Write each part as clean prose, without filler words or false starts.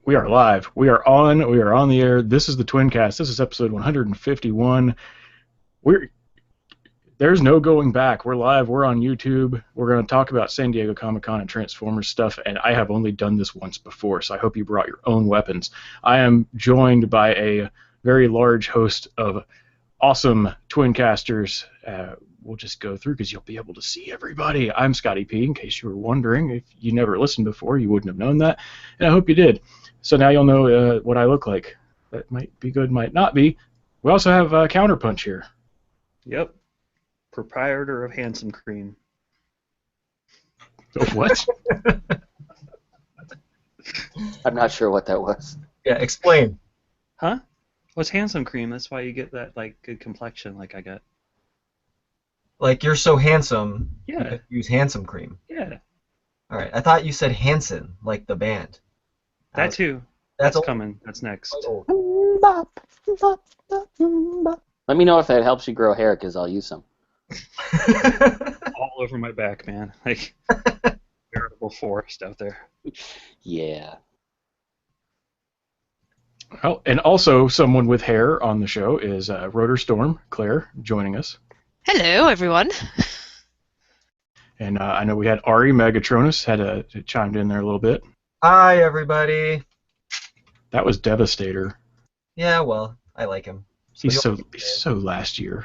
We are live. We are on. We are on the air. This is the Twincast. This is episode 151. There's no going back. We're live. We're on YouTube. We're going to talk about San Diego Comic-Con and Transformers stuff, and I have only done this once before, so I hope you brought your own weapons. I am joined by a very large host of awesome Twincasters. We'll just go through because you'll be able to see everybody. I'm Scotty P, in case you were wondering. If you never listened before, you wouldn't have known that, and I hope you did. So now you'll know what I look like. That might be good, might not be. We also have Counterpunch here. Yep. Proprietor of Handsome Cream. What? I'm not sure what that was. Yeah, explain. Huh? What's Handsome Cream? That's why you get that like good complexion like I got. Like, you're so handsome, Yeah. you use Handsome Cream. Yeah. All right, I thought you said Hanson, like the band. That too. That's coming. That's next. old. Let me know if that helps you grow hair, because I'll use some. All over my back, man. Like veritable forest out there. Yeah. Oh, and also someone with hair on the show is Rotor Storm, Claire, joining us. Hello, everyone. And I know we had Ari Megatronus had chimed in there a little bit. Hi, everybody. That was Devastator. Yeah, well, I like him. He's so last year.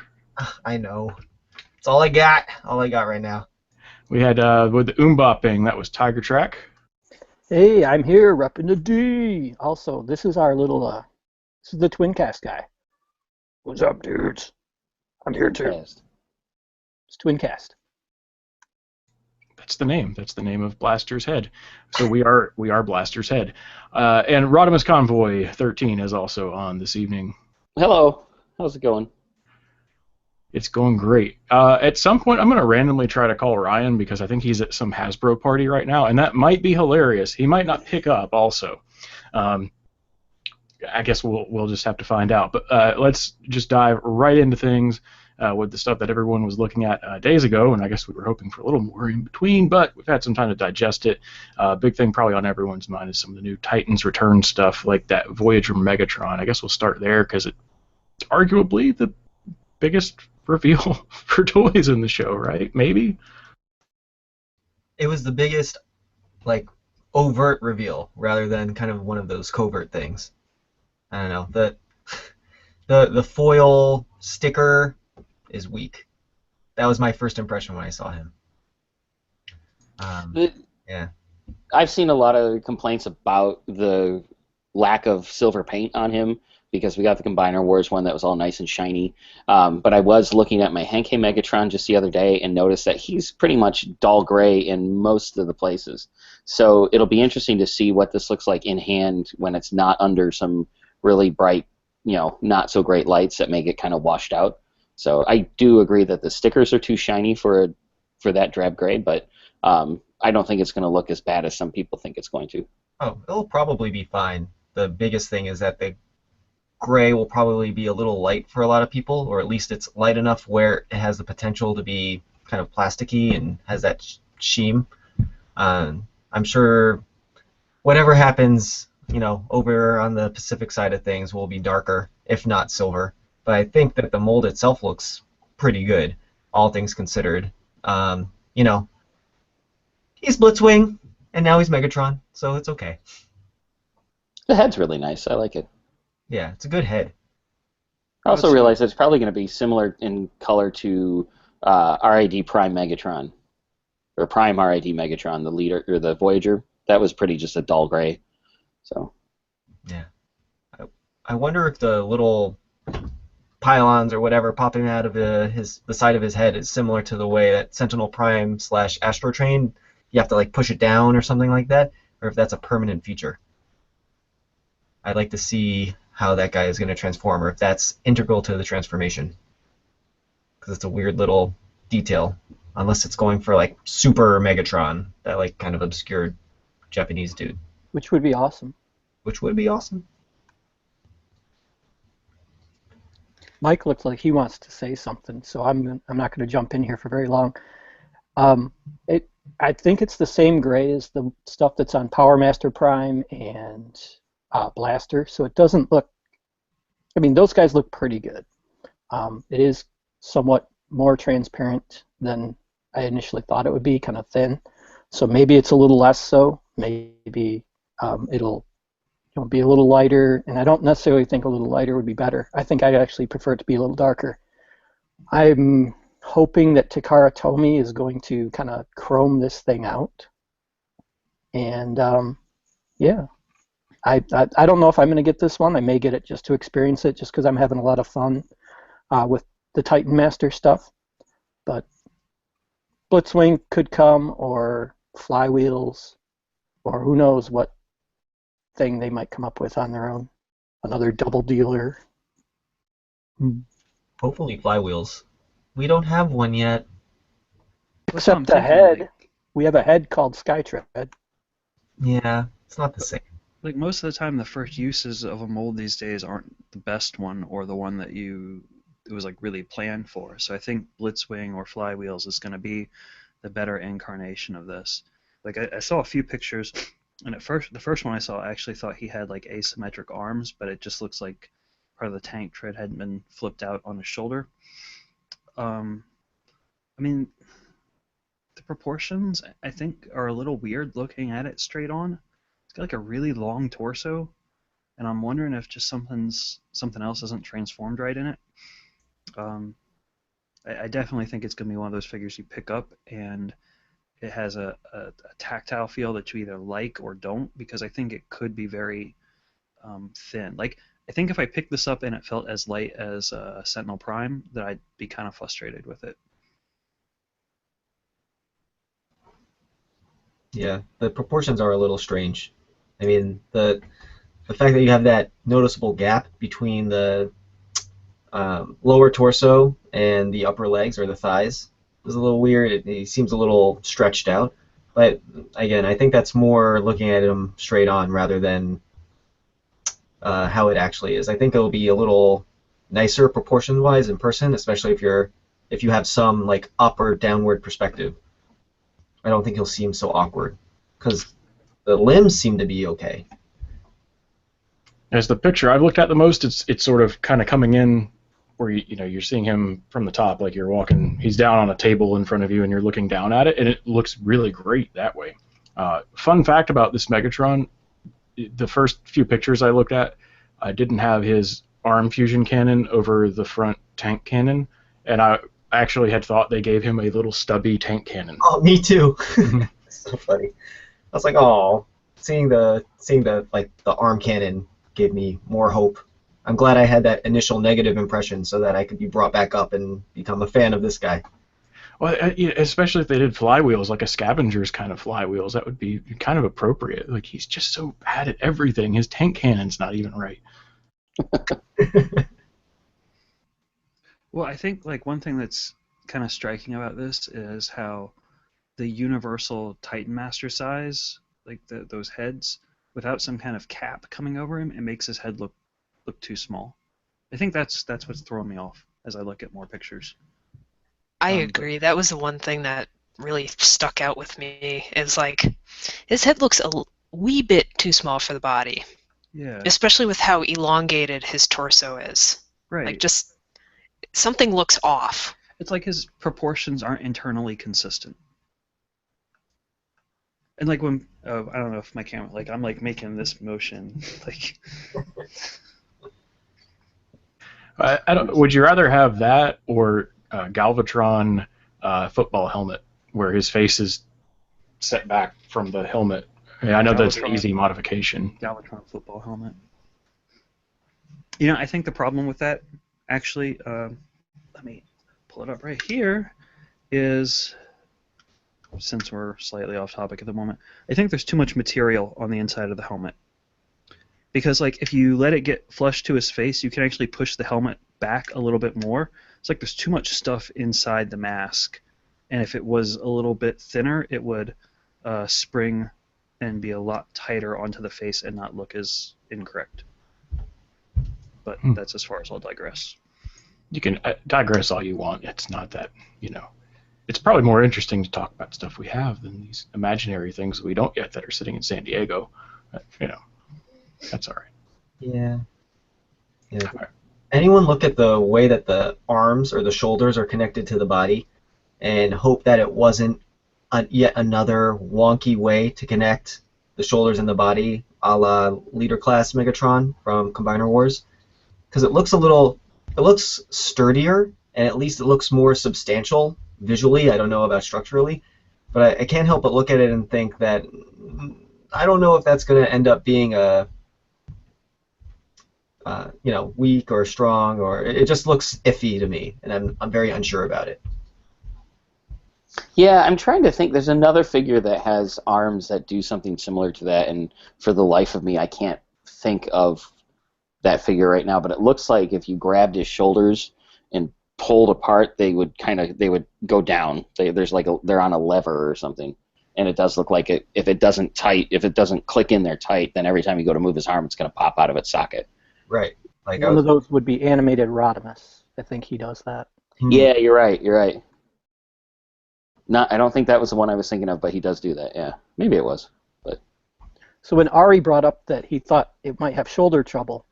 I know. It's all I got. All I got right now. We had with the Bopping, that was Tiger Track. Hey, I'm here repping the D. Also, this is our little, this is the Twincast guy. What's up, dudes? I'm here too. Twincast. It's Twincast. That's the name. That's the name of Blaster's Head. So we are Blaster's Head. And Rodimus Convoy 13 is also on this evening. Hello. How's it going? It's going great. At some point, I'm going to randomly try to call Ryan because I think he's at some Hasbro party right now, and that might be hilarious. He might not pick up also. I guess we'll just have to find out. But let's just dive right into things with the stuff that everyone was looking at days ago, and I guess we were hoping for a little more in between, but we've had some time to digest it. Big thing probably on everyone's mind is some of the new Titans Return stuff, like that Voyager Megatron. I guess we'll start there because it's arguably the biggest reveal for toys in the show, right? Maybe? It was the biggest, like, overt reveal rather than kind of one of those covert things. I don't know. The foil sticker is weak. That was my first impression when I saw him. Yeah. I've seen a lot of complaints about the lack of silver paint on him because we got the Combiner Wars one that was all nice and shiny. But I was looking at my Henkei Megatron just the other day and noticed that he's pretty much dull gray in most of the places. So it'll be interesting to see what this looks like in hand when it's not under some really bright, not so great lights that make it kind of washed out. So I do agree that the stickers are too shiny for that drab gray, but I don't think it's going to look as bad as some people think it's going to. Oh, it'll probably be fine. The biggest thing is that the gray will probably be a little light for a lot of people, or at least it's light enough where it has the potential to be kind of plasticky and has that sheen. I'm sure whatever happens, over on the Pacific side of things will be darker, if not silver. But I think that the mold itself looks pretty good, all things considered. He's Blitzwing, and now he's Megatron, so it's okay. The head's really nice. I like it. Yeah, it's a good head. I also realize it's probably going to be similar in color to RID Prime Megatron, or Prime RID Megatron, the leader or the Voyager. That was pretty just a dull gray. So. Yeah. I wonder if the little pylons or whatever popping out of the side of his head is similar to the way that Sentinel Prime / Astro Train, you have to like push it down or something like that, or if that's a permanent feature. I'd like to see how that guy is going to transform, or if that's integral to the transformation, because it's a weird little detail, unless it's going for like Super Megatron, that like kind of obscure Japanese dude. Which would be awesome. Which would be awesome. Mike looks like he wants to say something, so I'm not going to jump in here for very long. I think it's the same gray as the stuff that's on Power Master Prime and blaster, so it doesn't look. I mean, those guys look pretty good. It is somewhat more transparent than I initially thought it would be, kind of thin. So maybe it's a little less so. Maybe it'll be a little lighter, and I don't necessarily think a little lighter would be better. I think I actually prefer it to be a little darker. I'm hoping that Takara Tomy is going to kind of chrome this thing out. And yeah, I don't know if I'm going to get this one. I may get it just to experience it, just because I'm having a lot of fun with the Titan Master stuff. But Blitzwing could come, or Flywheels, or who knows what thing they might come up with on their own. Another double dealer. Hopefully Flywheels. We don't have one yet. Except the head. We have a head called Skytread. Yeah, it's not the same. Like most of the time, the first uses of a mold these days aren't the best one or the one that it was like really planned for. So I think Blitzwing or Flywheels is going to be the better incarnation of this. Like I saw a few pictures, and the first one I saw, I actually thought he had like asymmetric arms, but it just looks like part of the tank tread hadn't been flipped out on his shoulder. I mean, the proportions I think are a little weird looking at it straight on. It's got like a really long torso, and I'm wondering if just something else isn't transformed right in it. I definitely think it's going to be one of those figures you pick up and it has a tactile feel that you either like or don't, because I think it could be very thin. Like, I think if I picked this up and it felt as light as Sentinel Prime, that I'd be kind of frustrated with it. Yeah, the proportions are a little strange. I mean, the fact that you have that noticeable gap between the lower torso and the upper legs or the thighs is a little weird. It seems a little stretched out. But again, I think that's more looking at him straight on rather than how it actually is. I think it'll be a little nicer proportion-wise in person, especially if you have some like up or downward perspective. I don't think he'll seem so awkward because the limbs seem to be okay. As the picture I've looked at the most, it's sort of kind of coming in where you're seeing him from the top, like you're walking. He's down on a table in front of you, and you're looking down at it, and it looks really great that way. Fun fact about this Megatron: the first few pictures I looked at, I didn't have his arm fusion cannon over the front tank cannon, and I actually had thought they gave him a little stubby tank cannon. Oh, me too. So funny. I was like, oh, seeing the arm cannon gave me more hope. I'm glad I had that initial negative impression so that I could be brought back up and become a fan of this guy. Well, especially if they did flywheels, like a scavenger's kind of flywheels, that would be kind of appropriate. Like, he's just so bad at everything. His tank cannon's not even right. Well, I think like one thing that's kind of striking about this is how the universal Titan Master size, like those heads, without some kind of cap coming over him, it makes his head look too small. I think that's what's throwing me off as I look at more pictures. I agree. That was the one thing that really stuck out with me. Is like his head looks a wee bit too small for the body. Yeah. Especially with how elongated his torso is. Right. Like just something looks off. It's like his proportions aren't internally consistent. And like when I don't know if my camera, like I'm like making this motion, like. I don't. Would you rather have that or Galvatron football helmet, where his face is set back from the helmet? I mean, I know that's an easy modification. Galvatron football helmet. You know, I think the problem with that, actually, let me pull it up right here, is, since we're slightly off topic at the moment, I think there's too much material on the inside of the helmet. Because like if you let it get flush to his face, you can actually push the helmet back a little bit more. It's like there's too much stuff inside the mask, and if it was a little bit thinner, it would spring and be a lot tighter onto the face and not look as incorrect. But that's as far as I'll digress. You can digress all you want. It's not that, It's probably more interesting to talk about stuff we have than these imaginary things we don't yet that are sitting in San Diego. That's all right. Yeah. Anyone look at the way that the arms or the shoulders are connected to the body and hope that it wasn't yet another wonky way to connect the shoulders and the body, a la Leader Class Megatron from Combiner Wars? Because it looks it looks sturdier, and at least it looks more substantial visually. I don't know about structurally, but I can't help but look at it and think that I don't know if that's going to end up being a weak or strong, or it just looks iffy to me, and I'm very unsure about it. Yeah, I'm trying to think. There's another figure that has arms that do something similar to that, and for the life of me, I can't think of that figure right now. But it looks like if you grabbed his shoulders and pulled apart, they would go down. They're on a lever or something, and it does look like if it doesn't click in there tight, then every time you go to move his arm, it's going to pop out of its socket. Right. Like One of those would be animated Rodimus. I think he does that. Yeah, you're right. I don't think that was the one I was thinking of, but he does do that. Yeah, maybe it was. But so when Ari brought up that he thought it might have shoulder trouble,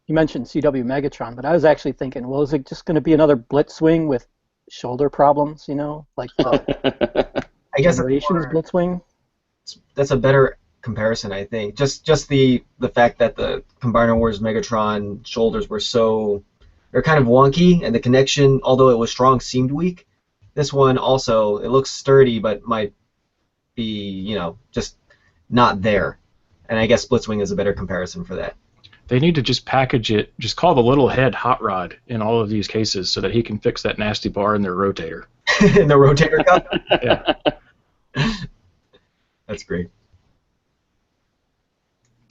he mentioned CW Megatron, but I was actually thinking, well, is it just going to be another Blitzwing with shoulder problems? Like the I guess Generations Blitzwing. That's a better comparison, I think. Just the fact that the Combiner Wars Megatron shoulders they're kind of wonky, and the connection, although it was strong, seemed weak. This one also, it looks sturdy, but might be, just not there. And I guess Blitzwing is a better comparison for that. They need to just package it, just call the little head Hot Rod in all of these cases so that he can fix that nasty bar in their rotator. In the rotator cup? Yeah. That's great.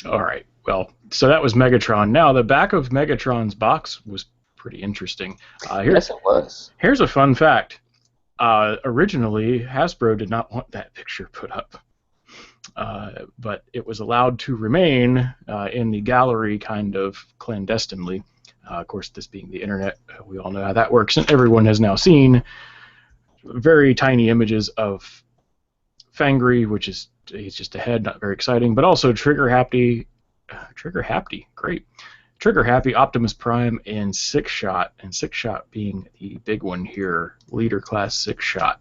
All right. Well, so that was Megatron. Now, the back of Megatron's box was pretty interesting. Yes, it was. Here's a fun fact. Originally, Hasbro did not want that picture put up, but it was allowed to remain in the gallery kind of clandestinely. Of course, this being the internet, we all know how that works, and everyone has now seen very tiny images of Fangry, which is he's just a head, not very exciting, but also Trigger Happy, great. Trigger Happy, Optimus Prime, and Sixshot, and Sixshot being the big one here, Leader Class Sixshot.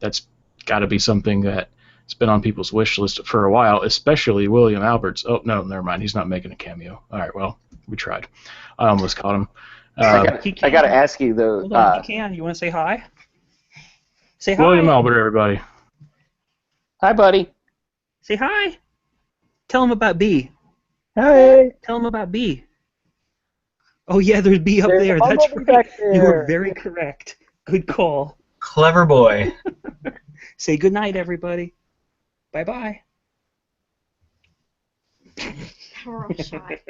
That's got to be something that's been on people's wish list for a while, especially William Alberts. Oh, no, never mind. He's not making a cameo. All right, well, we tried. I almost caught him. I got to ask you, though. Hold on, you can. You want to say hi? Say hi. William Albert, everybody. Hi, buddy. Say hi. Tell him about B. Hey! Tell him about B. Oh, yeah, there's B up There's there. a That's Bumblebee right. back You were there. very correct. Good call. Clever boy. Say good night, everybody. Bye-bye. Real shy.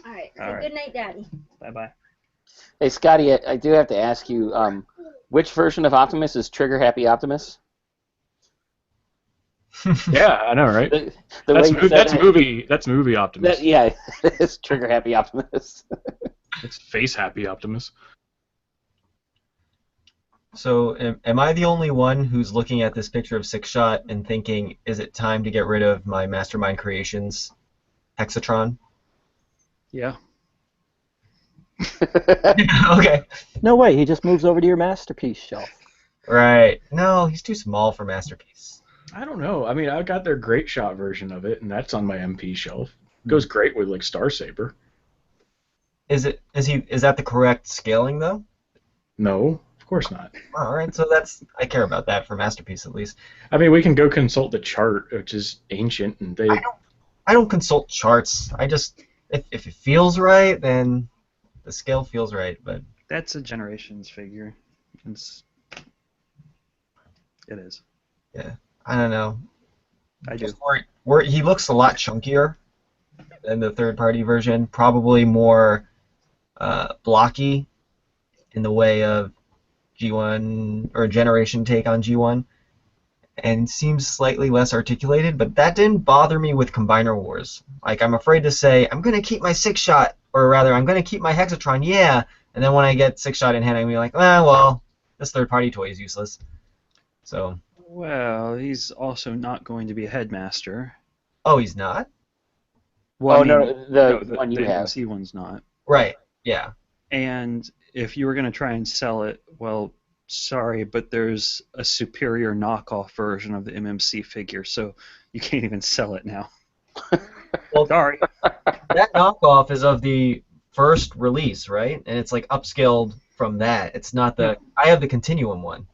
Alright, All right. good night, Daddy. Bye-bye. Hey, Scotty, I do have to ask you, which version of Optimus is Trigger Happy Optimus? Yeah, I know, right? That's movie Optimus. Yeah, it's Trigger Happy Optimus. It's Face Happy Optimus. So, am I the only one who's looking at this picture of Sixshot and thinking, is it time to get rid of my Mastermind Creations Hexatron? Yeah. Okay. No way, he just moves over to your Masterpiece shelf. Right. No, he's too small for Masterpiece. I don't know. I mean, I got their Great Shot version of it, and that's on my MP shelf. Goes great with like Star Saber. Is that the correct scaling though? No, of course not. All right, so I care about that for Masterpiece at least. I mean, we can go consult the chart, which is ancient, and they. I don't consult charts. I just if it feels right, then the scale feels right. But That's a Generations figure. It is. yeah, I don't know. I do. Just where he looks a lot chunkier than the third-party version, probably more blocky in the way of G1 or Generation take on G1, and seems slightly less articulated. But that didn't bother me with Combiner Wars. Like, I'm afraid to say I'm gonna keep my Sixshot, or rather, I'm gonna keep my Hexatron. Yeah, and then when I get Sixshot in hand, I'm gonna be like, well, this third-party toy is useless. So. Well, he's also not going to be a headmaster. Oh, he's not? Well, Oh, I mean, no, the one you the have. MMC one's not. Right. Yeah. And if you were going to try and sell it, well, sorry, but there's a superior knockoff version of the MMC figure, so you can't even sell it now. Well, Sorry. that knockoff is of the first release, right? And it's like upscaled from that. It's not the. I have the Continuum one.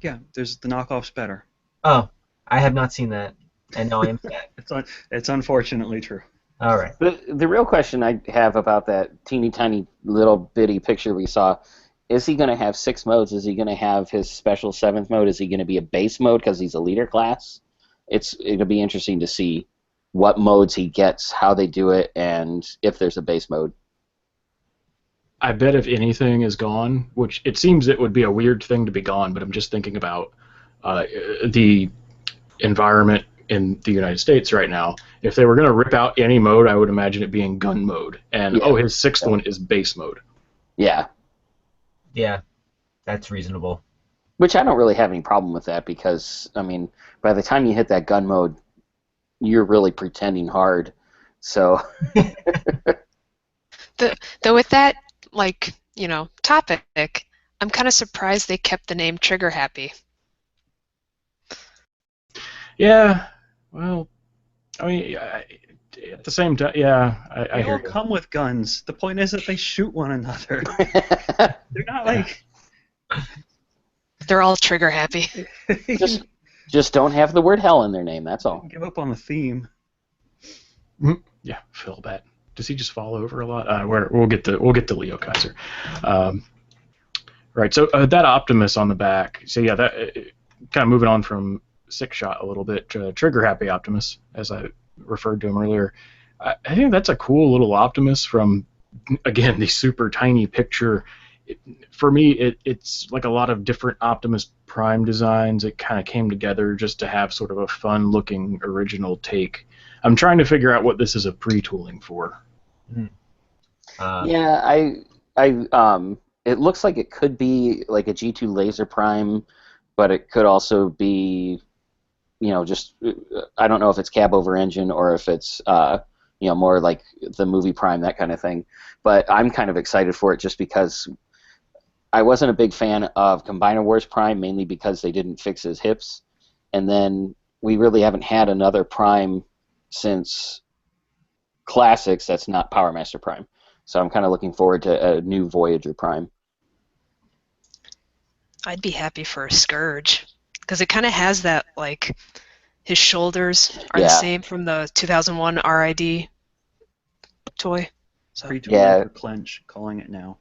Yeah, the knockoff's better. Oh, I have not seen that, and now I am sad. It's unfortunately true. All right. The real question I have about that teeny tiny little bitty picture we saw, is he going to have 6 modes? Is he going to have his special 7th mode? Is he going to be a base mode because he's a leader class? It'll be interesting to see what modes he gets, how they do it, and if there's a base mode. I bet if anything is gone, which it seems it would be a weird thing to be gone, but I'm just thinking about the environment in the United States right now. If they were going to rip out any mode, I would imagine it being gun mode. And his 6th one is base mode. Yeah. Yeah, that's reasonable. Which I don't really have any problem with that because, I mean, by the time you hit that gun mode, you're really pretending hard. So. Though with that, topic, I'm kind of surprised they kept the name Trigger Happy. Yeah, well, I mean, at the same time, yeah, I They hear all you. come with guns. The point is that they shoot one another. They're not like... They're all trigger happy. Just don't have the word hell in their name, that's all. Give up on the theme. Yeah, Phil Bet. Does he just fall over a lot? We'll get to Leo Kaiser. Right. So that Optimus on the back. So yeah, that kind of moving on from Sixshot a little bit. Trigger Happy Optimus, as I referred to him earlier. I think that's a cool little Optimus from, again, the super tiny picture. For me, it's like a lot of different Optimus Prime designs. It kind of came together just to have sort of a fun-looking original take. I'm trying to figure out what this is a pre-tooling for. Yeah, it looks like it could be like a G2 Laser Prime, but it could also be, just I don't know if it's cab over engine or if it's more like the movie Prime, that kind of thing. But I'm kind of excited for it just because I wasn't a big fan of Combiner Wars Prime, mainly because they didn't fix his hips, and then we really haven't had another Prime since Classics that's not Power Master Prime. So I'm kind of looking forward to a new Voyager Prime. I'd be happy for a Scourge, because it kind of has that, like, his shoulders are the same from the 2001 RID toy. So. Pre-tooling for Clench, calling it now.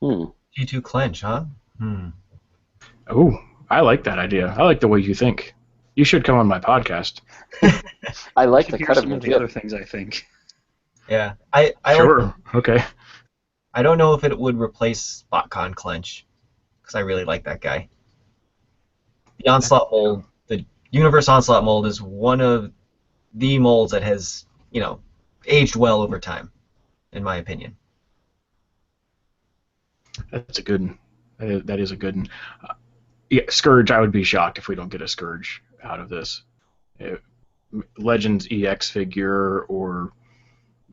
G2 Clench, huh? Oh, I like that idea. I like the way you think. You should come on my podcast. I like the cut some of the other things, I think. Yeah, Sure. Okay. I don't know if it would replace BotCon Clench, because I really like that guy. The Onslaught mold, the Universe Onslaught mold, is one of the molds that has, aged well over time, in my opinion. That's a good one. That is a good one. Yeah, Scourge, I would be shocked if we don't get a Scourge out of this. Legends EX figure or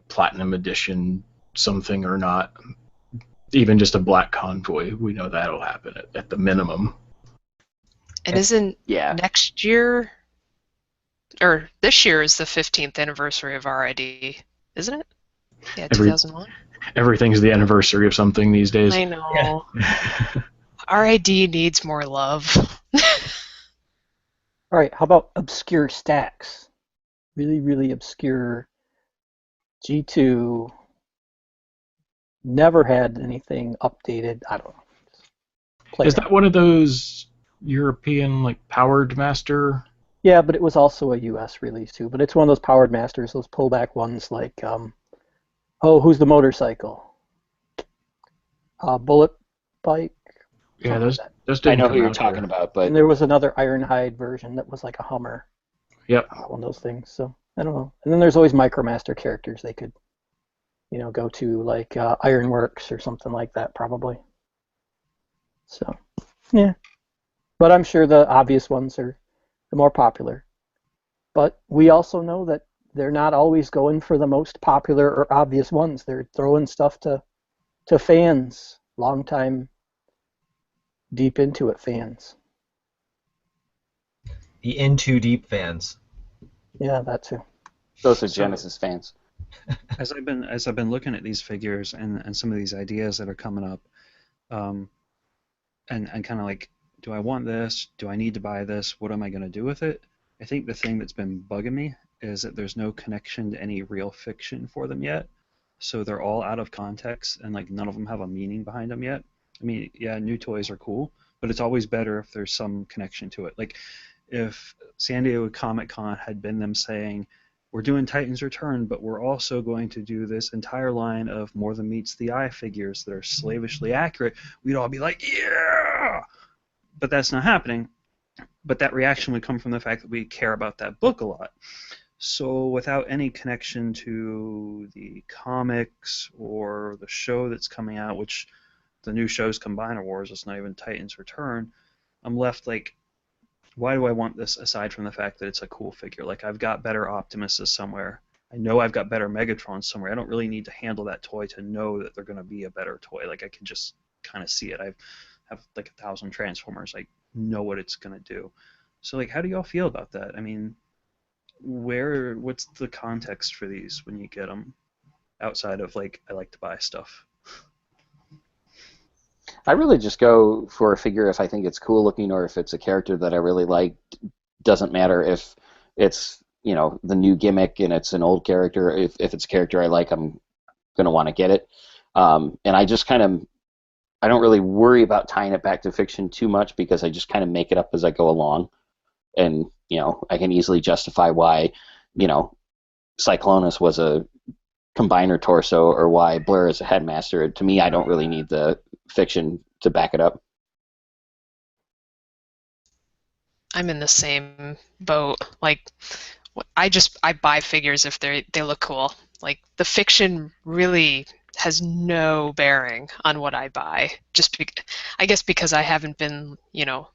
Platinum Edition something or not. Even just a Black Convoy, we know that'll happen at the minimum. And isn't next year, or this year is the 15th anniversary of RID, isn't it? Yeah, 2001. Everything's the anniversary of something these days. I know. Yeah. RID needs more love. All right, how about obscure stacks? Really, really obscure. G2 never had anything updated. I don't know. Is that one of those European, Powered Master? Yeah, but it was also a US release too. But it's one of those Powered Masters, those pullback ones like, who's the motorcycle? Bullet Bike? Yeah, those didn't I know who you're out talking there. about, but and there was another Ironhide version that was like a Hummer. Yep. One of those things. So I don't know. And then there's always Micromaster characters they could, go to, like Ironworks or something like that, probably. So, yeah. But I'm sure the obvious ones are the more popular. But we also know that they're not always going for the most popular or obvious ones. They're throwing stuff to fans, long-time, deep into it fans. The In Too Deep fans. Yeah, that too. Those are Genesis fans. As I've been looking at these figures and some of these ideas that are coming up, and kind of like, do I want this? Do I need to buy this? What am I going to do with it? I think the thing that's been bugging me is that there's no connection to any real fiction for them yet. So they're all out of context, and like none of them have a meaning behind them yet. I mean, yeah, new toys are cool, but it's always better if there's some connection to it. Like if San Diego Comic-Con had been them saying, we're doing Titan's Return, but we're also going to do this entire line of More Than Meets the Eye figures that are slavishly accurate, we'd all be like, yeah! But that's not happening. But that reaction would come from the fact that we care about that book a lot. So without any connection to the comics or the show that's coming out, which the new show's Combiner Wars, it's not even Titan's Return, I'm left like, why do I want this aside from the fact that it's a cool figure? Like, I've got better Optimuses somewhere. I know I've got better Megatrons somewhere. I don't really need to handle that toy to know that they're going to be a better toy. Like, I can just kind of see it. I have like 1,000 Transformers. I know what it's going to do. So, like, how do y'all feel about that? I mean, what's the context for these when you get them outside of, like, I like to buy stuff? I really just go for a figure if I think it's cool looking or if it's a character that I really like. Doesn't matter if it's, you know, the new gimmick and it's an old character. If it's a character I like, I'm going to want to get it. And I just kind of, I don't really worry about tying it back to fiction too much because I just kind of make it up as I go along. And, you know, I can easily justify why, you know, Cyclonus was a Combiner torso or why Blur is a headmaster. To me, I don't really need the fiction to back it up. I'm in the same boat. Like, I buy figures if they look cool. Like, the fiction really has no bearing on what I buy. I guess because I haven't been, you know,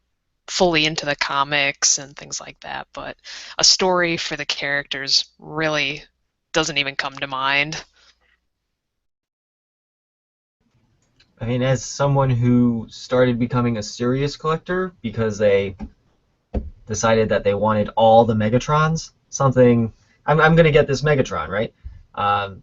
fully into the comics and things like that. But a story for the characters really doesn't even come to mind. I mean, as someone who started becoming a serious collector because they decided that they wanted all the Megatrons, I'm going to get this Megatron, right? I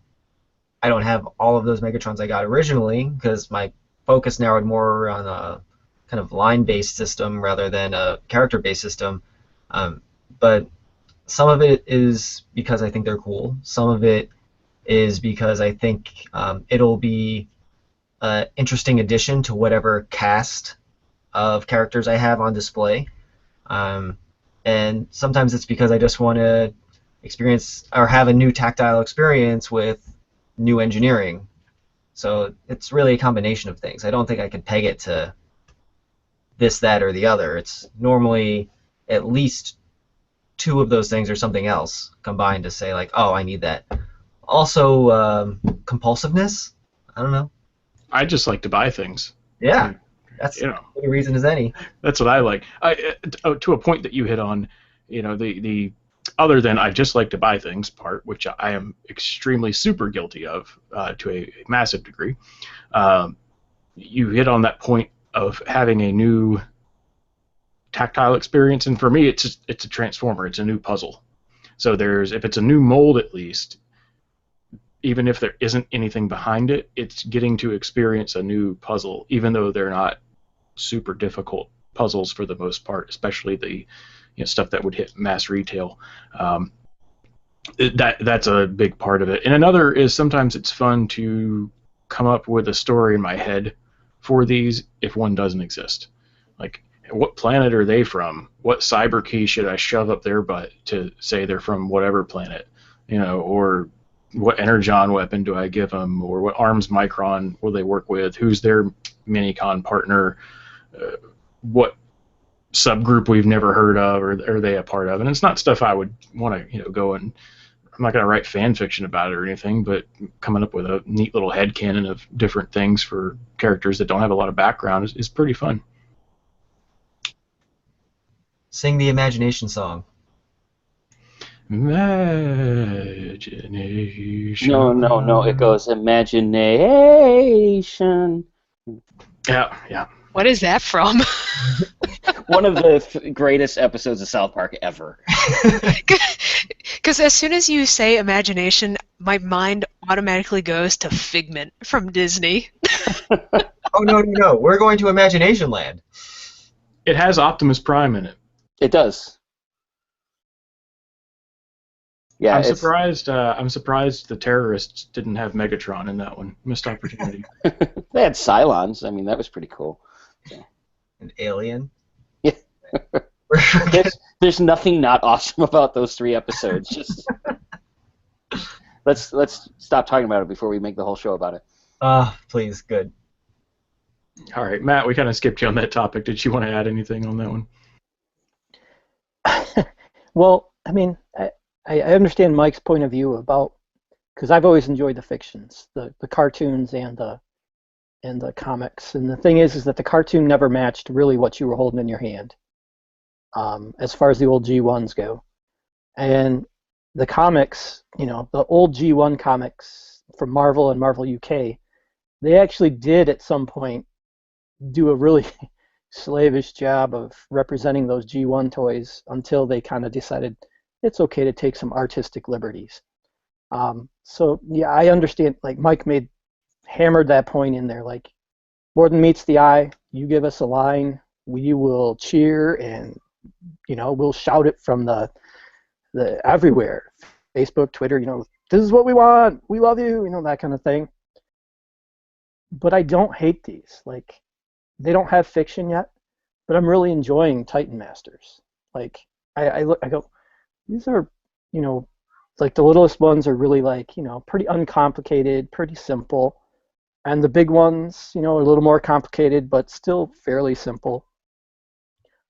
don't have all of those Megatrons I got originally because my focus narrowed more on a kind of line-based system rather than a character-based system. But some of it is because I think they're cool. Some of it is because I think it'll be an interesting addition to whatever cast of characters I have on display. And sometimes it's because I just want to experience or have a new tactile experience with new engineering. So it's really a combination of things. I don't think I can peg it to this, that, or the other. It's normally at least two of those things or something else combined to say, like, oh, I need that. Also, compulsiveness? I don't know. I just like to buy things. Yeah, that's you know, as good a reason as any. That's what I like. To a point that you hit on, you know, the other than I just like to buy things part, which I am extremely super guilty of to a massive degree. You hit on that point of having a new tactile experience, and for me, it's a transformer. It's a new puzzle. So if it's a new mold at least, even if there isn't anything behind it, it's getting to experience a new puzzle, even though they're not super difficult puzzles for the most part, especially the stuff that would hit mass retail. That's a big part of it. And another is sometimes it's fun to come up with a story in my head for these if one doesn't exist. Like, what planet are they from? What cyber key should I shove up their butt to say they're from whatever planet? Or what energon weapon do I give them? Or what arms micron will they work with? Who's their minicon partner? What subgroup we've never heard of or are they a part of? And it's not stuff I would want to go and I'm not going to write fan fiction about it or anything, but coming up with a neat little headcanon of different things for characters that don't have a lot of background is pretty fun. Sing the imagination song. Imagination. No. It goes imagination. Yeah. What is that from? One of the greatest episodes of South Park ever. Because as soon as you say imagination, my mind automatically goes to Figment from Disney. Oh, no. We're going to Imagination Land. It has Optimus Prime in it. It does. Yeah, I'm surprised the terrorists didn't have Megatron in that one. Missed opportunity. They had Cylons. I mean, that was pretty cool. An alien. Yeah. There's nothing not awesome about those 3 episodes. Just let's stop talking about it before we make the whole show about it. Please, good. All right, Matt, we kind of skipped you on that topic. Did you want to add anything on that one? Well, I mean, I understand Mike's point of view about, because I've always enjoyed the fictions, the cartoons and the comics. And the thing is that the cartoon never matched really what you were holding in your hand, as far as the old G1s go. And the comics, the old G1 comics from Marvel and Marvel UK, they actually did at some point do a really slavish job of representing those G1 toys until they kind of decided it's okay to take some artistic liberties. So yeah, I understand. Like Mike hammered that point in there. Like, more than meets the eye. You give us a line, we will cheer, and we'll shout it from the everywhere, Facebook, Twitter. This is what we want. We love you. That kind of thing. But I don't hate these. Like, they don't have fiction yet, but I'm really enjoying Titan Masters. Like, I go, these are, like the littlest ones are really like, pretty uncomplicated, pretty simple. And the big ones, are a little more complicated, but still fairly simple.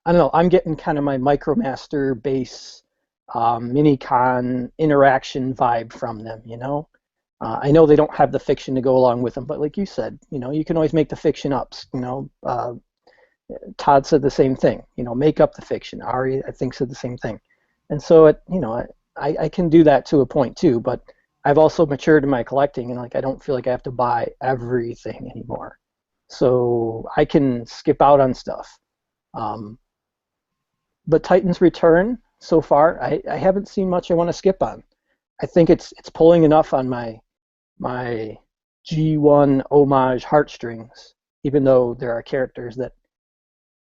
I don't know, I'm getting kind of my Micromaster base mini-con interaction vibe from them, I know they don't have the fiction to go along with them, but like you said, you can always make the fiction ups, Todd said the same thing, make up the fiction. Ari, I think, said the same thing. And so, I can do that to a point too, but I've also matured in my collecting, and I don't feel like I have to buy everything anymore. So I can skip out on stuff. But Titan's Return, so far, I haven't seen much I want to skip on. I think it's pulling enough on my G1 homage heartstrings, even though there are characters that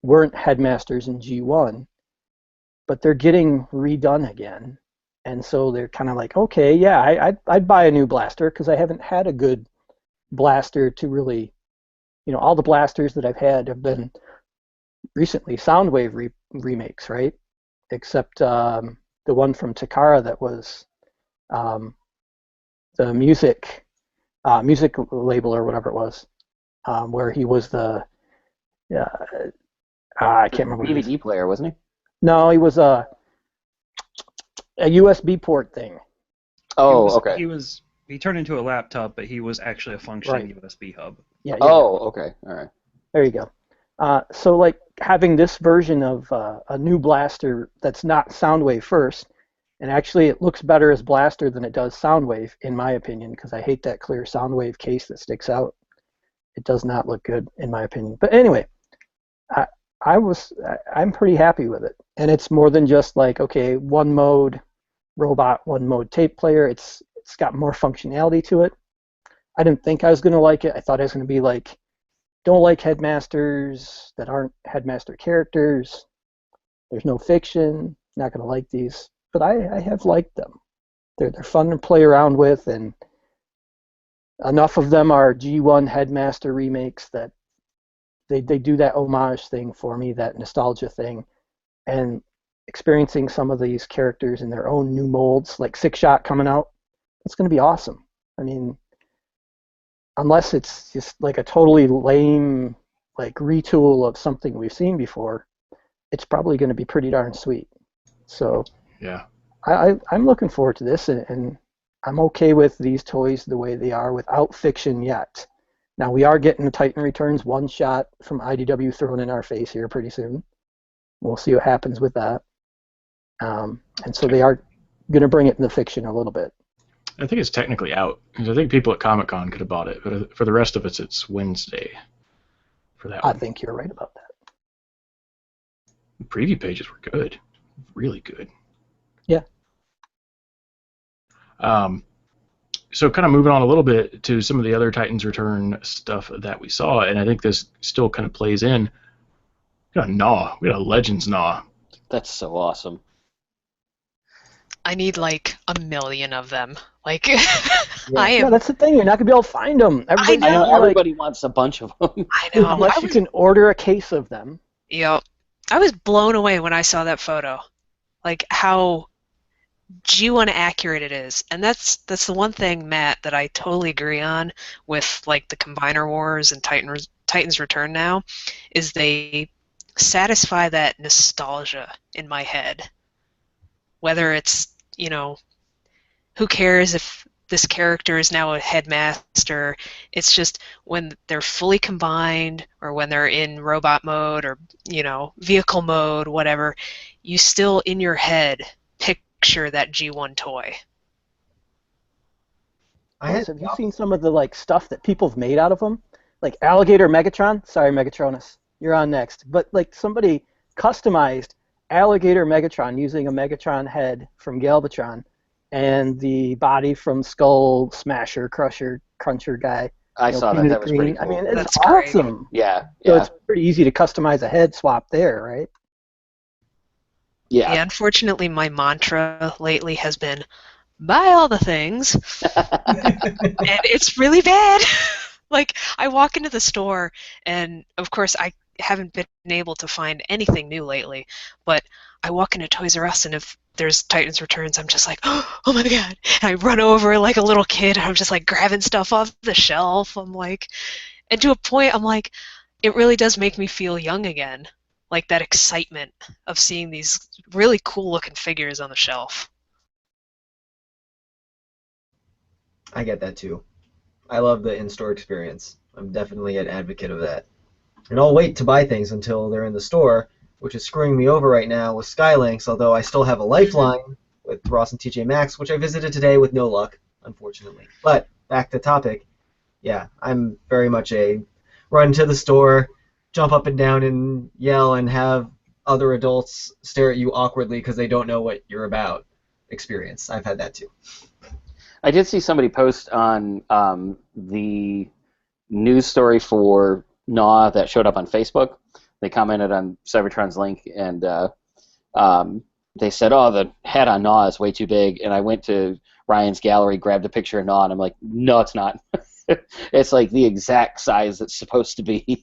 weren't headmasters in G1, but they're getting redone again. And so they're kind of like, okay, yeah, I'd buy a new blaster because I haven't had a good blaster to really, all the blasters that I've had have been recently Soundwave remakes, right? Except the one from Takara that was the music label or whatever it was, where he was the I can't remember. DVD player, wasn't he? No, he was a USB port thing. Oh, okay. He turned into a laptop, but he was actually a functioning USB hub. Yeah. Oh, okay. All right. There you go. So like having this version of a new blaster that's not Soundwave first, and actually it looks better as blaster than it does Soundwave, in my opinion, because I hate that clear Soundwave case that sticks out. It does not look good, in my opinion. But anyway, I'm pretty happy with it, and it's more than just like, okay, one mode robot, one mode tape player. It's got more functionality to it. I didn't think I was going to like it. I thought I was going to be like, don't like headmasters that aren't headmaster characters. There's no fiction. Not going to like these, but I have liked them. They're fun to play around with, and enough of them are G1 headmaster remakes that they do that homage thing for me, that nostalgia thing, and experiencing some of these characters in their own new molds, like Sixshot coming out. It's going to be awesome. I mean, unless it's just like a totally lame like retool of something we've seen before, it's probably going to be pretty darn sweet. So yeah, I'm looking forward to this, and I'm okay with these toys the way they are without fiction yet. Now we are getting the Titan Returns one shot from IDW thrown in our face here pretty soon. We'll see what happens with that. And so they are going to bring it into fiction a little bit. I think it's technically out, because I think people at Comic-Con could have bought it, but for the rest of us, it's Wednesday for that I one. think you're right about that. The preview pages were good. Really good. Yeah. So kind of moving on a little bit to some of the other Titans Return stuff that we saw, and I think this still kind of plays in. We got Gnaw. We got a Legends Gnaw. That's so awesome. I need like 1 million of them. Like, Yeah, I am. that's the thing. You're not gonna be able to find them. I know. Everybody wants a bunch of them. I know. Unless you can order a case of them. Yep. I was blown away when I saw that photo. Like how G1 accurate it is. And that's the one thing, Matt, that I totally agree on with like the Combiner Wars and Titans Return now, is they satisfy that nostalgia in my head. Whether it's, who cares if this character is now a headmaster, it's just when they're fully combined or when they're in robot mode or, vehicle mode, whatever, you still in your head picture that G1 toy. Have you seen some of the like stuff that people have made out of them? Like Alligator Megatron? Sorry, Megatronus. You're on next. But like somebody customized Alligator Megatron using a Megatron head from Galvatron and the body from Skull Smasher, Cruncher guy. I saw that. That was pretty cool. I mean, it's That's great. awesome. Yeah. So it's pretty easy to customize a head swap there, right? Yeah. Yeah, unfortunately, my mantra lately has been, buy all the things. And it's really bad. Like, I walk into the store, and of course, I haven't been able to find anything new lately, but I walk into Toys R Us, and if there's Titans Returns, I'm just like, oh my god. And I run over like a little kid, and I'm just like grabbing stuff off the shelf. I'm like, and to a point, I'm like, it really does make me feel young again. Like that excitement of seeing these really cool looking figures on the shelf. I get that too. I love the in-store experience. I'm definitely an advocate of that. And I'll wait to buy things until they're in the store, which is screwing me over right now with Skylinks, although I still have a lifeline with Ross and TJ Maxx, which I visited today with no luck, unfortunately. But back to topic. Yeah, I'm very much a run to the store, jump up and down and yell and have other adults stare at you awkwardly because they don't know what you're about experience. I've had that too. I did see somebody post on the news story for Gnaw that showed up on Facebook. They commented on Seibertron's link, and they said, oh, the head on Gnaw is way too big. And I went to Ryan's gallery, grabbed a picture of Gnaw, and I'm like, no, it's not. It's like the exact size it's supposed to be.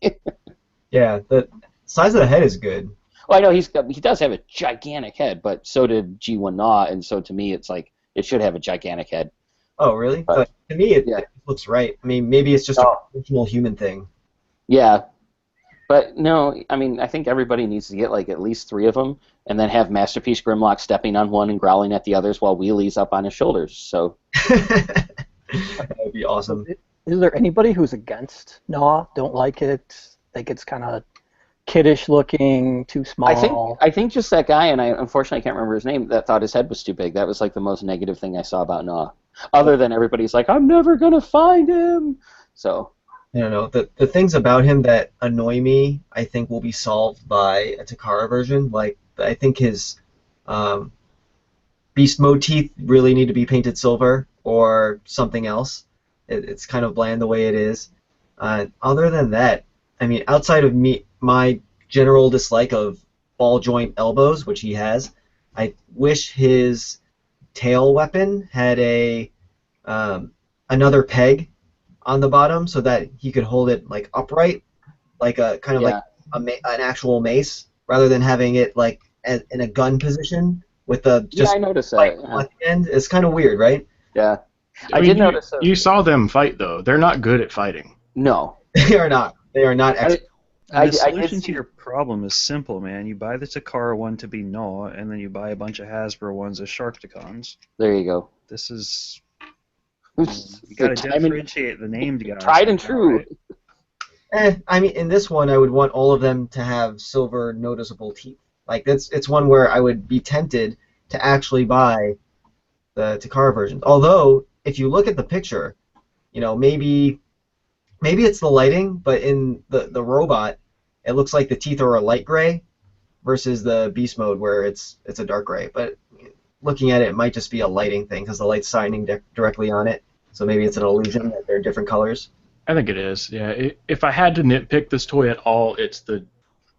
Yeah, the size of the head is good. Well, I know he does have a gigantic head, but so did G1 Gnaw, and so to me it's like it should have a gigantic head. Oh, really? But to me, it looks right. I mean, maybe it's just a traditional human thing. Yeah, but no, I mean, I think everybody needs to get like at least 3 of them, and then have Masterpiece Grimlock stepping on one and growling at the others while Wheelie's up on his shoulders. So that would be awesome. Is there anybody who's against Gnaw? Don't like it? Think it's kind of kiddish looking, too small? I think just that guy, and I unfortunately can't remember his name, that thought his head was too big. That was like the most negative thing I saw about Gnaw. Other than everybody's like, I'm never gonna find him. So I don't know. The things about him that annoy me, I think, will be solved by a Takara version. Like, I think his beast mode teeth really need to be painted silver or something else. It's kind of bland the way it is. Other than that, I mean, outside of my general dislike of ball joint elbows, which he has, I wish his tail weapon had another peg on the bottom so that he could hold it like upright, like a kind of like an actual mace, rather than having it like in a gun position with the just I noticed that. at the end. It's kind of weird, right? Yeah, I did notice that. You saw them fight though. They're not good at fighting. No, They are not. They are not. And the solution to your problem is simple, man. You buy the Takara one to be Gnaw, and then you buy a bunch of Hasbro ones as Sharkticons. There you go. This is... It's you gotta differentiate the named guys. Tried and true. Right? I mean, in this one, I would want all of them to have silver noticeable teeth. Like, it's one where I would be tempted to actually buy the Takara versions. Although, if you look at the picture, maybe it's the lighting, but in the robot, it looks like the teeth are a light gray versus the beast mode where it's a dark gray. But looking at it, it might just be a lighting thing because the light's shining directly on it. So maybe it's an illusion that they're different colors. I think it is. Yeah. If I had to nitpick this toy at all, it's the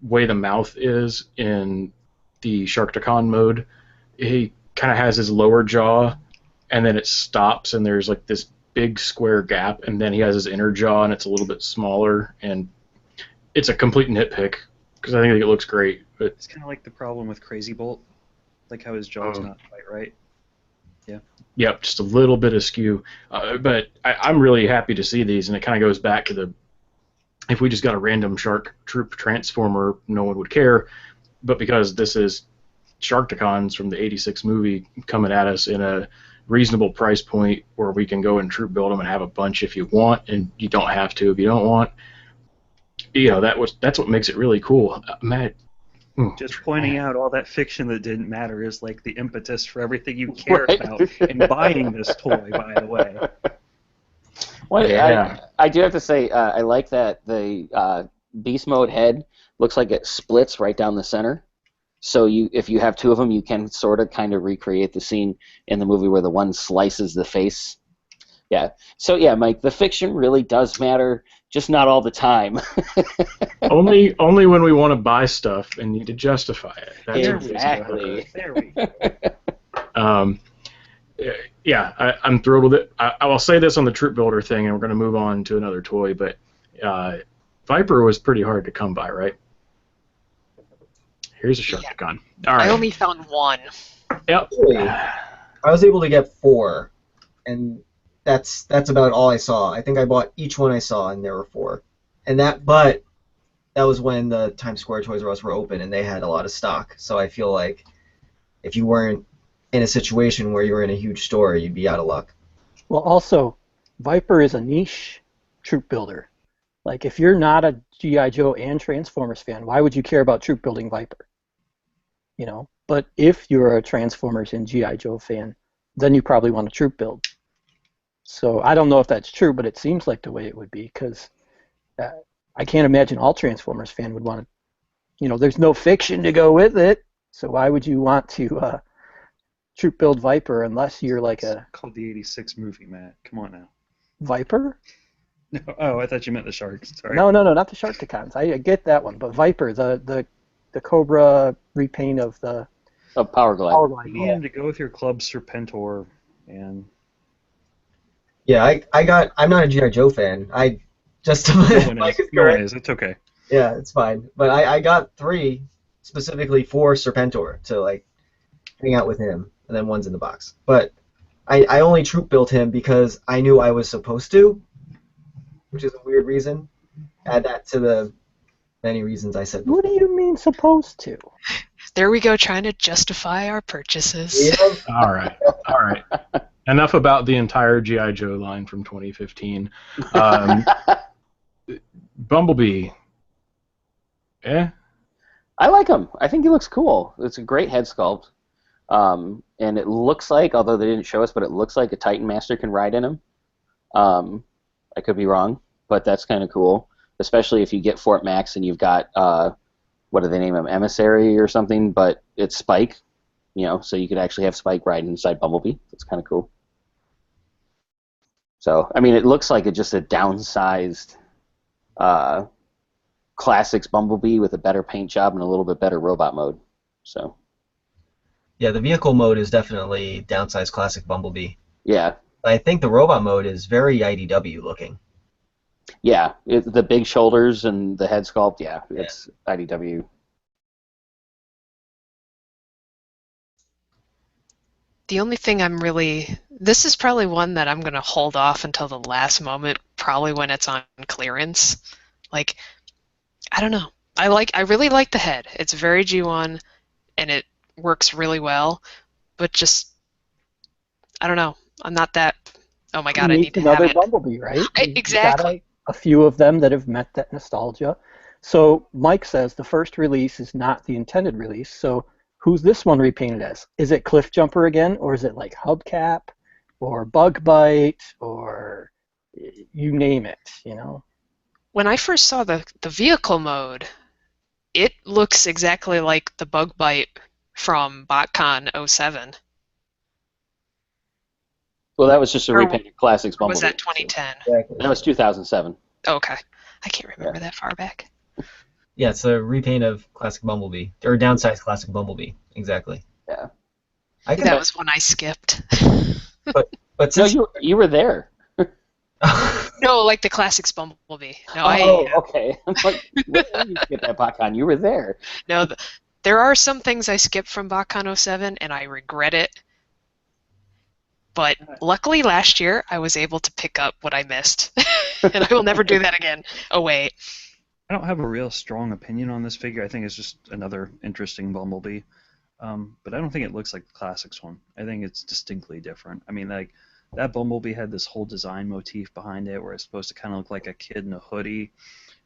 way the mouth is in the Sharkticon mode. He kind of has his lower jaw, and then it stops, and there's like this big square gap, and then he has his inner jaw, and it's a little bit smaller, and it's a complete nitpick because I think it looks great. But It's kind of like the problem with Crazy Bolt, like how his jaw's not quite right. Yeah. Yep, just a little bit askew. But I'm really happy to see these, and it kind of goes back to if we just got a random Shark Troop Transformer, no one would care. But because this is Sharkticons from the '86 movie coming at us in a reasonable price point where we can go and troop build them and have a bunch if you want, and you don't have to if you don't want. That's what makes it really cool. Matt, Just pointing out all that fiction that didn't matter is like the impetus for everything you care Right. about in buying this toy, by the way. Well, Yeah. I do have to say, I like that the beast mode head looks like it splits right down the center. So if you have two of them, you can sort of kind of recreate the scene in the movie where the one slices the face. Yeah. So yeah, Mike, the fiction really does matter, just not all the time. only when we want to buy stuff and need to justify it. That's what makes it better. Exactly. There we go. Yeah, I'm thrilled with it. I will say this on the Troop Builder thing, and we're going to move on to another toy, but Viper was pretty hard to come by, right? Here's a Sharkticon. All right. I only found one. Yep. Really? I was able to get 4, and that's about all I saw. I think I bought each one I saw, and there were 4. But that was when the Times Square Toys R Us were open, and they had a lot of stock. So I feel like if you weren't in a situation where you were in a huge store, you'd be out of luck. Well, also, Viper is a niche troop builder. Like, if you're not a G.I. Joe and Transformers fan, why would you care about troop building Viper? But if you're a Transformers and G.I. Joe fan, then you probably want a troop build. So I don't know if that's true, but it seems like the way it would be, because I can't imagine all Transformers fan would want to, there's no fiction to go with it, so why would you want to troop build Viper unless you're like It's a called the '86 movie, Matt. Come on now. Viper? No, oh, I thought you meant the Sharks. Sorry. No, not the Sharkticons. I get that one, but Viper, the Cobra repaint of the Power Glide. Power Glide. You need him to go with your Club Serpentor, and Yeah, I'm not a G.I. Joe fan. I just no one Mike is. is No one correct. is. It's okay. Yeah, it's fine. But I got 3 specifically for Serpentor to hang out with him, and then one's in the box. But I only troop built him because I knew I was supposed to, which is a weird reason. Add that to the many reasons I said before. What do you mean supposed to? There we go, trying to justify our purchases. Yeah, All right. Enough about the entire G.I. Joe line from 2015. Bumblebee. I like him. I think he looks cool. It's a great head sculpt. And it looks like, although they didn't show us, but it looks like a Titan Master can ride in him. I could be wrong, but that's kind of cool, especially if you get Fort Max and you've got, what do they name him, Emissary or something, but it's Spike, so you could actually have Spike riding inside Bumblebee. That's kind of cool. So, I mean, it looks like just a downsized Classics Bumblebee with a better paint job and a little bit better robot mode. So. yeah, the vehicle mode is definitely downsized classic Bumblebee. Yeah. I think the robot mode is very IDW looking. Yeah, the big shoulders and the head sculpt, yeah, it's IDW. The only thing this is probably one that I'm going to hold off until the last moment, probably when it's on clearance. Like, I don't know. I really like the head. It's very G1, and it works really well, but just, I don't know. I'm not that, oh my god, I need to have another it. Bumblebee, right? You've Exactly. got a few of them that have met that nostalgia. So Mike says the first release is not the intended release, so who's this one repainted as? Is it Cliff Jumper again, or is it like Hubcap, or Bug Bite, or you name it, you know? When I first saw the vehicle mode, it looks exactly like the Bug Bite from BotCon 07. Well, that was just a Or repainted Classics Or was Bumblebee. that 2010? Exactly. That was 2007. Okay. I can't remember that far back. Yeah, it's a repaint of Classic Bumblebee, or a downsized Classic Bumblebee. Exactly. Yeah. I can, That was one I skipped. but No, since you were there. No, like the Classics Bumblebee. No, Okay. I'm like, where did you skip that PotCon? You were there. No, there are some things I skipped from BotCon 07, and I regret it. But luckily last year, I was able to pick up what I missed. And I will never do that again. Oh, wait. I don't have a real strong opinion on this figure. I think it's just another interesting Bumblebee. But I don't think it looks like the Classics one. I think it's distinctly different. I mean, like, that Bumblebee had this whole design motif behind it where it's supposed to kind of look like a kid in a hoodie.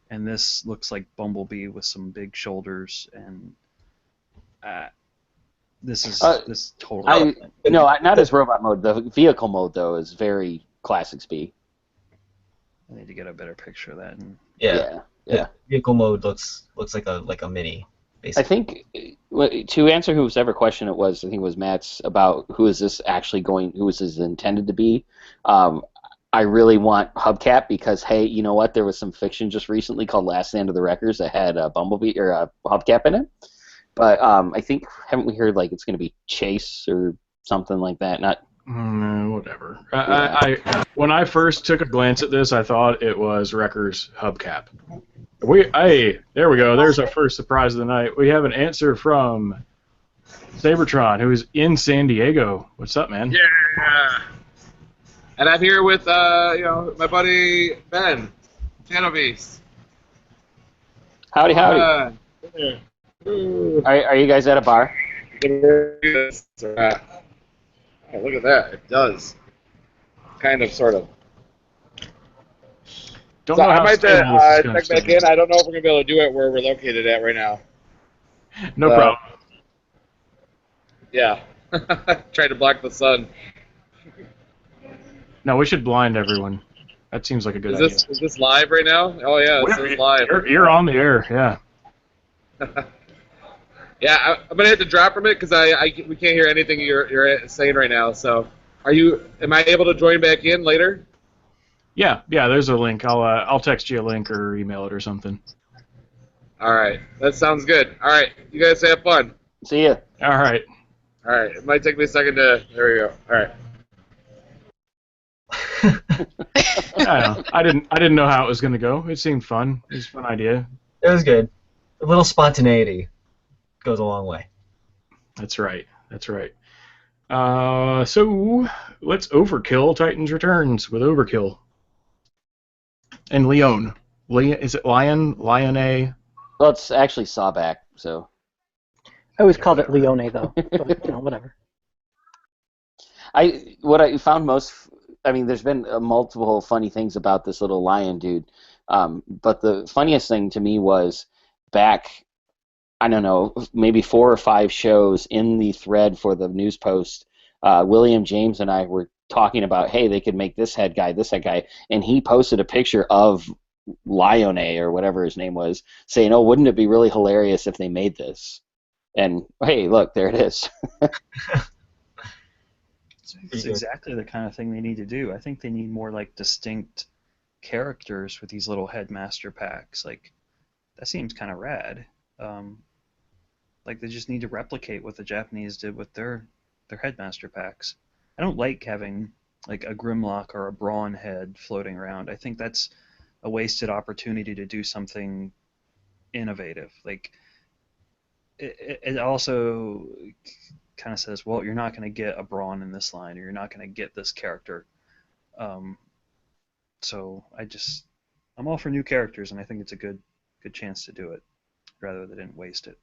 And this looks like Bumblebee with some big shoulders. And this is totally different. No, not as robot mode. The vehicle mode, though, is very Classics B. I need to get a better picture of that. And Yeah. the vehicle mode looks like a mini. Basically. I think to answer whoever question it was, I think it was Matt's about who is this intended to be. I really want Hubcap because, hey, you know what? There was some fiction just recently called Last Stand of the Wreckers that had a Bumblebee or a Hubcap in it. But I think, haven't we heard like it's going to be Chase or something like that? Not. Whatever. I when I first took a glance at this, I thought it was Wrecker's Hubcap. There we go. There's our first surprise of the night. We have an answer from Seibertron, who is in San Diego. What's up, man? Yeah. And I'm here with my buddy Ben, Genovese. Howdy. Yeah. Are you guys at a bar? Oh, look at that. It does. Kind of, sort of. Don't So know I how might stable this is gonna check back stay. in. I don't know if we're going to be able to do it where we're located at right now. No problem. Yeah. Try to block the sun. No, we should blind everyone. That seems like a good idea. Is this live right now? Oh, yeah, this is live. You're on the air, yeah. Yeah, I'm going to have to drop from it because we can't hear anything you're saying right now. So, am I able to join back in later? Yeah, there's a link. I'll text you a link or email it or something. All right, that sounds good. All right, you guys have fun. See ya. All right. All right, it might take me a second to. There we go. All right. I didn't know how it was gonna go. It seemed fun. It was a fun idea. It was good. A little spontaneity goes a long way. That's right. So let's overkill Titans Returns with Overkill. And Leon. Is it Lion? Lion-A? Well, it's actually Sawback, so. I always called it Leone, though. But, whatever. What I found there's been multiple funny things about this little lion dude, but the funniest thing to me was back, I don't know, maybe 4 or 5 shows in the thread for the news post, William James and I were talking about, hey, they could make this head guy, and he posted a picture of Lion-A or whatever his name was, saying, oh, wouldn't it be really hilarious if they made this? And, hey, look, there it is. It's exactly the kind of thing they need to do. I think they need more like distinct characters with these little headmaster packs. Like, that seems kind of rad. Like, they just need to replicate what the Japanese did with their headmaster packs. I don't like having like a Grimlock or a Brawn head floating around. I think that's a wasted opportunity to do something innovative. Like, it also kind of says, well, you're not going to get a Brawn in this line, or you're not going to get this character. So I'm all for new characters, and I think it's a good chance to do it, rather than didn't waste it.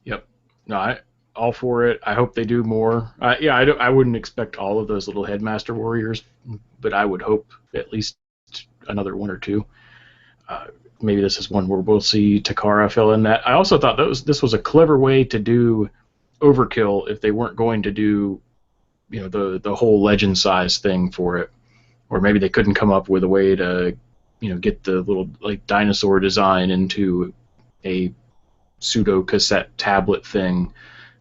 Yep. No, all for it. I hope they do more. I wouldn't expect all of those little headmaster warriors, but I would hope at least another 1 or 2. maybe this is one where we'll see Takara fill in that. I also thought this was a clever way to do overkill if they weren't going to do, the whole legend size thing for it, or maybe they couldn't come up with a way to, get the little like dinosaur design into a pseudo cassette tablet thing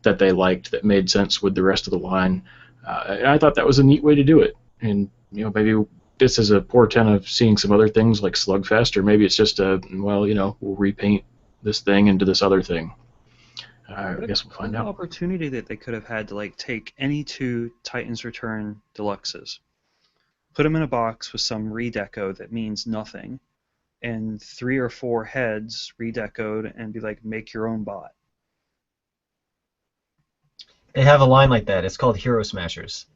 that they liked that made sense with the rest of the line. And I thought that was a neat way to do it. And maybe this is a portent of seeing some other things like Slugfest, or maybe it's just we'll repaint this thing into this other thing. I guess we'll find out. Opportunity that they could have had to like take any 2 Titans Return deluxes, put them in a box with some redeco that means nothing, and 3 or 4 heads redecoed, and be like, make your own bot. They have a line like that. It's called Hero Smashers.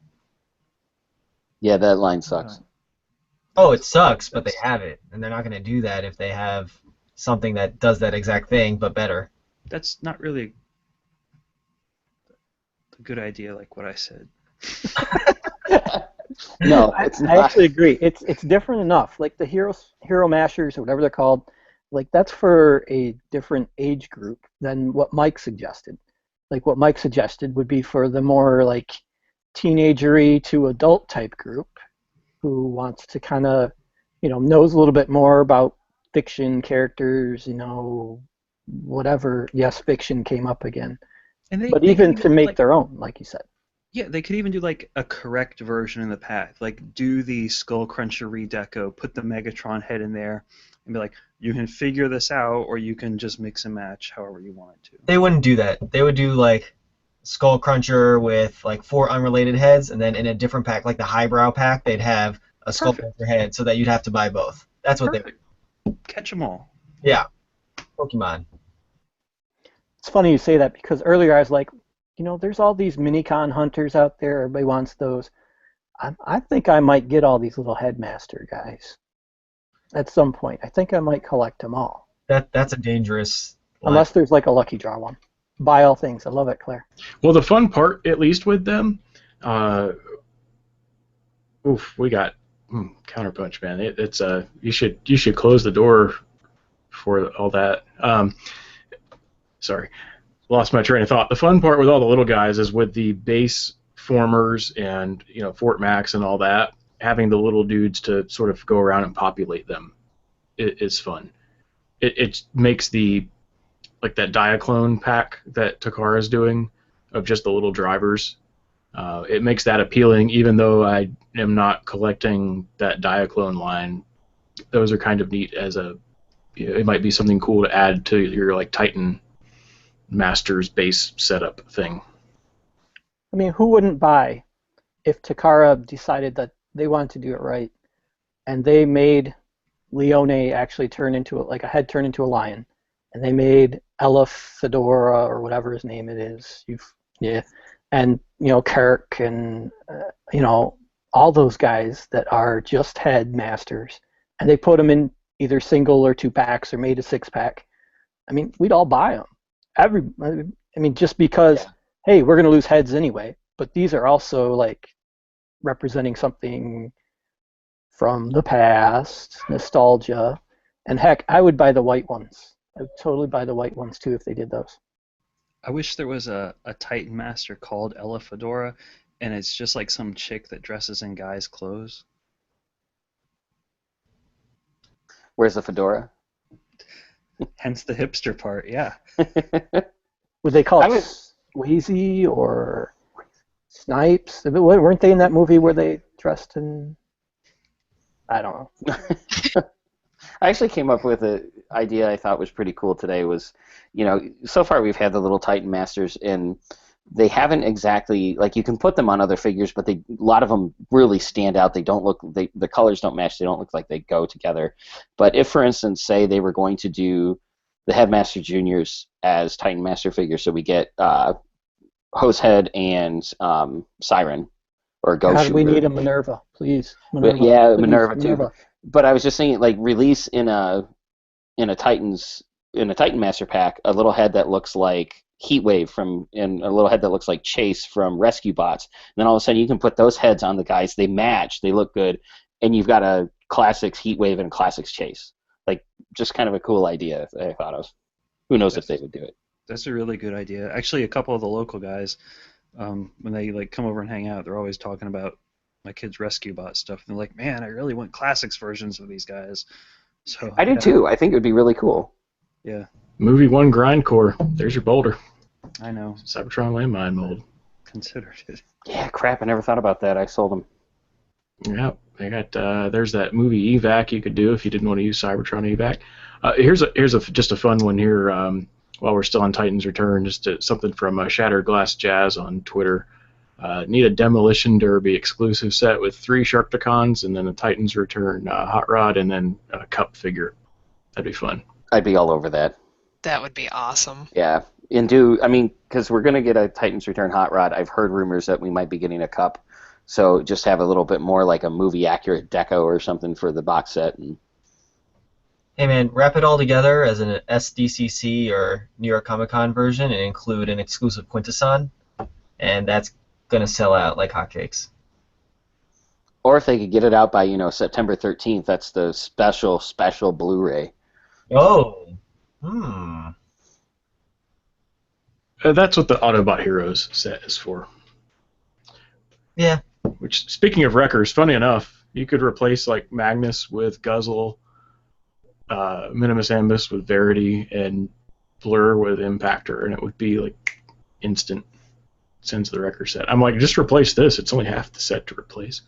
Yeah, that line sucks. Oh, it sucks, but they have it, and they're not going to do that if they have something that does that exact thing, but better. That's not really a good idea, like what I said. No, it's not. I actually agree. It's different enough. Like the Hero Mashers or whatever they're called, like that's for a different age group than what Mike suggested. Like what Mike suggested would be for the more like teenagery to adult type group who wants to kind of, knows a little bit more about fiction characters, whatever. Yes, fiction came up again. But even to make their own, like you said. Yeah, they could even do like a correct version in the pack. Like do the Skull Cruncher redeco, put the Megatron head in there, and be like, you can figure this out, or you can just mix and match however you want it to. They wouldn't do that. They would do like Skull Cruncher with like 4 unrelated heads, and then in a different pack, like the highbrow pack, they'd have a Skull Cruncher head, so that you'd have to buy both. That's what they would. Catch them all. Yeah. Pokemon. It's funny you say that because earlier I was like, there's all these Minicon hunters out there. Everybody wants those. I think I might get all these little Headmaster guys at some point. I think I might collect them all. That's a dangerous line. Unless there's like a lucky draw one. Buy all things. I love it, Claire. Well, the fun part, at least with them, we got Counterpunch, man. It's you should close the door for all that. Sorry, lost my train of thought. The fun part with all the little guys is with the base formers and Fort Max and all that. Having the little dudes to sort of go around and populate them is fun. It makes the that Diaclone pack that Takara is doing of just the little drivers. It makes that appealing, even though I am not collecting that Diaclone line. Those are kind of neat as it might be something cool to add to your Titan Masters base setup thing. I mean, who wouldn't buy if Takara decided that they wanted to do it right, and they made Leone actually turn into a head turn into a lion, and they made Ella Fedora or whatever his name it is. And Kirk and all those guys that are just headmasters, and they put them in either single or 2 packs or made a 6-pack. I mean, we'd all buy them. Just because hey, we're going to lose heads anyway, but these are also representing something from the past, nostalgia, and heck, I would buy the white ones. I would totally buy the white ones too if they did those. I wish there was a Titan Master called Ella Fedora, and it's just like some chick that dresses in guys' clothes. Where's the fedora? Hence the hipster part, yeah. Would they call it Swayze or Snipes? Weren't they in that movie where they dressed in... I don't know. I actually came up with an idea I thought was pretty cool today. Was, so far we've had the little Titan Masters, and they haven't exactly, you can put them on other figures, but a lot of them really stand out. They don't look, the colors don't match. They don't look like they go together. But if, for instance, say they were going to do the Headmaster Juniors as Titan Master figures, so we get Hosehead and Siren, or Ghost Shooter. We need a Minerva, please. Minerva too. But I was just saying, release in a Titan Master pack a little head that looks like Heatwave and a little head that looks like Chase from Rescue Bots. And then all of a sudden you can put those heads on the guys. They match. They look good. And you've got a Classics Heatwave and a Classics Chase. just kind of a cool idea that I thought of. Who knows if they would do it? That's a really good idea. Actually, a couple of the local guys, when they like come over and hang out, they're always talking about my kids' Rescue Bot stuff. And they're like, man, I really want classics versions of these guys. So I do too. I think it would be really cool. Yeah. Movie 1 Grindcore. There's your boulder. I know. Cybertron landmine mold. Considered it. Yeah, crap. I never thought about that. I sold them. Yeah, they got. There's that movie evac you could do if you didn't want to use Cybertron evac. Here's just a fun one here. While we're still on Titan's Return, just something from Shattered Glass Jazz on Twitter. Need a Demolition Derby exclusive set with 3 Sharkticons and then a Titan's Return hot rod and then a cup figure. That'd be fun. I'd be all over that. That would be awesome. Yeah. Because we're going to get a Titan's Return hot rod. I've heard rumors that we might be getting a cup. So just have a little bit more like a movie-accurate deco or something for the box set. And Hey man, wrap it all together as an SDCC or New York Comic Con version and include an exclusive Quintesson, and that's going to sell out like hotcakes. or if they could get it out by September 13th, that's the special Blu-ray. Oh. That's what the Autobot Heroes set is for. Yeah. Which, speaking of wreckers, funny enough, you could replace like Magnus with Guzzle, Minimus Ambus with Verity, and Blur with Impactor, and it would be like instant sends the wrecker set. I'm like, just replace this. It's only half the set to replace.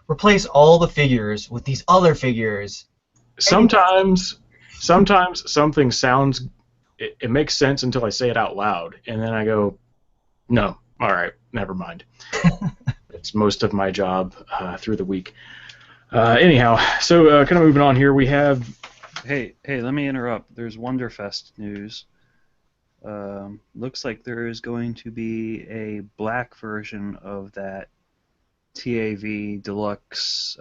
Replace all the figures with these other figures. Sometimes something sounds, it makes sense until I say it out loud, and then I go, no, all right, never mind. It's most of my job through the week. Anyhow, so kind of moving on here, we have... Hey, let me interrupt. There's Wonderfest news. Looks like there is going to be a black version of that TAV Deluxe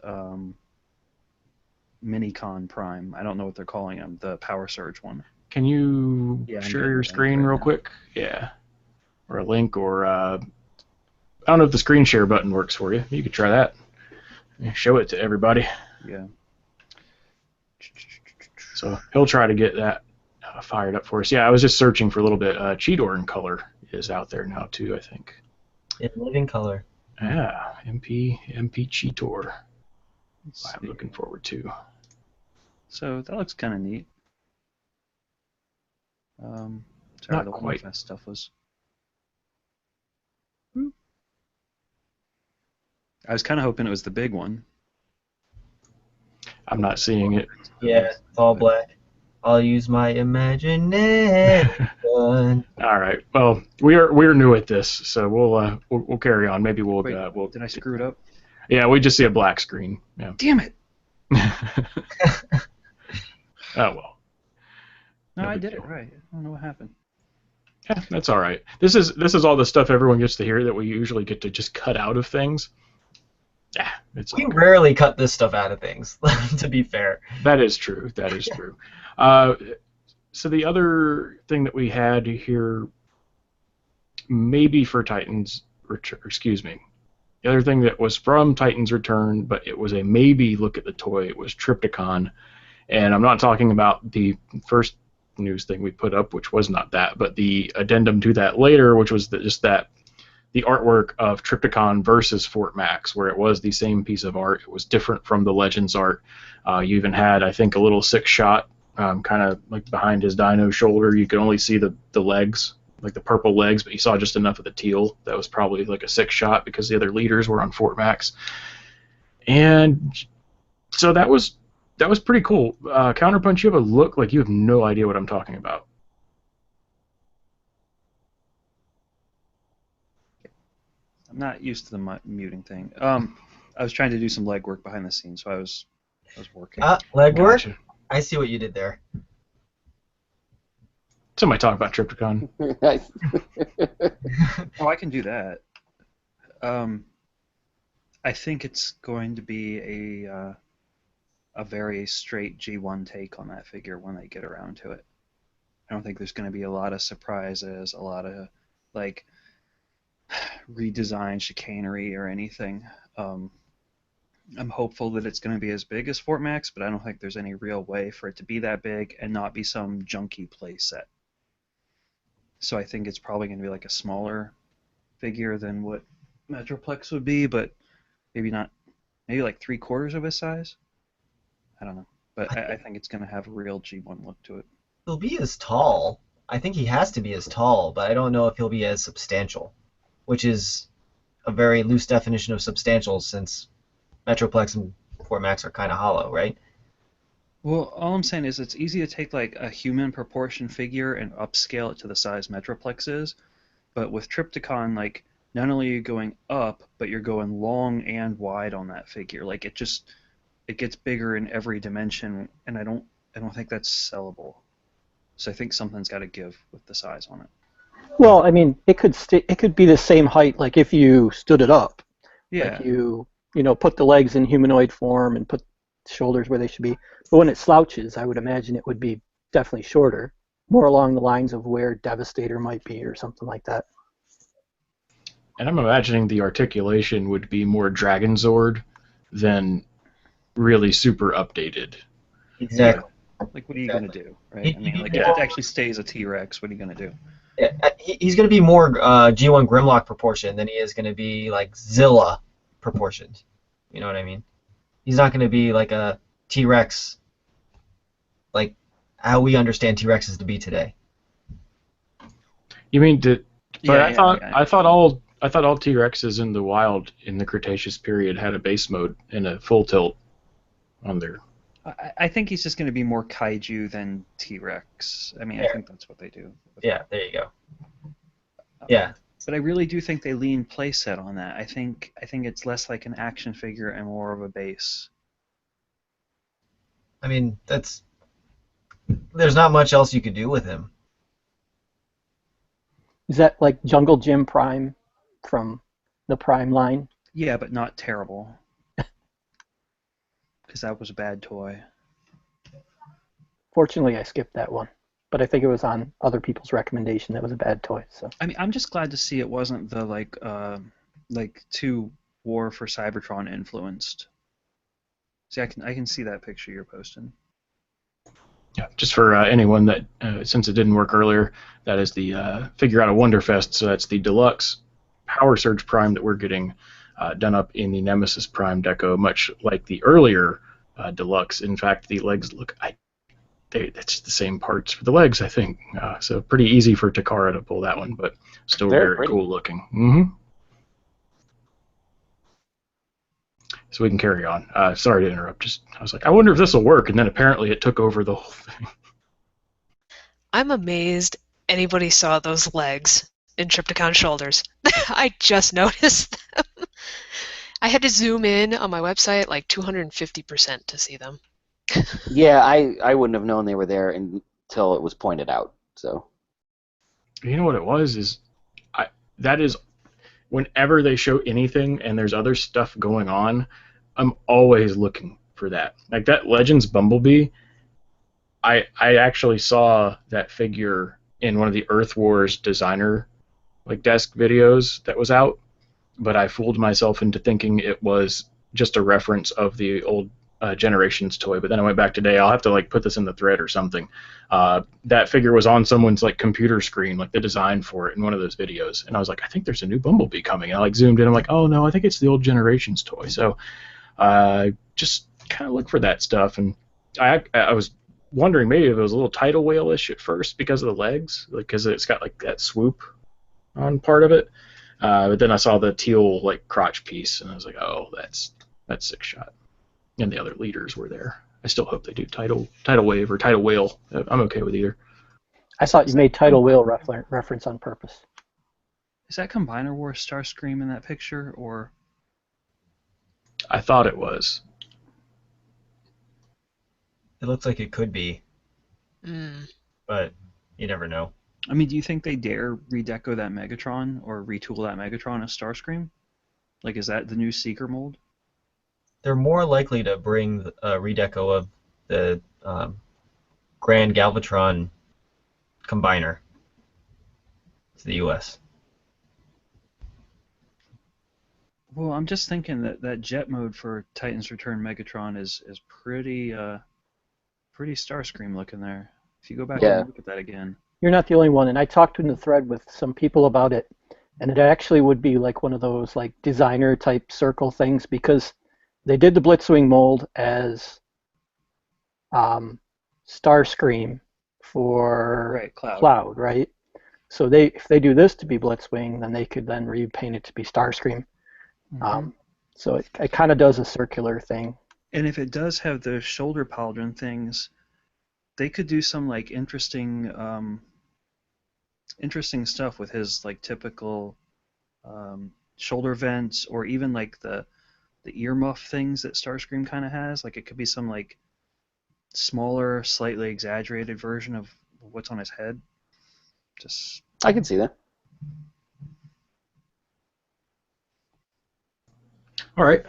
Minicon Prime. I don't know what they're calling him, the Power Surge one. Can you Yeah, I'm share getting your it screen right real now. quick? Yeah. Or a link, or... I don't know if the screen share button works for you. You could try that. Show it to everybody. Yeah. So he'll try to get that fired up for us. Yeah, I was just searching for a little bit. Cheetor in color is out there now too, I think. In living color. Yeah, MP Cheetor. Let's I'm see. looking forward to. So that looks kind of neat. Sorry, Not the quite. Wonderfest stuff was. I was kind of hoping it was the big one. I'm not seeing it. Yeah, it's all black. I'll use my imagination. All right. Well, we're new at this, so we'll carry on. Maybe we'll Wait, we'll. did I screw it up? Yeah, we just see a black screen. Yeah. Damn it! Oh well. No, No I big did deal. it right. I don't know what happened. Yeah, that's all right. This is all the stuff everyone gets to hear that we usually get to just cut out of things. Yeah, it's We all good. rarely cut this stuff out of things, to be fair. That is true. That is true. So the other thing that we had here, maybe for Titan's Return, excuse me, the other thing that was from Titan's Return, but it was a maybe look at the toy, it was Trypticon. And I'm not talking about the first news thing we put up, which was not that, but the addendum to that later, which was the artwork of Trypticon versus Fort Max, where it was the same piece of art. It was different from the Legends art. You even had, I think, a little Sixshot kind of like behind his dino shoulder. You could only see the legs, like the purple legs, but you saw just enough of the teal. That was probably like a Sixshot because the other leaders were on Fort Max. And so that was pretty cool. Counterpunch, you have a look like you have no idea what I'm talking about. I'm not used to the muting thing. I was trying to do some legwork behind the scenes, so I was working. Legwork? Gotcha. I see what you did there. Somebody talk about Trypticon. Oh, I can do that. I think it's going to be a very straight G1 take on that figure when they get around to it. I don't think there's going to be a lot of surprises, a lot of like redesign chicanery or anything. I'm hopeful that it's going to be as big as Fort Max, but I don't think there's any real way for it to be that big and not be some junky play set. So I think it's probably going to be like a smaller figure than what Metroplex would be, but maybe not, maybe like 3/4 of his size. I don't know, but I think it's going to have a real G1 look to it. He'll be as tall. I think he has to be as tall, but I don't know if he'll be as substantial, which is a very loose definition of substantial since Metroplex and Fort Max are kind of hollow, right? Well, all I'm saying is it's easy to take like a human proportion figure and upscale it to the size Metroplex is, but with Trypticon, like not only are you going up, but you're going long and wide on that figure. Like it gets bigger in every dimension, and I don't think that's sellable. So I think something's got to give with the size on it. Well, I mean, it could be the same height, like if you stood it up. Yeah. Like you put the legs in humanoid form and put the shoulders where they should be. But when it slouches, I would imagine it would be definitely shorter, more along the lines of where Devastator might be or something like that. And I'm imagining the articulation would be more Dragon Zord than really super updated. Exactly. Like, what are you going to do, right? I mean, like, if it actually stays a T-Rex, what are you going to do? Yeah, he's going to be more G1 Grimlock proportion than he is going to be like Zilla proportions. You know what I mean? He's not going to be like a T-Rex, like how we understand T-Rexes to be today. You mean but Yeah, I thought all T-Rexes in the wild in the Cretaceous period had a base mode and a full tilt on their. I think he's just going to be more kaiju than T-Rex. I mean, I think that's what they do. Yeah, there you go. Yeah. But I really do think they lean playset on that. I think it's less like an action figure and more of a base. I mean, there's not much else you could do with him. Is that like Jungle Jim Prime from the Prime line? Yeah, but not terrible. Because that was a bad toy. Fortunately, I skipped that one. But I think it was on other people's recommendation that was a bad toy. So I mean, I'm just glad to see it wasn't the like 2 War for Seibertron influenced. See, I can see that picture you're posting. Yeah, just for anyone that, since it didn't work earlier, that is the figure out of Wonderfest. So that's the deluxe Power Surge Prime that we're getting done up in the Nemesis Prime deco, much like the earlier deluxe. In fact, the legs look, it's the same parts for the legs, I think. So pretty easy for Takara to pull that one, but still very cool looking. Mm-hmm. So we can carry on. Sorry to interrupt. I was like, I wonder if this will work, and then apparently it took over the whole thing. I'm amazed anybody saw those legs in Trypticon shoulders. I just noticed them. I had to zoom in on my website like 250% to see them. Yeah, I wouldn't have known they were there until it was pointed out. So. You know what it was? That is, whenever they show anything and there's other stuff going on, I'm always looking for that. Like that Legends Bumblebee, I actually saw that figure in one of the Earth Wars designer desk videos that was out, but I fooled myself into thinking it was just a reference of the old Generations toy. But then I went back today. I'll have to put this in the thread or something. That figure was on someone's computer screen, the design for it in one of those videos, and I was like, I think there's a new Bumblebee coming. And I zoomed in. I'm like, oh no, I think it's the old Generations toy. So just kind of look for that stuff. And I was wondering maybe if it was a little tidal whale-ish at first because of the legs, because it's got that swoop on part of it. But then I saw the teal crotch piece, and I was like, oh, that's Sixshot. And the other leaders were there. I still hope they do tidal wave or tidal whale. I'm okay with either. I thought you made tidal whale reference on purpose. Is that Combiner Wars Starscream in that picture, or? I thought it was. It looks like it could be. But you never know. I mean, do you think they dare redeco that Megatron or retool that Megatron as Starscream? Is that the new Seeker mold? They're more likely to bring a redeco of the Grand Galvatron Combiner to the U.S. Well, I'm just thinking that jet mode for Titans Return Megatron is pretty Starscream looking there. If you go back Yeah. and look at that again. You're not the only one, and I talked in the thread with some people about it, and it actually would be like one of those like designer type circle things because they did the Blitzwing mold as Starscream for Right, Cloud, right? So if they do this to be Blitzwing, then they could then repaint it to be Starscream. So it kind of does a circular thing. And if it does have the shoulder pauldron things, they could do some like interesting stuff with his like typical shoulder vents, or even like the earmuff things that Starscream kind of has. Like it could be some like smaller, slightly exaggerated version of what's on his head. Just I can see that. All right.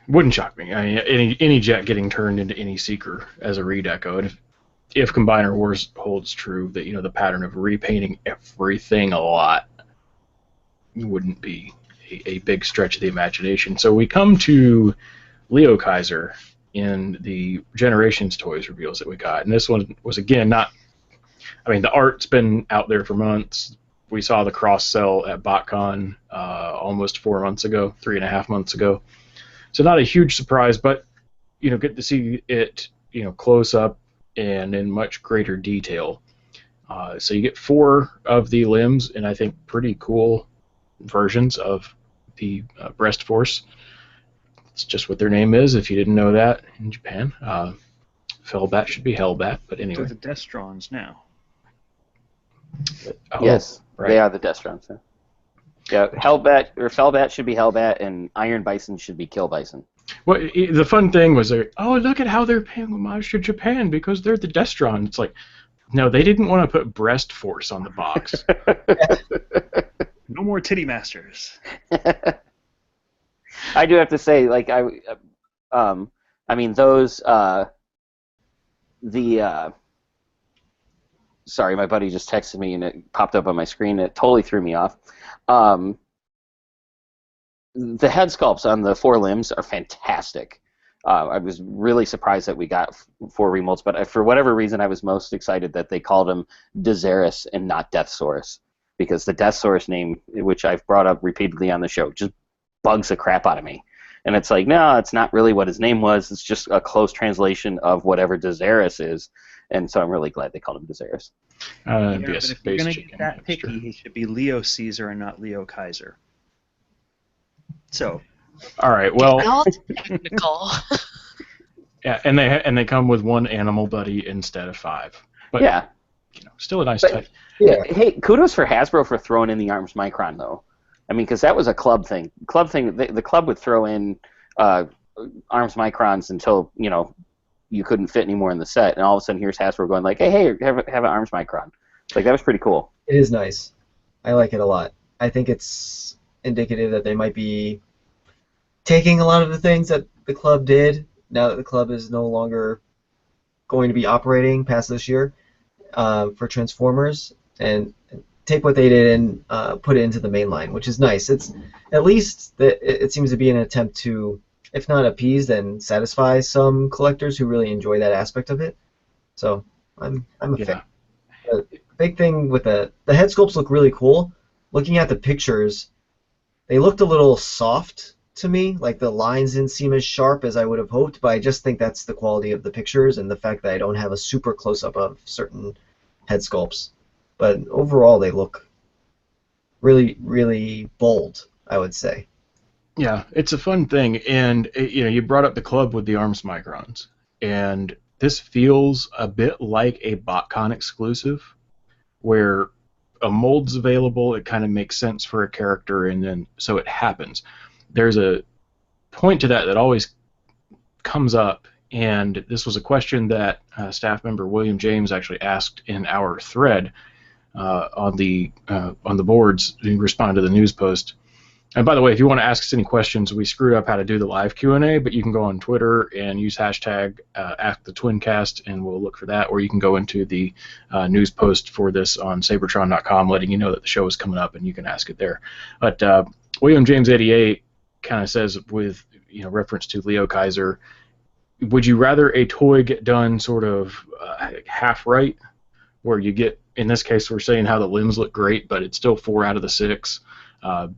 Wouldn't shock me. I mean, any jet getting turned into any Seeker as a redeco. And if Combiner Wars holds true, that the pattern of repainting everything a lot wouldn't be a big stretch of the imagination. So we come to Leo Kaiser in the Generations Toys reveals that we got, and this one was again not. I mean, the art's been out there for months. We saw the cross sell at BotCon almost 4 months ago, 3.5 months ago. So not a huge surprise, but get to see it close up and in much greater detail. So you get 4 of the limbs, and I think pretty cool versions of the Breast Force. It's just what their name is. If you didn't know that in Japan, Fellbat should be Hellbat, but anyway. they're the Destrons now. Yes, right. They are the Destrons. Yeah, Hellbat or Fellbat should be Hellbat, and Iron Bison should be Kill Bison. Well, the fun thing was, look at how they're paying homage to Japan because they're the Destron. It's like, no, they didn't want to put Breast Force on the box. No more Titty Masters. I do have to say, like I mean those sorry, my buddy just texted me and it popped up on my screen. It totally threw me off. The head sculpts on the 4 limbs are fantastic. I was really surprised that we got 4 remolds, but for whatever reason, I was most excited that they called him Dezaris and not Deathsaurus, because the Deathsaurus name, which I've brought up repeatedly on the show, just bugs the crap out of me. And it's like, no, it's not really what his name was. It's just a close translation of whatever Dezaris is. And so I'm really glad they called him Dezaris. But if you're going to get that picky, he should be Leo Caesar and not Leo Kaiser. So. All right. Well. All technical. Yeah, and they come with 1 animal buddy instead of 5. But yeah. Still a nice touch. Yeah. Hey, kudos for Hasbro for throwing in the Arms Micron though. I mean, because that was a club thing. The club would throw in Arms Microns until you couldn't fit anymore in the set, and all of a sudden here's Hasbro going like, hey, have an Arms Micron. Like, that was pretty cool. It is nice. I like it a lot. I think it's indicative that they might be taking a lot of the things that the club did, now that the club is no longer going to be operating past this year, for Transformers, and take what they did and put it into the main line, which is nice. It's at least it seems to be an attempt to, if not appease, then satisfy some collectors who really enjoy that aspect of it. So I'm a fan. The big thing with the head sculpts look really cool. Looking at the pictures, they looked a little soft to me. Like the lines didn't seem as sharp as I would have hoped, but I just think that's the quality of the pictures and the fact that I don't have a super close-up of certain head sculpts. But overall, they look really, really bold, I would say. Yeah, it's a fun thing, and you brought up the club with the Arms Microns, and this feels a bit like a BotCon exclusive, where a mold's available, it kind of makes sense for a character, and then so it happens. There's a point to that always comes up, and this was a question that staff member William James actually asked in our thread on the boards. He responded to the news post. And by the way, if you want to ask us any questions, we screwed up how to do the live Q&A, but you can go on Twitter and use hashtag #AskTheTwincast, and we'll look for that. Or you can go into the news post for this on Seibertron.com, letting you know that the show is coming up, and you can ask it there. But William James 88 kind of says with reference to Leo Kaiser, would you rather a toy get done sort of half right, where you get, in this case we're saying how the limbs look great, but it's still 4 out of the 6, and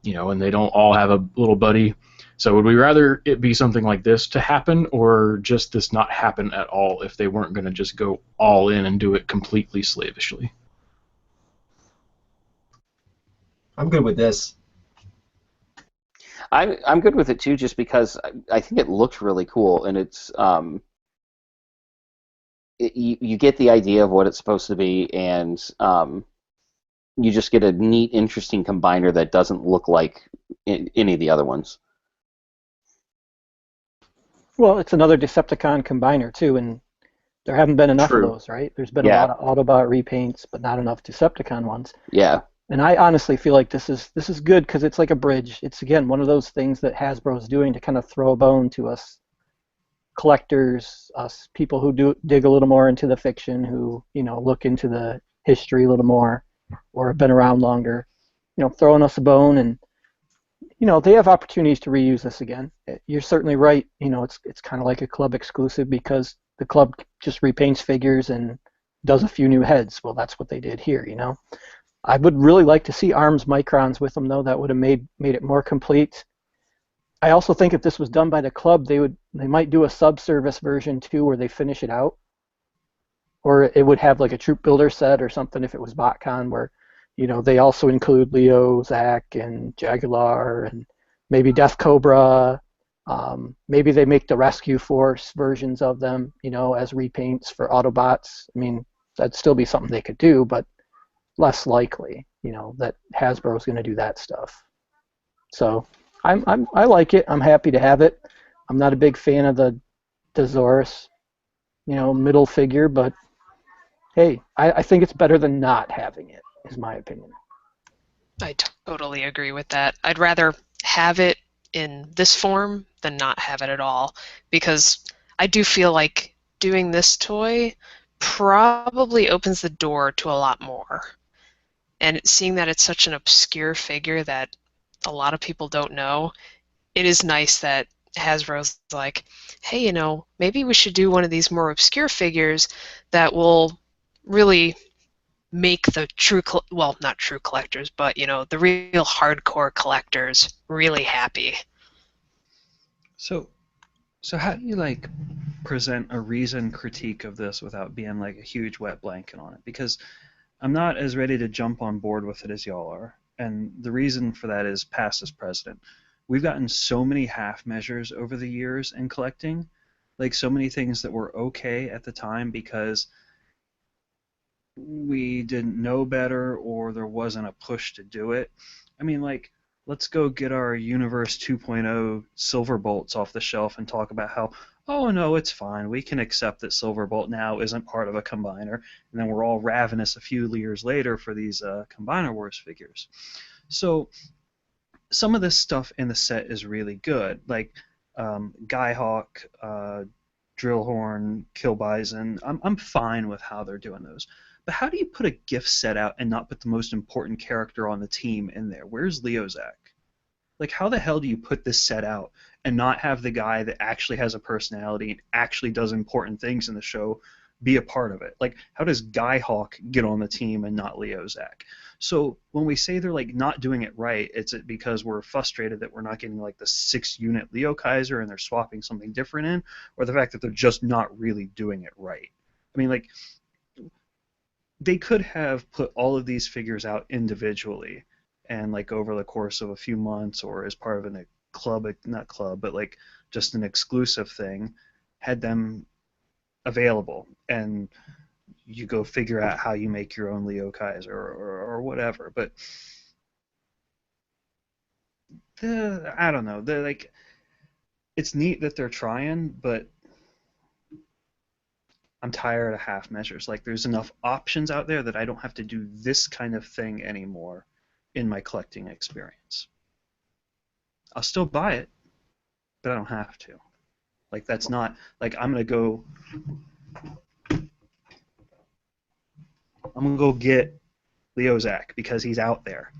they don't all have a little buddy. So would we rather it be something like this to happen, or just this not happen at all if they weren't going to just go all in and do it completely slavishly? I'm good with this. I'm good with it too, just because I think it looks really cool, and it's you get the idea of what it's supposed to be, and you just get a neat, interesting combiner that doesn't look like any of the other ones. Well, it's another Decepticon combiner too, and there haven't been enough True. of those, right? There's been a lot of Autobot repaints, but not enough Decepticon ones. Yeah. And I honestly feel like this is good because it's like a bridge. It's, again, one of those things that Hasbro's doing to kind of throw a bone to us collectors, us people who dig a little more into the fiction, who look into the history a little more, or have been around longer, throwing us a bone. And they have opportunities to reuse this again. You're certainly right. It's kind of like a club exclusive because the club just repaints figures and does a few new heads. Well, that's what they did here. I would really like to see ARMS microns with them, though. That would have made it more complete. I also think if this was done by the club, they might do a subservice version too, where they finish it out, or it would have like a troop builder set or something if it was BotCon, where they also include Leo, Zach, and Jaguar, and maybe Death Cobra. Maybe they make the Rescue Force versions of them, as repaints for Autobots. I mean, that'd still be something they could do, but less likely, that Hasbro is going to do that stuff. So I like it. I'm happy to have it. I'm not a big fan of the Dazorus, middle figure, but hey, I think it's better than not having it, is my opinion. I totally agree with that. I'd rather have it in this form than not have it at all, because I do feel like doing this toy probably opens the door to a lot more. And seeing that it's such an obscure figure that a lot of people don't know, it is nice that Hasbro's like, hey, maybe we should do one of these more obscure figures that will really make the true, not true collectors, but, the real hardcore collectors really happy. So how do you present a reasoned critique of this without being like a huge wet blanket on it? Because I'm not as ready to jump on board with it as y'all are, and the reason for that is past as president. We've gotten so many half measures over the years in collecting, so many things that were okay at the time because we didn't know better or there wasn't a push to do it. I mean, let's go get our Universe 2.0 Silverbolts off the shelf and talk about how, oh no, it's fine, we can accept that Silverbolt now isn't part of a combiner, and then we're all ravenous a few years later for these Combiner Wars figures. So some of this stuff in the set is really good, like Skyhawk, Drillhorn, Kill Bison. I'm fine with how they're doing those. But how do you put a gift set out and not put the most important character on the team in there? Where's Leozak? How the hell do you put this set out and not have the guy that actually has a personality and actually does important things in the show be a part of it? How does Skyhawk get on the team and not Leozak? So when we say they're not doing it right, it's because we're frustrated that we're not getting the 6-unit Leo Kaiser and they're swapping something different in, or the fact that they're just not really doing it right. I mean, they could have put all of these figures out individually and over the course of a few months or as part of a club, not club, but just an exclusive thing, had them available, and you go figure out how you make your own Leo Kaiser or whatever. But I don't know. It's neat that they're trying, but I'm tired of half measures. There's enough options out there that I don't have to do this kind of thing anymore in my collecting experience. I'll still buy it, but I don't have to. That's not I'm gonna go get Leozak because he's out there,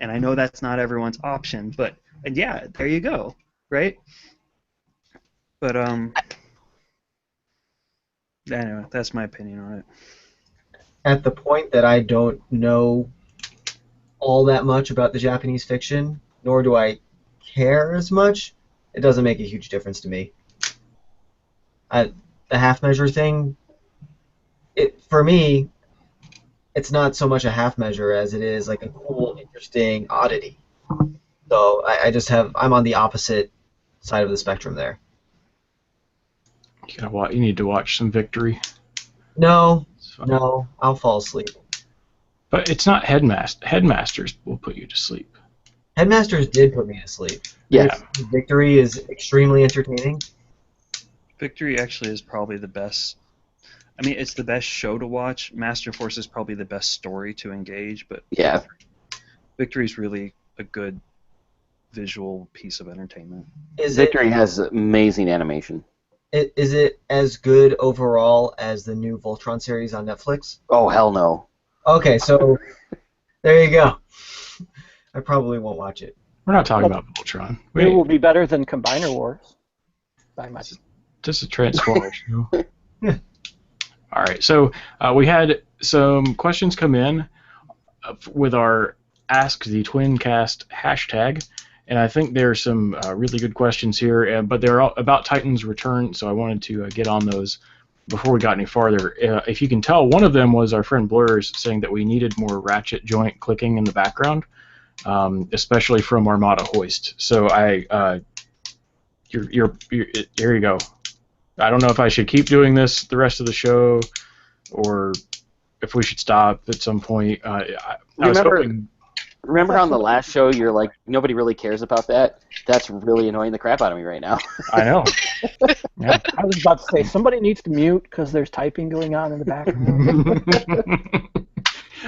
and I know that's not everyone's option, but And yeah, there you go, right? But anyway, that's my opinion on it. At the point that I don't know all that much about the Japanese fiction, nor do I care as much, it doesn't make a huge difference to me. The half measure thing, for me, it's not so much a half measure as it is like a cool, interesting oddity. So I'm on the opposite side of the spectrum there. You need to watch some Victory. No, I'll fall asleep. But it's not Headmasters will put you to sleep. Headmasters did put me to sleep. Yeah. Victory is extremely entertaining. Victory actually is probably the best. I mean, it's the best show to watch. Master Force is probably the best story to engage, but Yeah. Victory is really a good visual piece of entertainment. Victory has amazing animation. Is it as good overall as the new Voltron series on Netflix? Oh, hell no. Okay, so there you go. I probably won't watch it. We're not talking about Voltron. It will be better than Combiner Wars. By much. Just a Transformers show. All right, so we had some questions come in with our Ask the Twincast hashtag, and I think there are some really good questions here, but they're all about Titan's return, so I wanted to get on those before we got any farther. If you can tell, one of them was our friend Blurs saying that we needed more ratchet joint clicking in the background, especially from Armada Hoist. So here you go. I don't know if I should keep doing this the rest of the show, or if we should stop at some point. I was hoping. Remember on the last show, you're like, nobody really cares about that? That's really annoying the crap out of me right now. I know. Yeah. I was about to say, somebody needs to mute because there's typing going on in the background.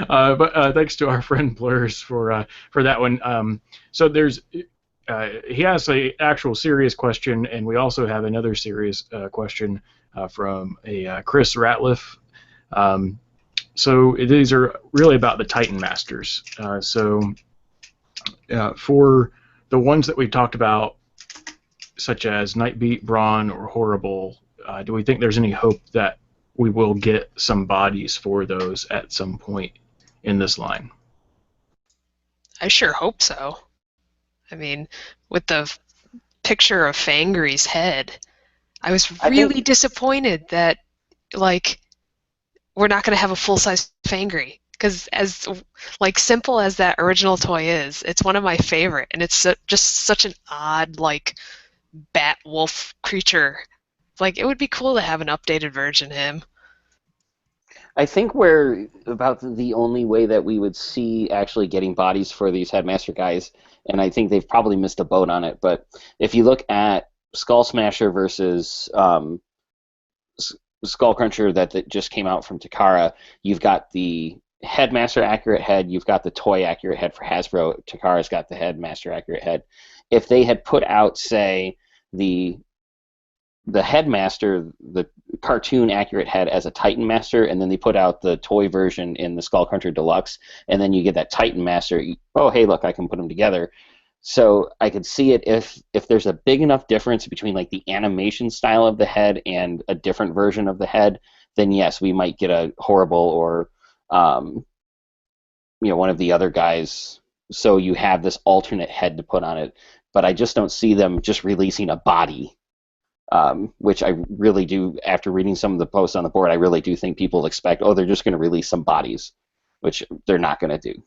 But thanks to our friend Blurs for that one. So there's he has a actual serious question, and we also have another serious question from a Chris Ratliff. So these are really about the Titan Masters. For the ones that we talked about, such as Nightbeat, Brawn, or Horrible, do we think there's any hope that we will get some bodies for those at some point in this line? I sure hope so. I mean, with the picture of Fangry's head, I was really disappointed that, like, we're not going to have a full-size Fangry. Because as, like, simple as that original toy is, it's one of my favorite, and it's just such an odd, like, bat-wolf creature. Like, it would be cool to have an updated version of him. I think we're about the only way that we would see actually getting bodies for these Headmaster guys, and I think they've probably missed a boat on it. But if you look at Skull Smasher versus Skull Cruncher that just came out from Takara, you've got the Headmaster accurate head, you've got the toy accurate head for Hasbro. Takara's got the Headmaster accurate head. If they had put out, say, the Headmaster, the cartoon accurate head as a Titan Master, and then they put out the toy version in the Skull Cruncher Deluxe, and then you get that Titan Master, oh, hey, look, I can put them together. So I could see it if there's a big enough difference between like the animation style of the head and a different version of the head, then yes, we might get a Horrible or one of the other guys. So you have this alternate head to put on it, but I just don't see them just releasing a body. Which I really do, after reading some of the posts on the board, I really do think people expect, they're just going to release some bodies, which they're not going to do.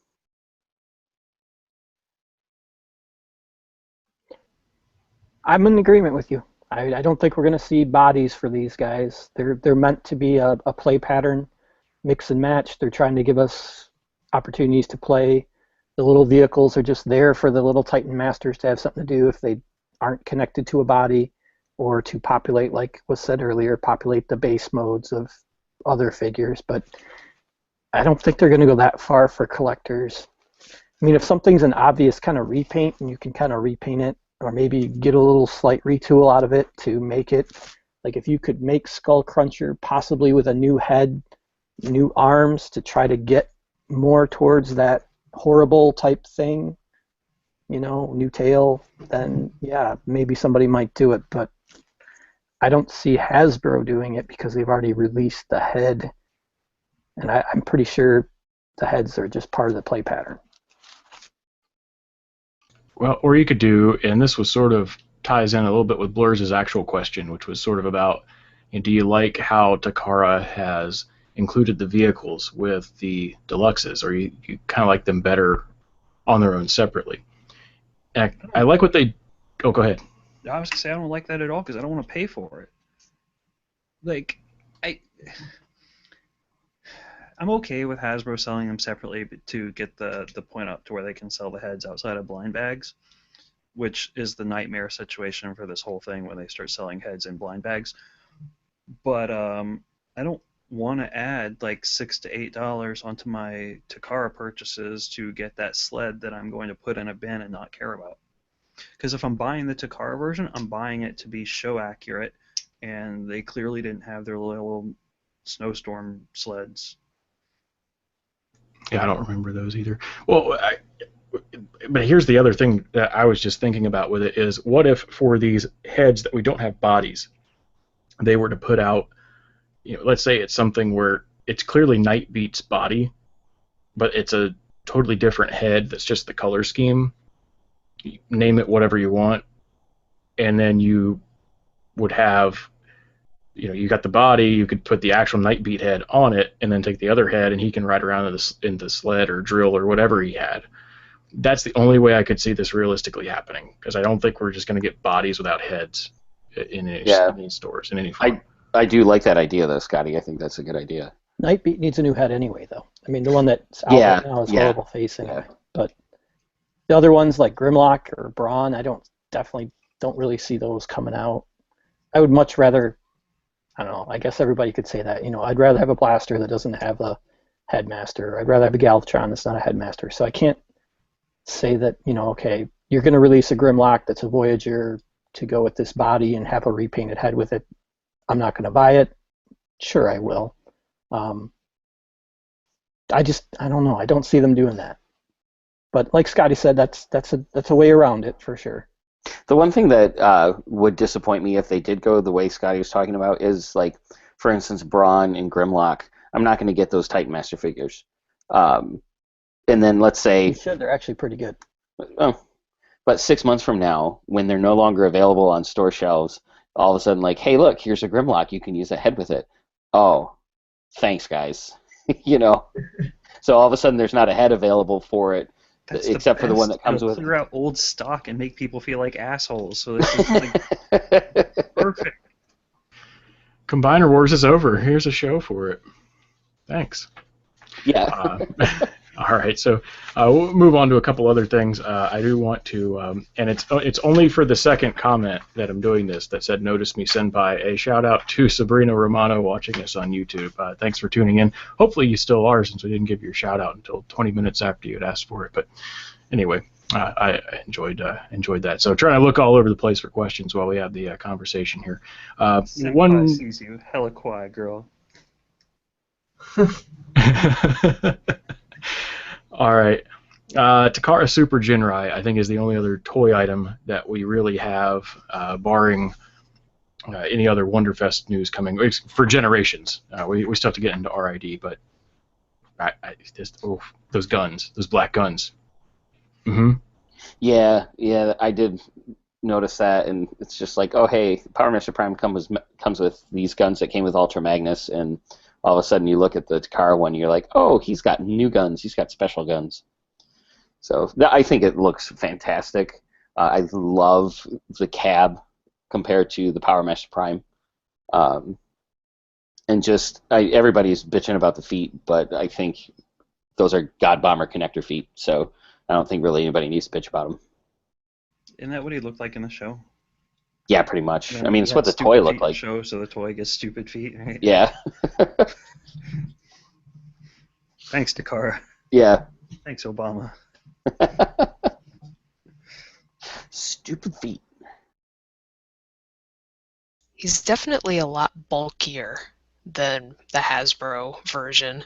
I'm in agreement with you. I don't think we're going to see bodies for these guys. They're meant to be a play pattern, mix and match. They're trying to give us opportunities to play. The little vehicles are just there for the little Titan Masters to have something to do if they aren't connected to a body, or to populate, like was said earlier, populate the base modes of other figures. But I don't think they're going to go that far for collectors. I mean, if something's an obvious kind of repaint and you can kind of repaint it, or maybe get a little slight retool out of it to make it, like if you could make Skull Cruncher possibly with a new head, new arms to try to get more towards that Horrible type thing, new tail, then yeah, maybe somebody might do it. But I don't see Hasbro doing it because they've already released the head, and I'm pretty sure the heads are just part of the play pattern. Well, or you could do, and this was sort of ties in a little bit with Blur's actual question, which was sort of about, do you like how Takara has included the vehicles with the deluxes, or you kind of like them better on their own separately? And I like what they... Oh, go ahead. I was going to say I don't like that at all because I don't want to pay for it. Like, I'm okay with Hasbro selling them separately to get the point up to where they can sell the heads outside of blind bags, which is the nightmare situation for this whole thing when they start selling heads in blind bags. But I don't want to add like $6 to $8 onto my Takara purchases to get that sled that I'm going to put in a bin and not care about. Because if I'm buying the Takara version, I'm buying it to be show accurate, and they clearly didn't have their little snowstorm sleds. Yeah, I don't remember those either. Well, but here's the other thing that I was just thinking about with it is, what if for these heads that we don't have bodies, they were to put out, let's say it's something where it's clearly Nightbeat's body, but it's a totally different head that's just the color scheme. Name it whatever you want, and then you would have, you got the body, you could put the actual Nightbeat head on it, and then take the other head, and he can ride around in the sled or drill or whatever he had. That's the only way I could see this realistically happening, because I don't think we're just going to get bodies without heads in any stores, in any form. I do like that idea, though, Scotty. I think that's a good idea. Nightbeat needs a new head anyway, though. I mean, the one that's out right now is horrible face anyway. Yeah. But the other ones like Grimlock or Brawn, I definitely don't really see those coming out. I would much rather, I don't know, I guess everybody could say that. I'd rather have a blaster that doesn't have a headmaster. I'd rather have a Galvatron that's not a headmaster. So I can't say that, okay, you're going to release a Grimlock that's a Voyager to go with this body and have a repainted head with it. I'm not going to buy it. Sure, I will. I don't know. I don't see them doing that. But like Scotty said, that's a way around it for sure. The one thing that would disappoint me if they did go the way Scotty was talking about is, like, for instance, Brawn and Grimlock. I'm not going to get those Titan Master figures. And then let's say... You should. They're actually pretty good. Oh, but 6 months from now, when they're no longer available on store shelves, all of a sudden, like, hey, look, here's a Grimlock. You can use a head with it. Oh, thanks, guys. So all of a sudden, there's not a head available for it. That's except for the one that comes with it. Clear out old stock and make people feel like assholes. So this is like perfect. Combiner Wars is over. Here's a show for it. Thanks. Yeah. All right, so we'll move on to a couple other things. I do want to, and it's only for the second comment that I'm doing this that said, "Notice me, Senpai." A shout out to Sabrina Romano watching us on YouTube. Thanks for tuning in. Hopefully you still are, since we didn't give you a shout out until 20 minutes after you had asked for it. But anyway, I enjoyed that. So trying to look all over the place for questions while we have the conversation here. Senpai sees you. Hella quiet, girl. All right. Takara Super Ginrai, I think, is the only other toy item that we really have, barring any other Wonderfest news coming for generations. We still have to get into RID, but those guns, those black guns. Mm-hmm. Yeah, I did notice that, and it's just like, oh, hey, Power Master Prime comes with these guns that came with Ultra Magnus, and all of a sudden you look at the Takara one, and you're like, oh, he's got new guns. He's got special guns. So I think it looks fantastic. I love the cab compared to the Power Master Prime. And just, everybody's bitching about the feet, but I think those are God Bomber connector feet, so I don't think really anybody needs to bitch about them. Isn't that what he looked like in the show? Yeah, pretty much. I mean, it's what the toy looked like. Show, so the toy gets stupid feet, right? Yeah. Thanks, Takara. Yeah. Thanks, Obama. Stupid feet. He's definitely a lot bulkier than the Hasbro version.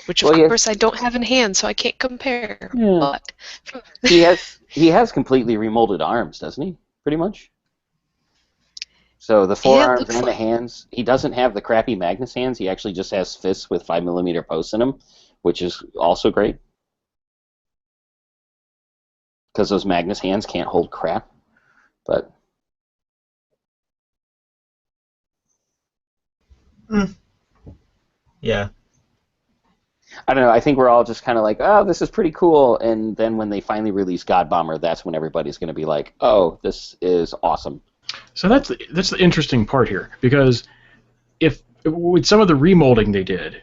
which of course I don't have in hand, so I can't compare. Yeah. But he has completely remolded arms, doesn't he? Pretty much. So the forearms and the hands, he doesn't have the crappy Magnus hands. He actually just has fists with 5mm posts in them, which is also great. Because those Magnus hands can't hold crap. But Yeah. I don't know. I think we're all just kind of like, oh, this is pretty cool. And then when they finally release God Bomber, that's when everybody's going to be like, oh, this is awesome. So that's the interesting part here, because if with some of the remolding they did,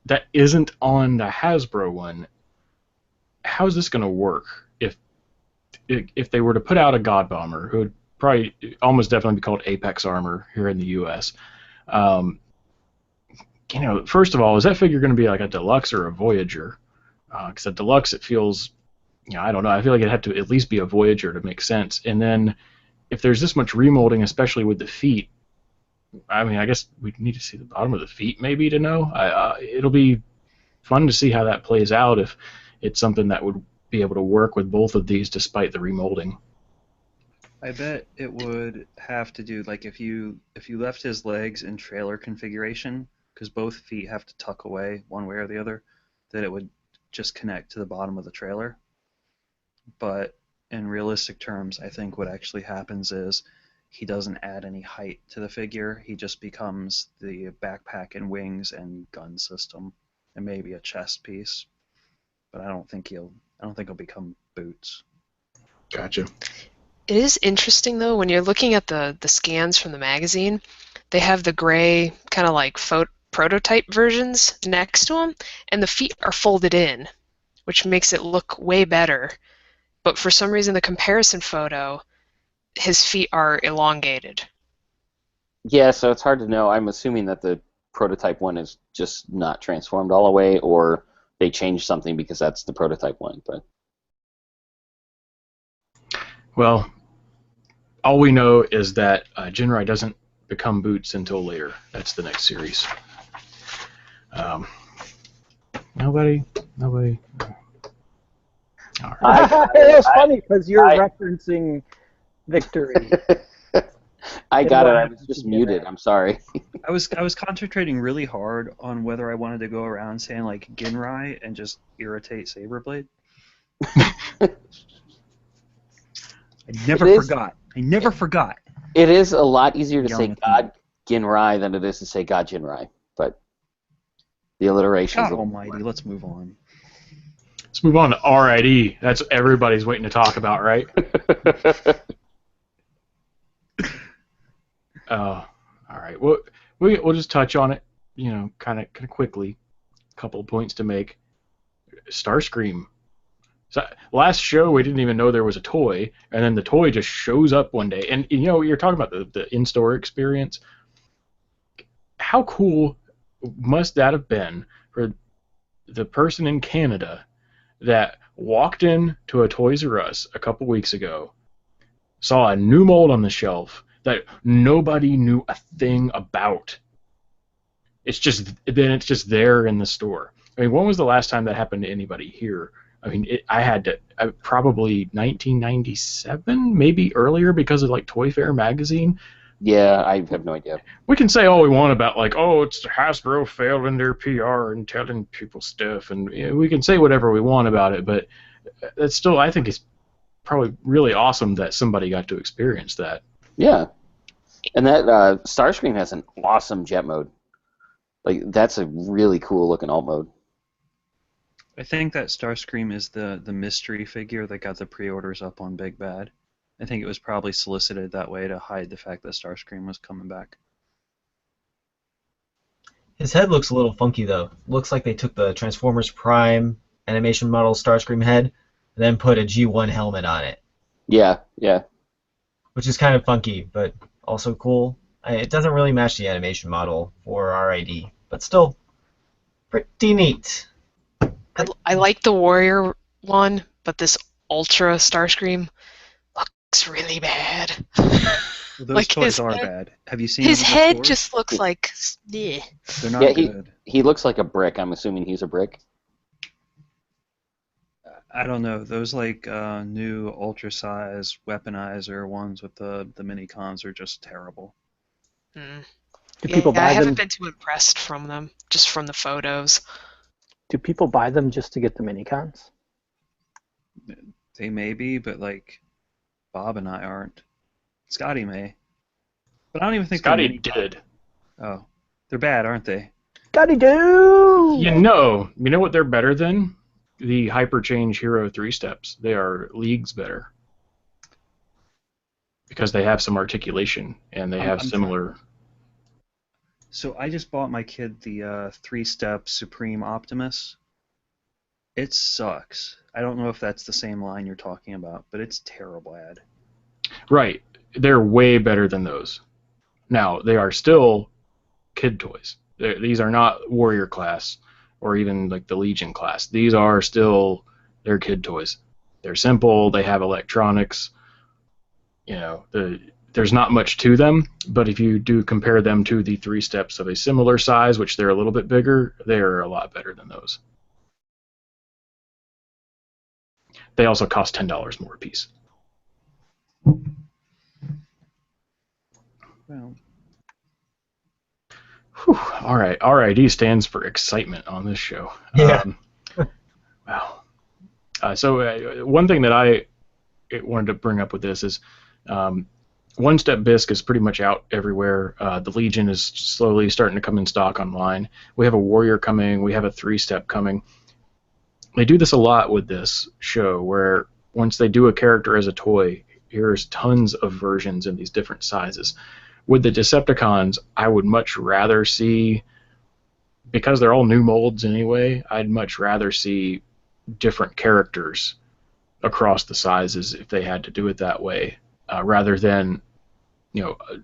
that isn't on the Hasbro one, how's this going to work? If they were to put out a God Bomber, who would probably almost definitely be called Apex Armor here in the U.S., first of all, is that figure going to be like a deluxe or a Voyager? Because a deluxe, it feels, I don't know. I feel like it'd have to at least be a Voyager to make sense. And then, if there's this much remolding, especially with the feet, I mean, I guess we need to see the bottom of the feet maybe to know. It'll be fun to see how that plays out if it's something that would be able to work with both of these despite the remolding. I bet it would have to do, like, if you left his legs in trailer configuration, because both feet have to tuck away one way or the other, that it would just connect to the bottom of the trailer. But in realistic terms, I think what actually happens is he doesn't add any height to the figure. He just becomes the backpack and wings and gun system, and maybe a chest piece. But I don't think he'll become boots. Gotcha. It is interesting though when you're looking at the scans from the magazine. They have the gray kind of like prototype versions next to them, and the feet are folded in, which makes it look way better. But for some reason, the comparison photo, his feet are elongated. Yeah, so it's hard to know. I'm assuming that the prototype one is just not transformed all the way, or they changed something because that's the prototype one. But well, all we know is that Ginrai doesn't become boots until later. That's the next series. Nobody. All right. It was funny because you're referencing Victory. I got it. I was just muted. I'm sorry. I was concentrating really hard on whether I wanted to go around saying like Ginrai and just irritate Saberblade. I never forgot. It is a lot easier to say God Ginrai than it is to say God Ginrai, but the alliteration. God Almighty, let's move on. Let's move on to RID. That's what everybody's waiting to talk about, right? All right. Well, we'll just touch on it, kind of quickly. A couple of points to make. Starscream. So last show we didn't even know there was a toy, and then the toy just shows up one day. And you're talking about the in-store experience. How cool must that have been for the person in Canada that walked in to a Toys R Us a couple weeks ago, saw a new mold on the shelf that nobody knew a thing about. It's just there in the store. I mean, when was the last time that happened to anybody here? I mean, probably 1997, maybe earlier, because of like Toy Fair magazine. Yeah, I have no idea. We can say all we want about like, oh, it's Hasbro failing their PR and telling people stuff, and we can say whatever we want about it, but that's still, I think it's probably really awesome that somebody got to experience that. Yeah, and that Starscream has an awesome jet mode. Like, that's a really cool looking alt mode. I think that Starscream is the mystery figure that got the pre-orders up on Big Bad. I think it was probably solicited that way to hide the fact that Starscream was coming back. His head looks a little funky, though. Looks like they took the Transformers Prime animation model Starscream head and then put a G1 helmet on it. Yeah. Which is kind of funky, but also cool. It doesn't really match the animation model for RID, but still pretty neat. I like the Warrior one, but this Ultra Starscream looks really bad. Those Like, toys his are head- bad. Have you seen His them head before? just looks like. Yeah. They're not Yeah, good. he looks like a brick. I'm assuming he's a brick. I don't know. Those like new ultra size weaponizer ones with the mini cons are just terrible. Mm. Do Yeah, people I buy haven't them? been too impressed from them, just from the photos. Do people buy them just to get the minicons? They may be, but like Bob and I aren't. Scotty may. But I don't even think they're Scotty mini- did. Oh, they're bad, aren't they? Gotta do. You know what they're better than? The Hyperchange Hero 3-steps. They are leagues better. Because they have some articulation, and they have I'm similar... So I just bought my kid the 3-step Supreme Optimus. It sucks. I don't know if that's the same line you're talking about, but it's terrible ad. Right. They're way better than those. Now, they are still kid toys. These are not Warrior class or even like the Legion class. These are still they're kid toys. They're simple. They have electronics. There's not much to them, but if you do compare them to the 3-steps of a similar size, which they're a little bit bigger, they're a lot better than those. They also cost $10 more a piece. Well, Whew. All right. RID stands for excitement on this show. Yeah. Wow. So one thing that I wanted to bring up with this is one-step bisque is pretty much out everywhere. The Legion is slowly starting to come in stock online. We have a Warrior coming. We have a 3-step coming. They do this a lot with this show, where once they do a character as a toy, here's tons of versions in these different sizes. With the Decepticons, I would much rather see, because they're all new molds anyway, I'd much rather see different characters across the sizes if they had to do it that way, rather than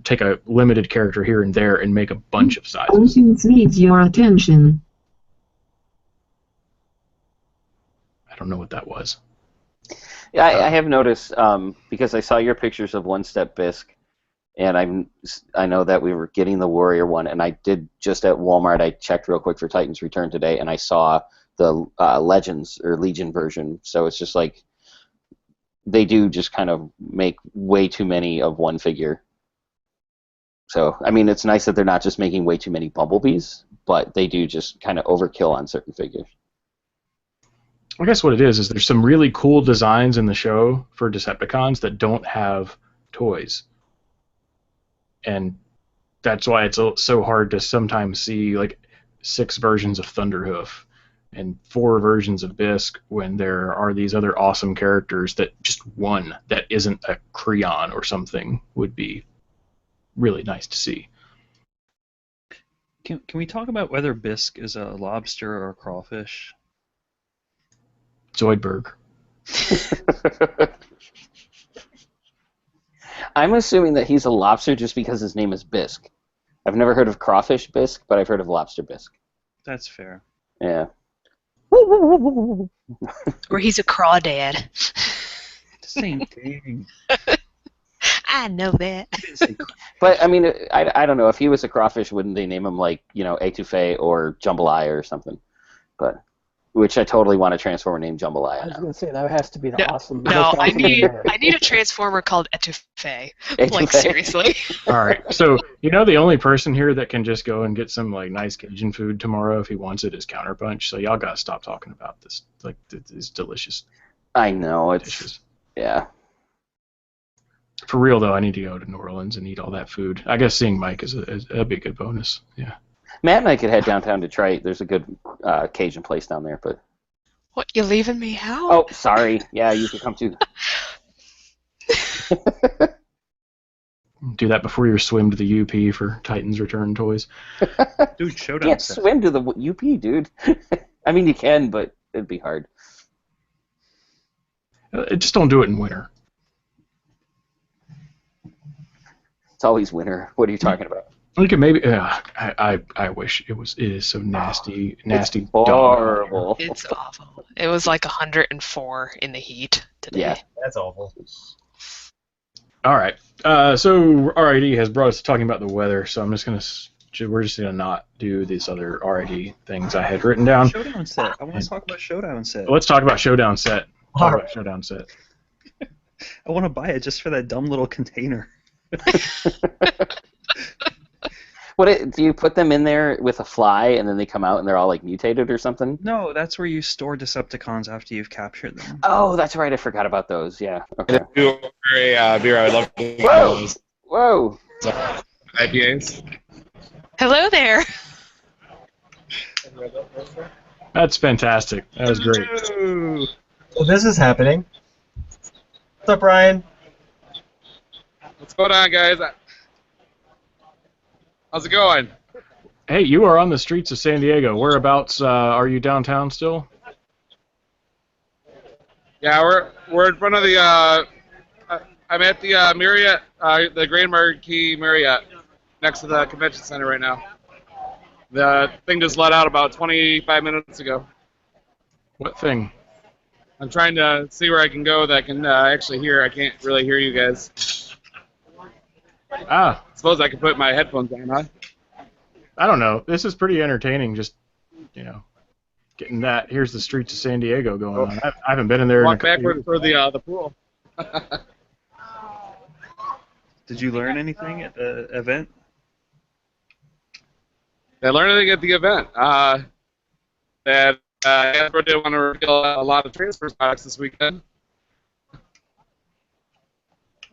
take a limited character here and there and make a bunch of sizes. Questions needs your attention. I don't know what that was. Yeah, I have noticed, because I saw your pictures of one-step bisque, and I know that we were getting the Warrior one, and I did just at Walmart, I checked real quick for Titan's Return today, and I saw the Legends or Legion version. So it's just like they do just kind of make way too many of one figure. So, I mean, it's nice that they're not just making way too many Bumblebees, but they do just kind of overkill on certain figures. I guess what it is there's some really cool designs in the show for Decepticons that don't have toys. And that's why it's so hard to sometimes see like 6 versions of Thunderhoof and 4 versions of Bisque when there are these other awesome characters that just one that isn't a Creon or something would be really nice to see. can we talk about whether bisque is a lobster or a crawfish? Zoidberg. I'm assuming that he's a lobster just because his name is Bisque. I've never heard of crawfish bisque, but I've heard of lobster bisque. That's fair. Yeah. Or he's a crawdad. Same thing. I know that. But, I mean, I don't know. If he was a crawfish, wouldn't they name him, like, Etouffee or Jambalaya or something? But, which I totally want a Transformer named I Jambalaya was now. going to say, that has to be the No, awesome. No, most I awesome need name ever. I need a Transformer called Etouffee. Etouffee. Like, seriously. All right, so the only person here that can just go and get some like nice Cajun food tomorrow if he wants it is Counterpunch. So y'all gotta stop talking about this. Like, it's delicious I know, it's... dishes. Yeah. For real though, I need to go to New Orleans and eat all that food. I guess seeing Mike that'd be a good bonus. Yeah. Matt and I could head downtown Detroit. There's a good Cajun place down there, but... What, you leaving me out? Oh, sorry. Yeah, you could come too. Do that before your swim to the UP for Titans Return toys. Dude, Showdown Can't set. swim to the UP, dude. I mean, you can, but it'd be hard. Just don't do it in winter. It's always winter. What are you talking about? We could maybe. I wish it is so nasty. Nasty. It's horrible. It's awful. It was like 104 in the heat today. Yeah. That's awful. All right. So RID has brought us to talking about the weather, so we're just gonna not do these other RID things I had written down. Showdown set. I want to talk about Showdown set. Let's talk about Showdown set. All right. Showdown set. I want to buy it just for that dumb little container. Do you put them in there with a fly and then they come out and they're all like mutated or something? No, that's where you store Decepticons after you've captured them. Oh, that's right. I forgot about those. Yeah. Okay. If you order a beer, I'd love to. Whoa! Whoa! IPAs. Hello there. That's fantastic. That was great. Well, this is happening. What's up, Ryan? What's going on, guys? How's it going? Hey, you are on the streets of San Diego. Whereabouts are you downtown still? Yeah, we're in front of the. I'm at the Marriott, the Grand Marquis Marriott, next to the convention center right now. The thing just let out about 25 minutes ago. What thing? I'm trying to see where I can go that I can actually hear. I can't really hear you guys. Ah. I suppose I could put my headphones on, huh? I don't know. This is pretty entertaining. Just, getting that. Here's the streets of San Diego going on. I haven't been in there. Walk backwards for the pool. Did you learn anything at the event? I learned anything at the event. That Hasbro did want to reveal a lot of transfer products this weekend.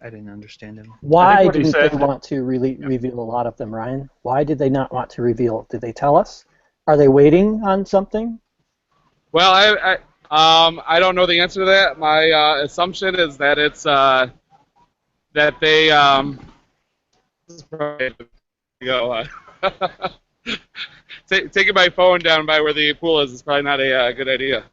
I didn't understand him. Why didn't they want to reveal a lot of them, Ryan? Why did they not want to reveal? Did they tell us? Are they waiting on something? Well, I don't know the answer to that. My assumption is that it's that they this is probably go taking my phone down by where the pool is probably not a good idea.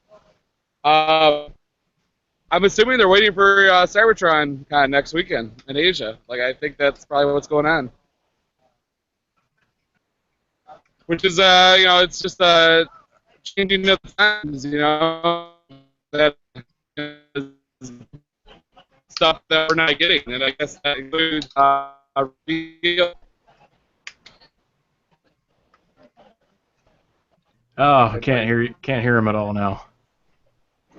I'm assuming they're waiting for Seibertron next weekend in Asia. Like, I think that's probably what's going on. Which is, it's just changing of the times, that stuff that we're not getting. And I guess that includes reveal. Oh, I can't hear you. Can't hear him at all now.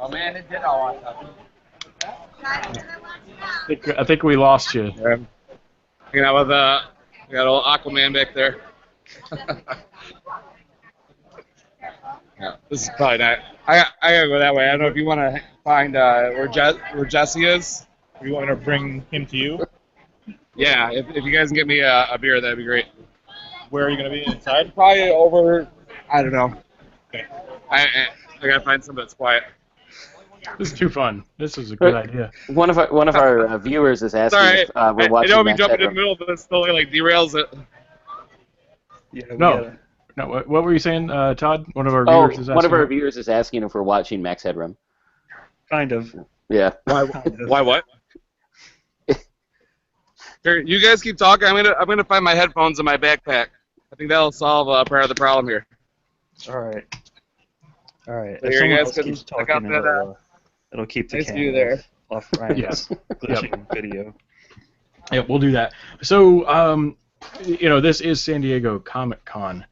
Oh, man, it did all I think we lost you. Hanging out with we got old Aquaman back there. Yeah, this is probably not. I gotta go that way. I don't know if you want to find where Jesse is. Or you want me to bring him to you? Yeah, if you guys can get me a beer, that'd be great. Where are you going to be? Inside? Probably over. I don't know. Okay. I gotta find something that's quiet. This is too fun. This is a good idea. One of our viewers is asking Sorry, if we're watching. I know we Max jumping in Headroom. the middle, but it still like derails it. Yeah, No, what were you saying, Todd? One of our Oh, viewers is asking. one of our viewers is asking if we're watching Max Headroom. Kind of. Yeah. Why what? Here, you guys keep talking. I'm gonna find my headphones in my backpack. I think that'll solve part of the problem here. All right. So If here, someone you guys else can keeps check talking, out it'll keep the nice camera view there. off Ryan's glitching video. Yeah, we'll do that. So, this is San Diego Comic Con,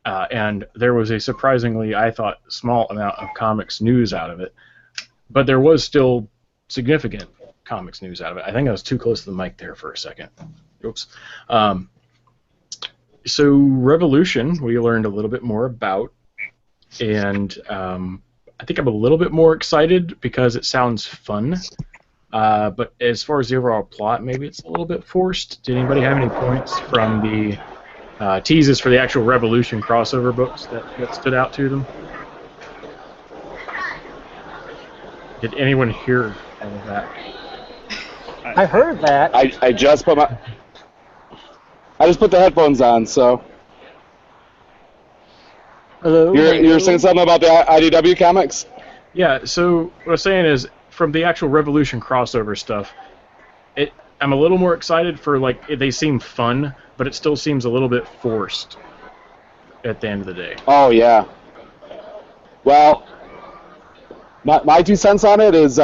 and there was a surprisingly, I thought, small amount of comics news out of it, but there was still significant comics news out of it. I think I was too close to the mic there for a second. Oops. So Revolution, we learned a little bit more about, and I think I'm a little bit more excited because it sounds fun. But as far as the overall plot, maybe it's a little bit forced. Did anybody have any points from the teases for the actual Revolution crossover books that stood out to them? Did anyone hear all of that? I heard that. I just put the headphones on, so. Hello. You were saying something about the IDW Comics? Yeah, so what I was saying is, from the actual Revolution crossover stuff, I'm a little more excited for, they seem fun, but it still seems a little bit forced at the end of the day. Oh, yeah. Well, my 2 cents on it is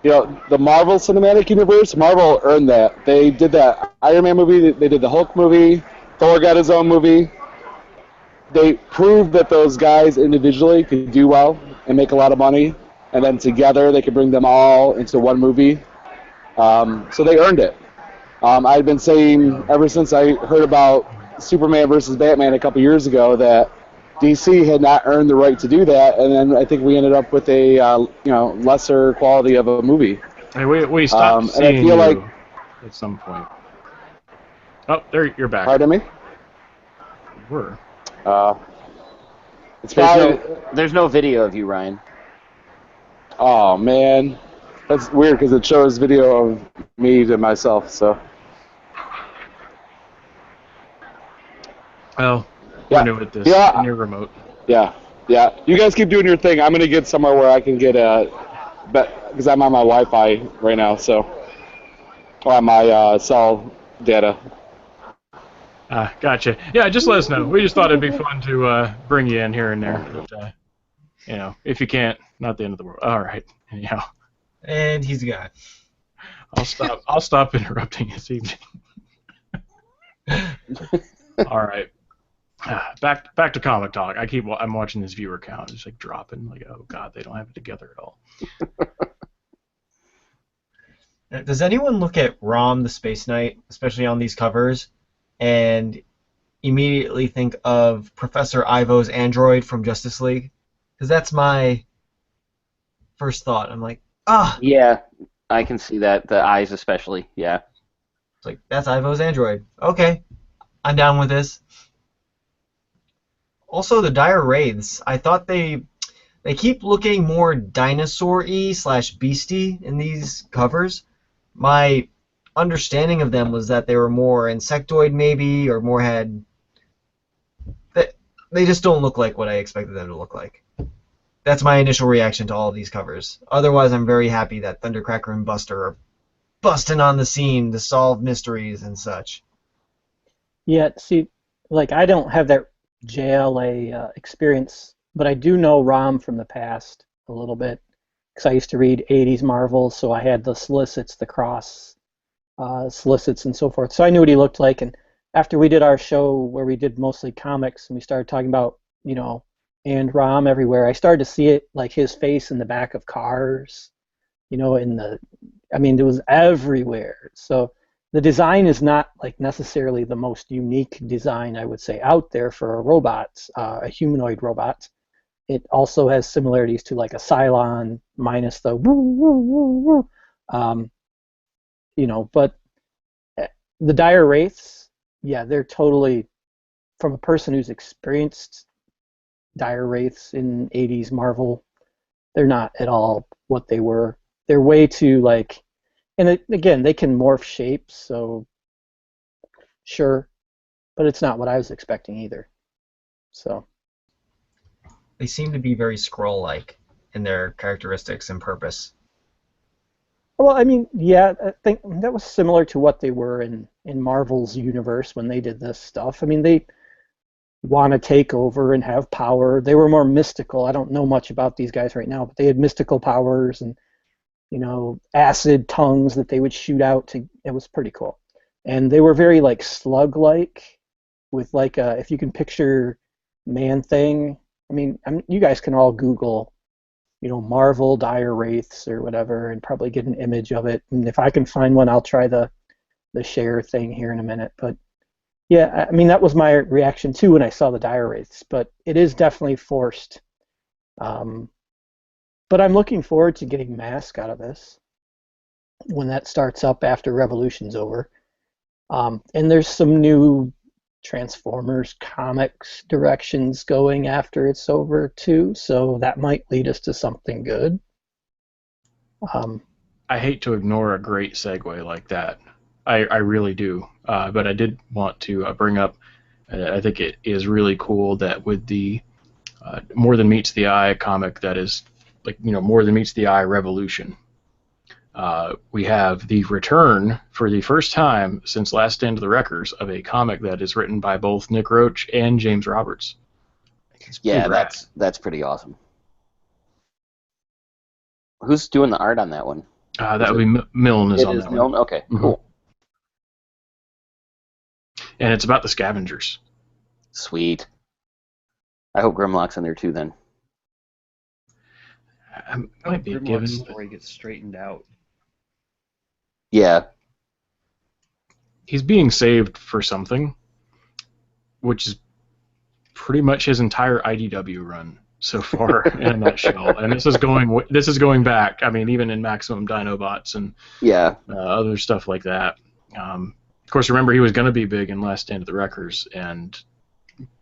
the Marvel Cinematic Universe, Marvel earned that. They did that Iron Man movie, they did the Hulk movie, Thor got his own movie. They proved that those guys individually could do well and make a lot of money, and then together they could bring them all into one movie. So they earned it. I've been saying ever since I heard about Superman versus Batman a couple years ago that DC had not earned the right to do that, and then I think we ended up with a lesser quality of a movie. Hey, we stopped and I seeing feel you like at some point. Oh, there you're back. Pardon me? Were. It's probably, There's no video of you, Ryan. oh man, that's weird because it shows video of me to myself. So Well, Yeah. we're new at this. Yeah. And you're remote. yeah. You guys keep doing your thing. I'm gonna get somewhere where I can get because I'm on my Wi-Fi right now, so on my cell data. Gotcha. Yeah, just let us know. We just thought it'd be fun to bring you in here and there. But, if you can't, not the end of the world. All right. Anyhow, And he's gone. I'll stop interrupting this evening. All right. Back to comic talk. I'm watching this viewer count. It's like dropping. Like, oh god, they don't have it together at all. Does anyone look at Rom the Space Knight, especially on these covers, and immediately think of Professor Ivo's android from Justice League? Because that's my first thought. I'm like, Yeah, I can see that. The eyes especially, yeah. It's like, that's Ivo's android. Okay, I'm down with this. Also, the Dire Wraiths, I thought they keep looking more dinosaur-y / beastie in these covers. My understanding of them was that they were more insectoid maybe, or more had... They just don't look like what I expected them to look like. That's my initial reaction to all of these covers. Otherwise, I'm very happy that Thundercracker and Buster are busting on the scene to solve mysteries and such. Yeah, see, like I don't have that JLA experience, but I do know Rom from the past a little bit because I used to read 80s Marvel, so I had the solicits, the cross solicits, and so forth. So I knew what he looked like, and after we did our show where we did mostly comics and we started talking about, and Rom everywhere, I started to see it, like his face in the back of cars, it was everywhere. So the design is not like necessarily the most unique design, I would say, out there for a robot, a humanoid robot. It also has similarities to like a Cylon minus the woo, woo, woo, woo. But the Dire Wraiths, yeah, they're totally, from a person who's experienced Dire Wraiths in 80s Marvel, they're not at all what they were. They're way too and again, they can morph shapes, so sure, but it's not what I was expecting either. So They seem to be very Skrull-like in their characteristics and purpose. well, yeah, I think that was similar to what they were in Marvel's universe when they did this stuff. They want to take over and have power. They were more mystical. I don't know much about these guys right now, but they had mystical powers and acid tongues that they would shoot out. It was pretty cool. And they were very slug-like with if you can picture Man-Thing. You guys can all Google, Marvel Dire Wraiths or whatever and probably get an image of it. And if I can find one, I'll try the share thing here in a minute. But yeah, that was my reaction too when I saw the Dire Wraiths. But it is definitely forced. But I'm looking forward to getting Mask out of this when that starts up after Revolution's over. And there's some new Transformers comics directions going after it's over too, so that might lead us to something good. I hate to ignore a great segue like that. I really do. But I did want to bring up, I think it is really cool that with the More Than Meets the Eye comic that is More Than Meets the Eye Revolution, we have the return for the first time since Last Stand of the Wreckers of a comic that is written by both Nick Roach and James Roberts. Yeah, that's pretty awesome. Who's doing the art on that one? That would be Milne is It on is that Milne? one. Okay, Mhm. cool. And it's about the scavengers. Sweet. I hope Grimlock's in there too then. I might be Grimlock's given. story gets straightened out. Yeah. He's being saved for something, which is pretty much his entire IDW run so far in a nutshell. And this is going back. I mean, even in Maximum Dinobots and Yeah. other stuff like that. Of course, remember he was going to be big in Last Stand of the Wreckers, and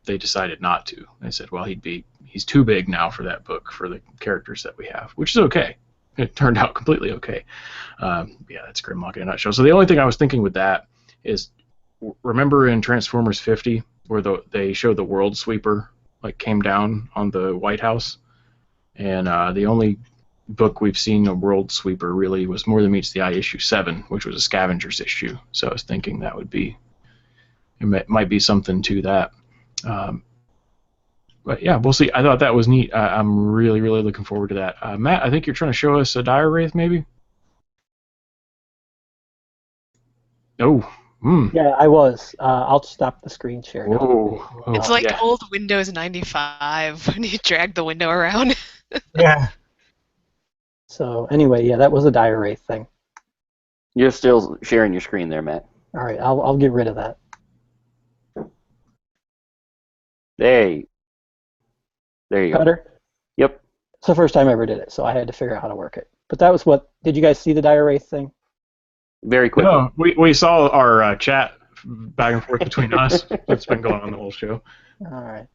they decided not to. They said, well, he's too big now for that book for the characters that we have, which is okay. It turned out completely okay. Yeah, that's Grimlock in a nutshell. So the only thing I was thinking with that is, remember in Transformers 50 where they showed the World Sweeper like came down on the White House, and the only book we've seen a World Sweeper really was More Than Meets the Eye issue 7, which was a Scavengers issue. So I was thinking that might be something to that. But yeah, we'll see. I thought that was neat. I'm really, really looking forward to that. Matt, I think you're trying to show us a Dire Wraith, maybe? Oh. Yeah, I was. I'll stop the screen share now. Whoa. It's like old Windows 95 when you drag the window around. Yeah. So anyway, yeah, that was a Dire Wraith thing. You're still sharing your screen there, Matt. All right, I'll get rid of that. There you go. Better? Yep. It's the first time I ever did it, so I had to figure out how to work it. But that was what. Did you guys see the Dire Wraith thing? Very quickly. No, we saw our chat back and forth between us. That's been going on the whole show. All right.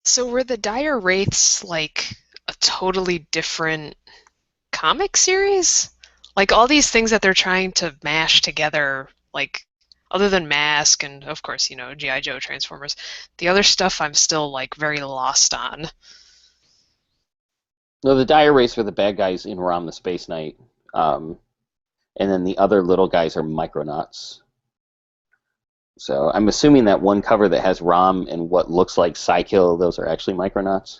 So were the Dire Wraiths like a totally different comic series? Like all these things that they're trying to mash together, like other than Mask and of course, G.I. Joe Transformers, the other stuff I'm still like very lost on. No, the Dire Wraiths are the bad guys in Rom the Space Knight. And then the other little guys are Micronauts. So I'm assuming that one cover that has Rom and what looks like Psykill, those are actually Micronauts?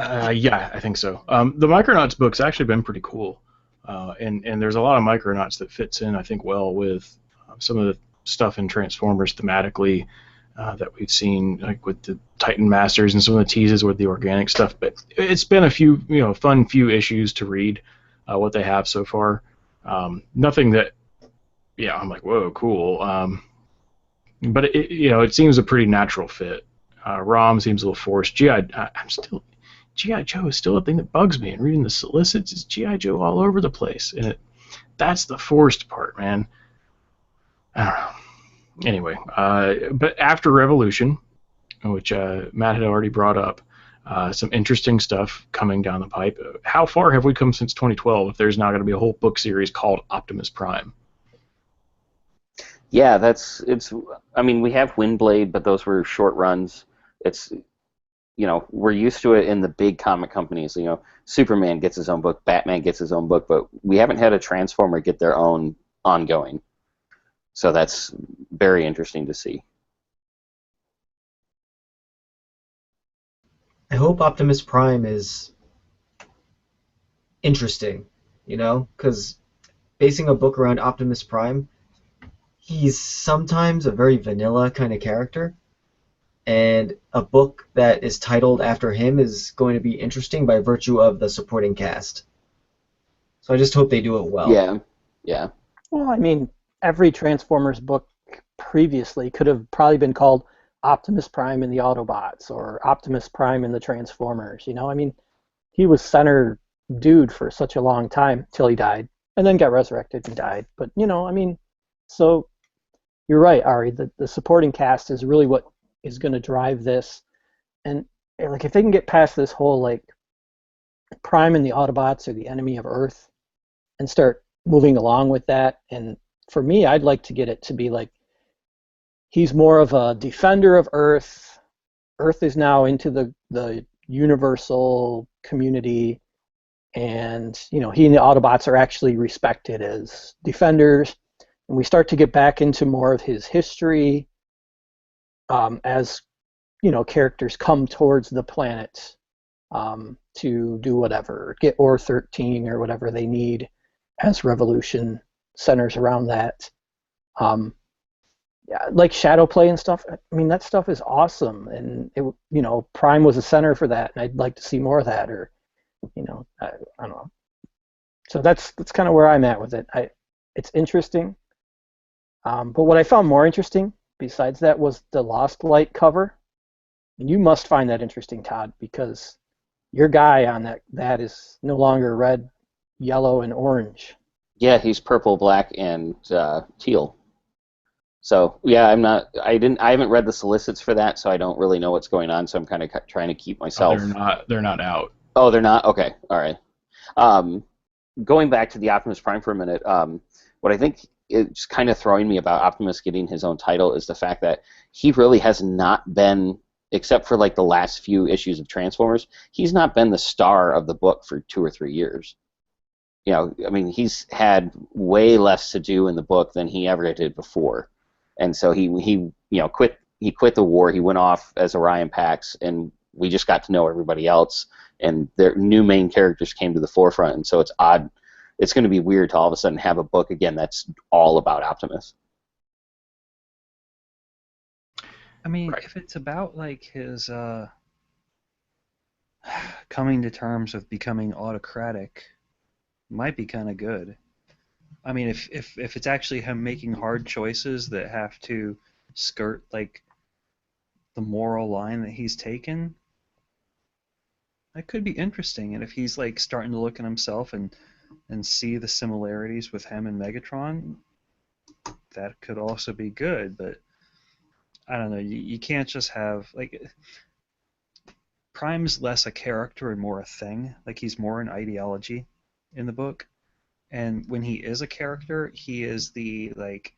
Yeah, I think so. The Micronauts book's actually been pretty cool. And there's a lot of Micronauts that fits in, I think, well with some of the stuff in Transformers thematically that we've seen, like with the Titan Masters and some of the teases with the organic stuff. But it's been a few, fun few issues to read. What they have so far. Nothing that, I'm like, whoa, cool. But it seems a pretty natural fit. Rom seems a little forced. G.I. Joe is still a thing that bugs me. And reading the solicits, is G.I. Joe all over the place, and that's the forced part, man. I don't know. Anyway, but after Revolution, which Matt had already brought up. Some interesting stuff coming down the pipe. How far have we come since 2012 if there's now going to be a whole book series called Optimus Prime? Yeah, I mean, we have Windblade, but those were short runs. It's, we're used to it in the big comic companies. Superman gets his own book, Batman gets his own book, but we haven't had a Transformer get their own ongoing. So that's very interesting to see. I hope Optimus Prime is interesting, because basing a book around Optimus Prime, he's sometimes a very vanilla kind of character, and a book that is titled after him is going to be interesting by virtue of the supporting cast. So I just hope they do it well. Yeah. Well, I mean, every Transformers book previously could have probably been called Optimus Prime and the Autobots, or Optimus Prime and the Transformers. I mean, he was center dude for such a long time till he died, and then got resurrected and died. But I mean, so you're right, Ari. The supporting cast is really what is going to drive this, and like if they can get past this whole like Prime and the Autobots are the enemy of Earth, and start moving along with that, and for me, I'd like to get it to be like. He's more of a defender of Earth. Earth is now into the universal community, and he and the Autobots are actually respected as defenders. And we start to get back into more of his history as characters come towards the planet to do whatever, get Or 13 or whatever they need as Revolution centers around that. Yeah, like shadow play and stuff. I mean, that stuff is awesome, and Prime was a center for that, and I'd like to see more of that. Or, I don't know. So that's kind of where I'm at with it. It's interesting, but what I found more interesting besides that was the Lost Light cover. And you must find that interesting, Todd, because your guy on that is no longer red, yellow, and orange. Yeah, he's purple, black, and teal. So yeah, I haven't read the solicits for that, so I don't really know what's going on. So I'm kind of trying to keep myself. They're not out. Oh, they're not. Okay, all right. Going back to the Optimus Prime for a minute, what I think is kind of throwing me about Optimus getting his own title is the fact that he really has not been, except for like the last few issues of Transformers, he's not been the star of the book for 2 or 3 years. I mean, he's had way less to do in the book than he ever did before. And so he quit the war. He went off as Orion Pax, and we just got to know everybody else. And their new main characters came to the forefront. And so it's odd. It's going to be weird to all of a sudden have a book again that's all about Optimus. I mean, if it's about like his coming to terms with becoming autocratic, might be kind of good. I mean, if it's actually him making hard choices that have to skirt like the moral line that he's taken, that could be interesting. And if he's like starting to look at himself and see the similarities with him and Megatron, that could also be good. But I don't know. You can't just have like Prime's less a character and more a thing. Like he's more an ideology in the book. And when he is a character, he is the like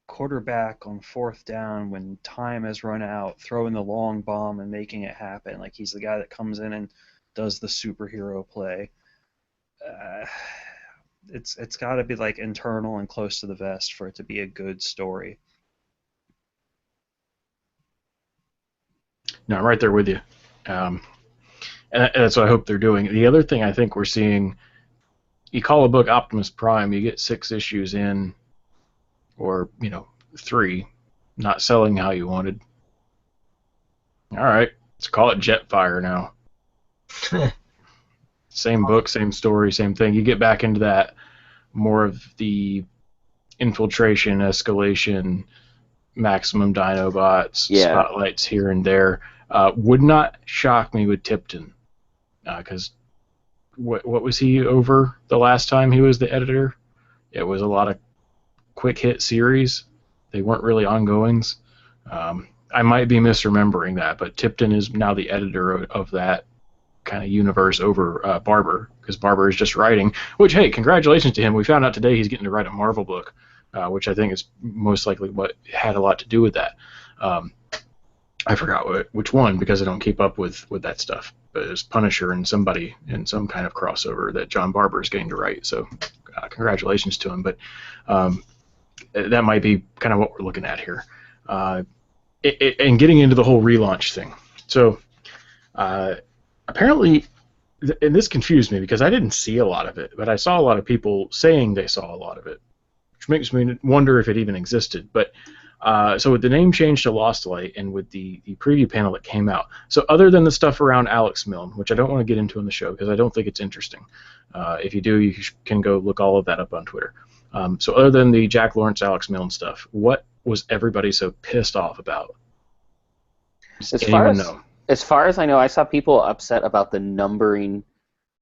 quarterback on 4th down when time has run out, throwing the long bomb and making it happen. Like he's the guy that comes in and does the superhero play. It's got to be like internal and close to the vest for it to be a good story. No, I'm right there with you. And that's what I hope they're doing. The other thing I think we're seeing, you call a book Optimus Prime, you get 6 issues in, or 3, not selling how you wanted. All right, let's call it Jetfire now. Same book, same story, same thing. You get back into that more of the infiltration, escalation, maximum Dinobots, spotlights here and there. Would not shock me with Tipton, because what was he over the last time he was the editor? It was a lot of quick hit series. They weren't really ongoings. I might be misremembering that, but Tipton is now the editor of that kind of universe over Barber, because Barber is just writing, which, hey, congratulations to him. We found out today he's getting to write a Marvel book, which I think is most likely what had a lot to do with that. I forgot which one, because I don't keep up with that stuff. But it's Punisher and somebody in some kind of crossover that John Barber is getting to write. So congratulations to him. But that might be kind of what we're looking at here. And getting into the whole relaunch thing. So apparently, and this confused me because I didn't see a lot of it, but I saw a lot of people saying they saw a lot of it, which makes me wonder if it even existed. But so with the name change to Lost Light and with the preview panel that came out, so other than the stuff around Alex Milne, which I don't want to get into in the show because I don't think it's interesting. If you do, you can go look all of that up on Twitter. So other than the Jack Lawrence, Alex Milne stuff, what was everybody so pissed off about? As far as I know, I saw people upset about the numbering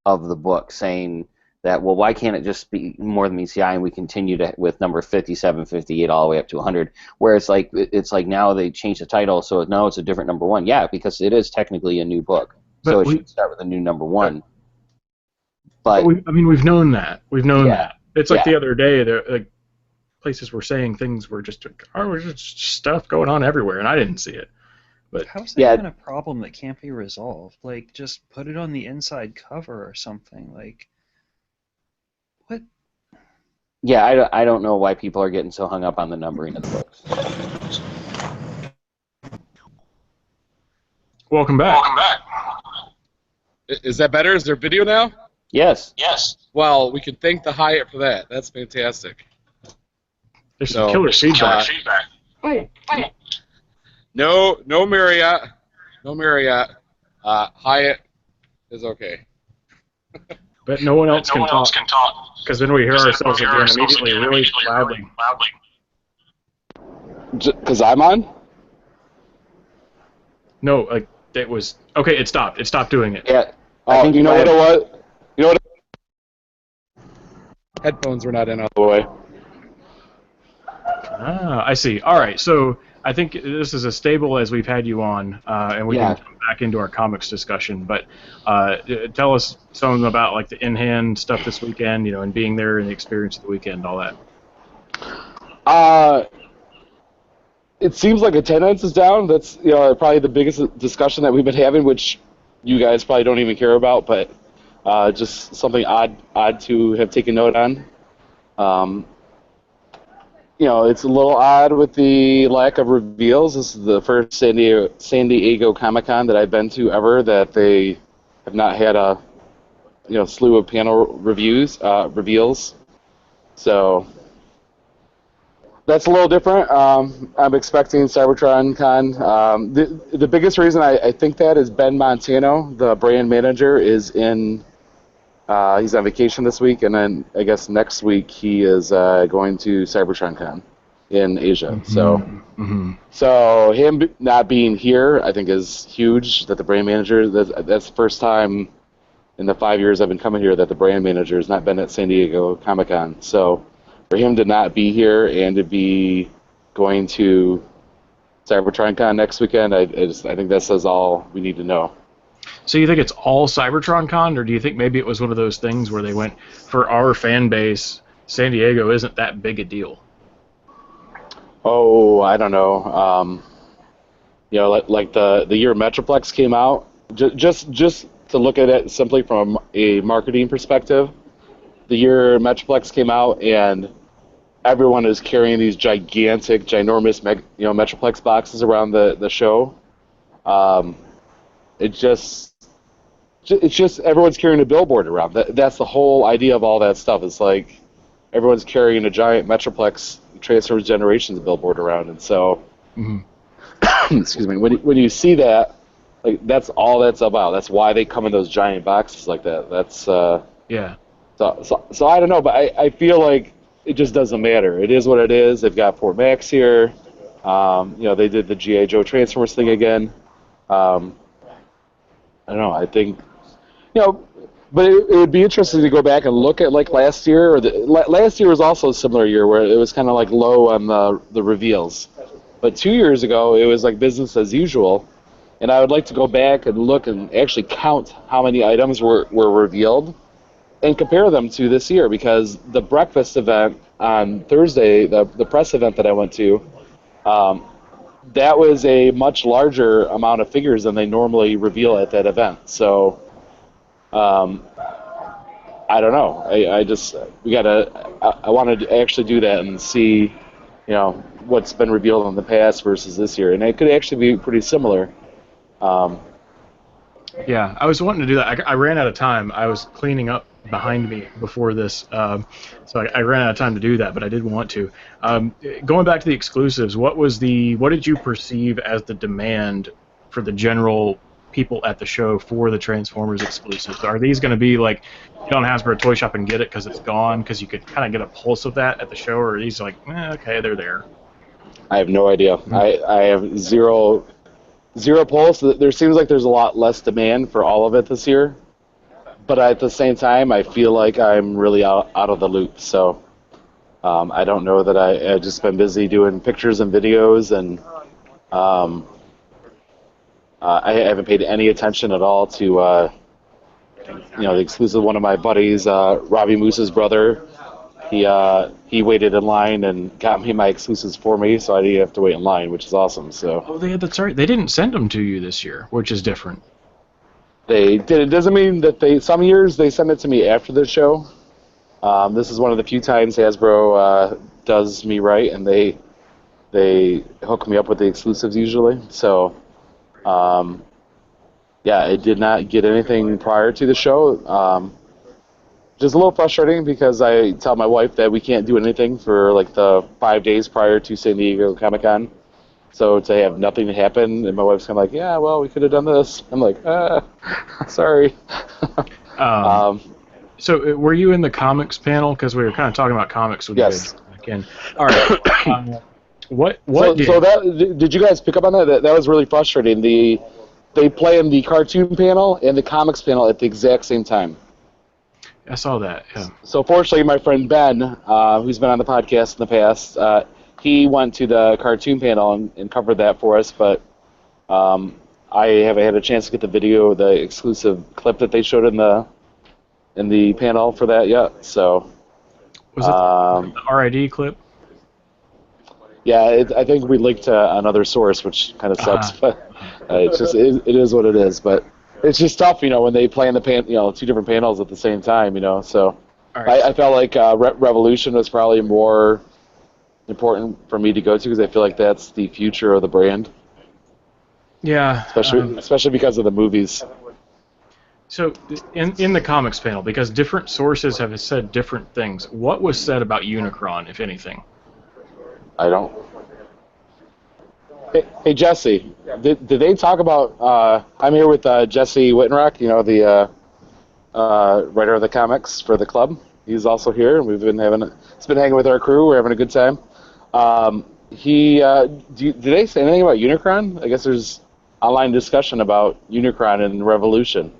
of the book, saying that, well, why can't it just be more than ECI and we continue with number 57, 58 all the way up to 100? Where it's like now they changed the title, so now it's a different number 1. Yeah, because it is technically a new book, so it should start with a new number 1. But we've known that. We've known that. It's like the other day, like places were saying things were just stuff going on everywhere, and I didn't see it. But how's that even a problem that can't be resolved? Like, just put it on the inside cover or something. Like, what? Yeah, I don't know why people are getting so hung up on the numbering of the books. Welcome back. Is that better? Is there video now? Yes. Well, we can thank the Hyatt for that. That's fantastic. There's some killer feedback. No Marriott. No Marriott. Hyatt is okay. But no one else can talk. Because then we hear ourselves again immediately really loudly. Because I'm on? No, like, it was... Okay, it stopped. It stopped doing it. Yeah. Oh, you know what it was? You know what? Headphones were not in all The way. Ah, I see. All right, so I think this is as stable as we've had you on, and we can come back into our comics discussion. But tell us something about like the in-hand stuff this weekend, and being there and the experience of the weekend, all that. It seems like attendance is down. That's probably the biggest discussion that we've been having, which you guys probably don't even care about, but just something odd to have taken note on. It's a little odd with the lack of reveals. This is the first San Diego Comic-Con that I've been to ever that they have not had a slew of panel reveals. So that's a little different. I'm expecting Seibertron.com. The biggest reason I think that is Ben Montano, the brand manager, is in. He's on vacation this week, and then I guess next week he is going to Seibertron.com in Asia. So him not being here, I think, is huge. That the brand manager, that's the first time in the 5 years I've been coming here that the brand manager has not been at San Diego Comic-Con. So for him to not be here and to be going to Seibertron.com next weekend, I think that says all we need to know. So you think it's all Seibertron.con, or do you think maybe it was one of those things where they went, for our fan base, San Diego isn't that big a deal? Oh, I don't know. Like the year Metroplex came out, just to look at it simply from a marketing perspective, the year Metroplex came out and everyone is carrying these ginormous Metroplex boxes around the show. It's just everyone's carrying a billboard around. That's the whole idea of all that stuff. It's like everyone's carrying a giant Metroplex Transformers Generations billboard around, and so excuse me. When you see that, like that's all that's about. That's why they come in those giant boxes like that. That's yeah. So I don't know, but I feel like it just doesn't matter. It is what it is. They've got Fort Max here. They did the G.I. Joe Transformers thing again. I don't know. I think, but it would be interesting to go back and look at like last year. Last year was also a similar year where it was kind of like low on the reveals. But 2 years ago, it was like business as usual. And I would like to go back and look and actually count how many items were revealed and compare them to this year, because the breakfast event on Thursday, the press event that I went to, that was a much larger amount of figures than they normally reveal at that event. So, I don't know. I wanted to actually do that and see, what's been revealed in the past versus this year, and it could actually be pretty similar. Yeah, I was wanting to do that. I ran out of time. I was cleaning up behind me before this, so I ran out of time to do that, but I did want to. Going back to the exclusives, what did you perceive as the demand for the general people at the show for the Transformers exclusives? Are these going to be like, get on Hasbro Toy Shop and get it because it's gone, because you could kind of get a pulse of that at the show, or are these like, okay, they're there? I have no idea. I have zero pulse. There seems like there's a lot less demand for all of it this year. But at the same time, I feel like I'm really out of the loop. So I don't know that I've just been busy doing pictures and videos, and I haven't paid any attention at all to the exclusive. One of my buddies, Robbie Moose's brother, he waited in line and got me my exclusives for me, so I didn't have to wait in line, which is awesome. So that's right. They didn't send them to you this year, which is different. They did. It doesn't mean that some years they send it to me after the show. This is one of the few times Hasbro does me right, and they hook me up with the exclusives usually. So yeah, I did not get anything prior to the show. Just a little frustrating because I tell my wife that we can't do anything for like the 5 days prior to San Diego Comic Con. So to have nothing happen, and my wife's kind of like, yeah, well, we could have done this. I'm like, sorry. So were you in the comics panel? Because we were kind of talking about comics with Yes. you guys again. All right. So that did you guys pick up on that? That was really frustrating. They play in the cartoon panel and the comics panel at the exact same time. I saw that. Yeah. So fortunately, my friend Ben, who's been on the podcast in the past, he went to the cartoon panel and covered that for us. But I haven't had a chance to get the video, the exclusive clip that they showed in the panel for that yet. So was it the RID clip? Yeah, I think we linked to another source, which kind of sucks, but it's just it is what it is. But it's just tough, when they play in the two different panels at the same time, So right. I felt like Revolution was probably more important for me to go to because I feel like that's the future of the brand. Yeah, especially because of the movies. So in the comics panel, because different sources have said different things, what was said about Unicron, if anything? I don't. Hey Jesse, did they talk about? I'm here with Jesse Wittenrock, the writer of the comics for the club. He's also here, and he's been hanging with our crew. We're having a good time. Did they say anything about Unicron? I guess there's online discussion about Unicron and Revolution.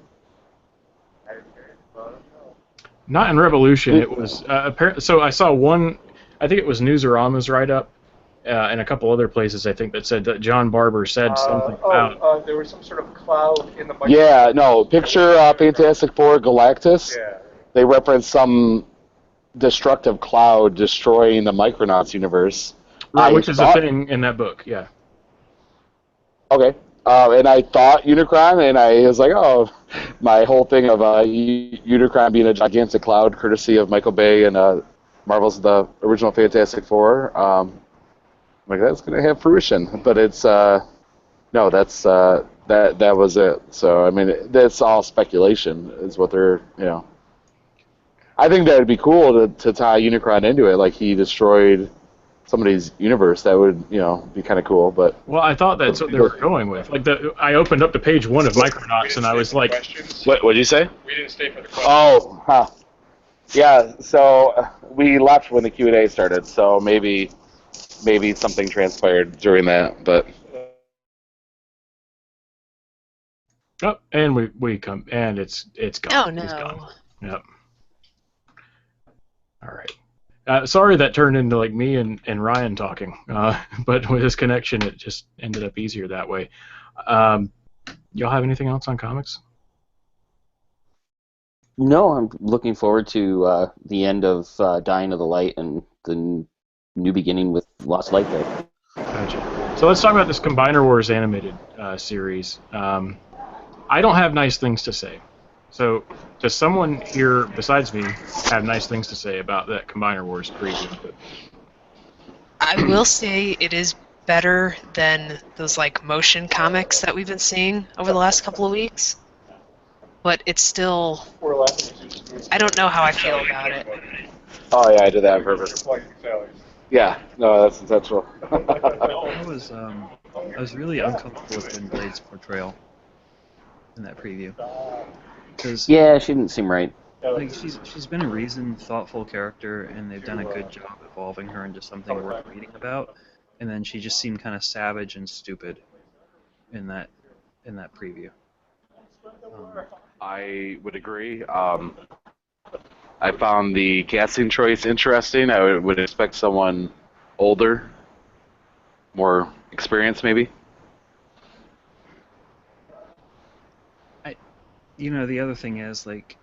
Not in Revolution. It was so I saw one. I think it was Newsarama's write-up, and a couple other places I think that said that John Barber said something about. There was some sort of cloud in the. Yeah, no. Picture Fantastic Four Galactus. Yeah. They reference some destructive cloud destroying the Micronauts universe. Right, which is a thing in that book. Yeah. Okay. And I thought Unicron, and I was like, my whole thing of Unicron being a gigantic cloud, courtesy of Michael Bay and Marvel's The Original Fantastic Four. I'm like, that's going to have fruition, but it's no, that's that was it. So I mean, that's all speculation, is what they're I think that would be cool to tie Unicron into it, like he destroyed somebody's universe. That would be kind of cool. But well, I thought that's what they were going with. Like I opened up to page 1 of Micronauts, and I was like, what did you say? We didn't stay for the questions. Yeah. So we left when the Q&A started. So maybe something transpired during that. But and we come, and it's gone. Oh no. It's gone. Yep. All right. Sorry that turned into like me and Ryan talking, but with his connection, it just ended up easier that way. Y'all have anything else on comics? No, I'm looking forward to the end of Dying of the Light and the new beginning with Lost Light there. Gotcha. So let's talk about this Combiner Wars animated series. I don't have nice things to say. So, does someone here besides me have nice things to say about that Combiner Wars preview? I will say it is better than those like motion comics that we've been seeing over the last couple of weeks. But it's still, I don't know how I feel about it. Oh yeah, I did that on purpose. Yeah, no, that's intentional. I was really uncomfortable with Ben Blade's portrayal in that preview. Yeah, she didn't seem right. Like she's been a reasoned, thoughtful character, and they've done a good job evolving her into something worth reading about. And then she just seemed kind of savage and stupid in that preview. I would agree. I found the casting choice interesting. I would expect someone older, more experienced, maybe. The other thing is, like,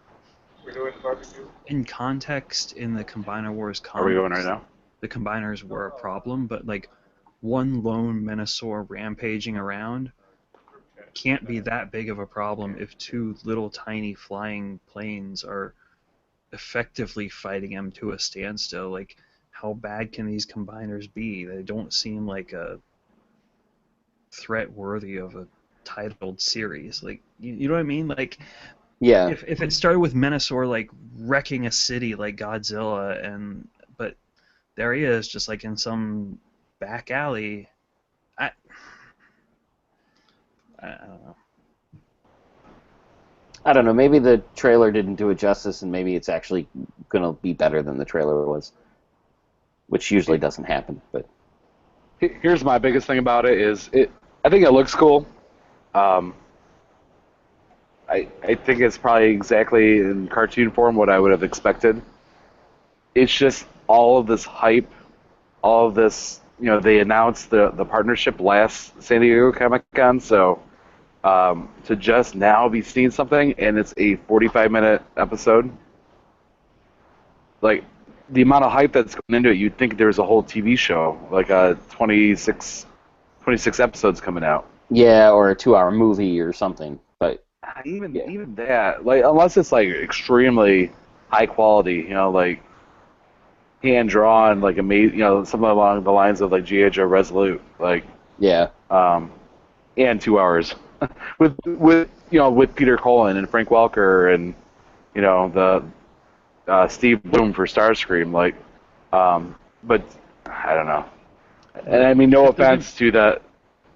in context, in the Combiner Wars comics, are we going right now? The Combiners were a problem, but, like, one lone Minosaur rampaging around can't be that big of a problem if two little tiny flying planes are effectively fighting him to a standstill. Like, how bad can these Combiners be? They don't seem like a threat worthy of a titled series. Like, you know what I mean? Like, Yeah. if it started with Menasor like wrecking a city like Godzilla, but there he is, just like in some back alley. I don't know. I don't know. Maybe the trailer didn't do it justice, and maybe it's actually going to be better than the trailer was, which usually doesn't happen. But Here's my biggest thing about it is I think it looks cool. I think it's probably exactly in cartoon form what I would have expected. It's just all of this hype, all of this. They announced the partnership last San Diego Comic-Con, so to just now be seeing something and it's a 45-minute episode, like the amount of hype that's going into it, you'd think there's a whole TV show, like 26 episodes coming out. yeah, or a 2-hour movie or something. But Even that, like unless it's like extremely high quality, like hand drawn, like amazing, something along the lines of like G.I. Joe Resolute, like yeah, and 2 hours with Peter Cullen and Frank Welker and the Steve Bloom for Starscream, like, but I don't know. And I mean, no offense to the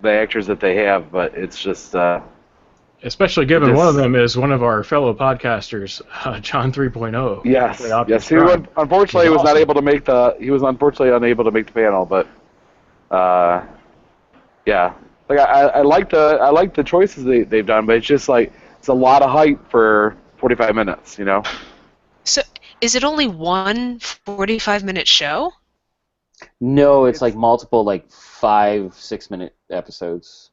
actors that they have, but it's just. Especially given one of them is one of our fellow podcasters, John 3.0. Yes. He unfortunately was not able to make the. He was unfortunately unable to make the panel, but yeah. Like I like the choices they've done, but it's just like it's a lot of hype for 45 minutes, So, is it only one 45-minute show? No, it's like multiple, like 5-6 minute episodes.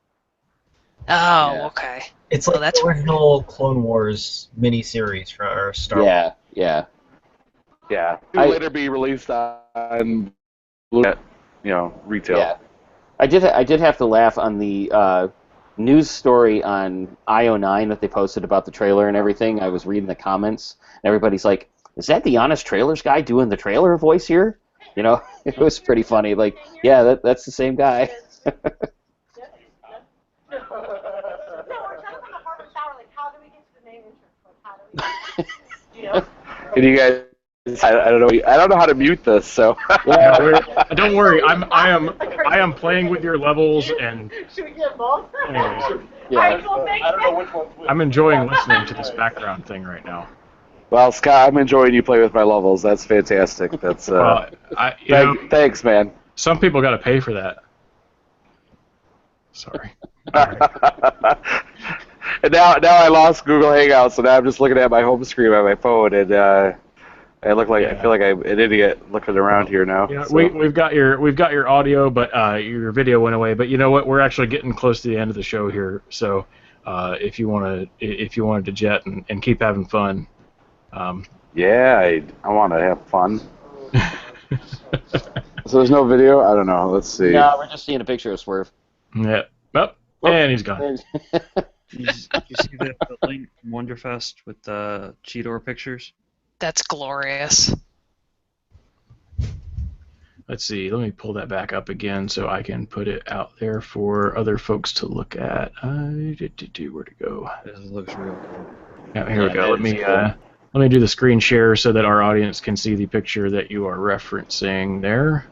Oh, okay. It's like that's the original Clone Wars miniseries for Star Wars. Yeah. It'll later be released on retail. Yeah. I did have to laugh on the news story on IO9 that they posted about the trailer and everything. I was reading the comments, and everybody's like, "Is that the Honest Trailers guy doing the trailer voice here?" It was pretty funny. Like, yeah, that's the same guy. And you guys, I don't know. I don't know how to mute this, so. Don't worry. I am playing with your levels and. Should we get both? Anyways, Yeah. I don't know which one's which. I'm enjoying listening to this background thing right now. Well, Scott, I'm enjoying you play with my levels. That's fantastic. That's. Thanks, man. Some people got to pay for that. Sorry. Right. And now I lost Google Hangouts, so now I'm just looking at my home screen on my phone, and I look like I feel like I'm an idiot looking around here now. Yeah, so. we've got your audio, but your video went away. But you know what? We're actually getting close to the end of the show here. So if you wanted to jet and keep having fun. Yeah, I want to have fun. So there's no video? I don't know. Let's see. No, we're just seeing a picture of Swerve. Yeah. Oh, and he's gone. You see the link from Wonderfest with the Cheetor pictures? That's glorious. Let's see. Let me pull that back up again so I can put it out there for other folks to look at. Where'd it go? This looks real cool. Yeah, here we go. Let me do the screen share so that our audience can see the picture that you are referencing there.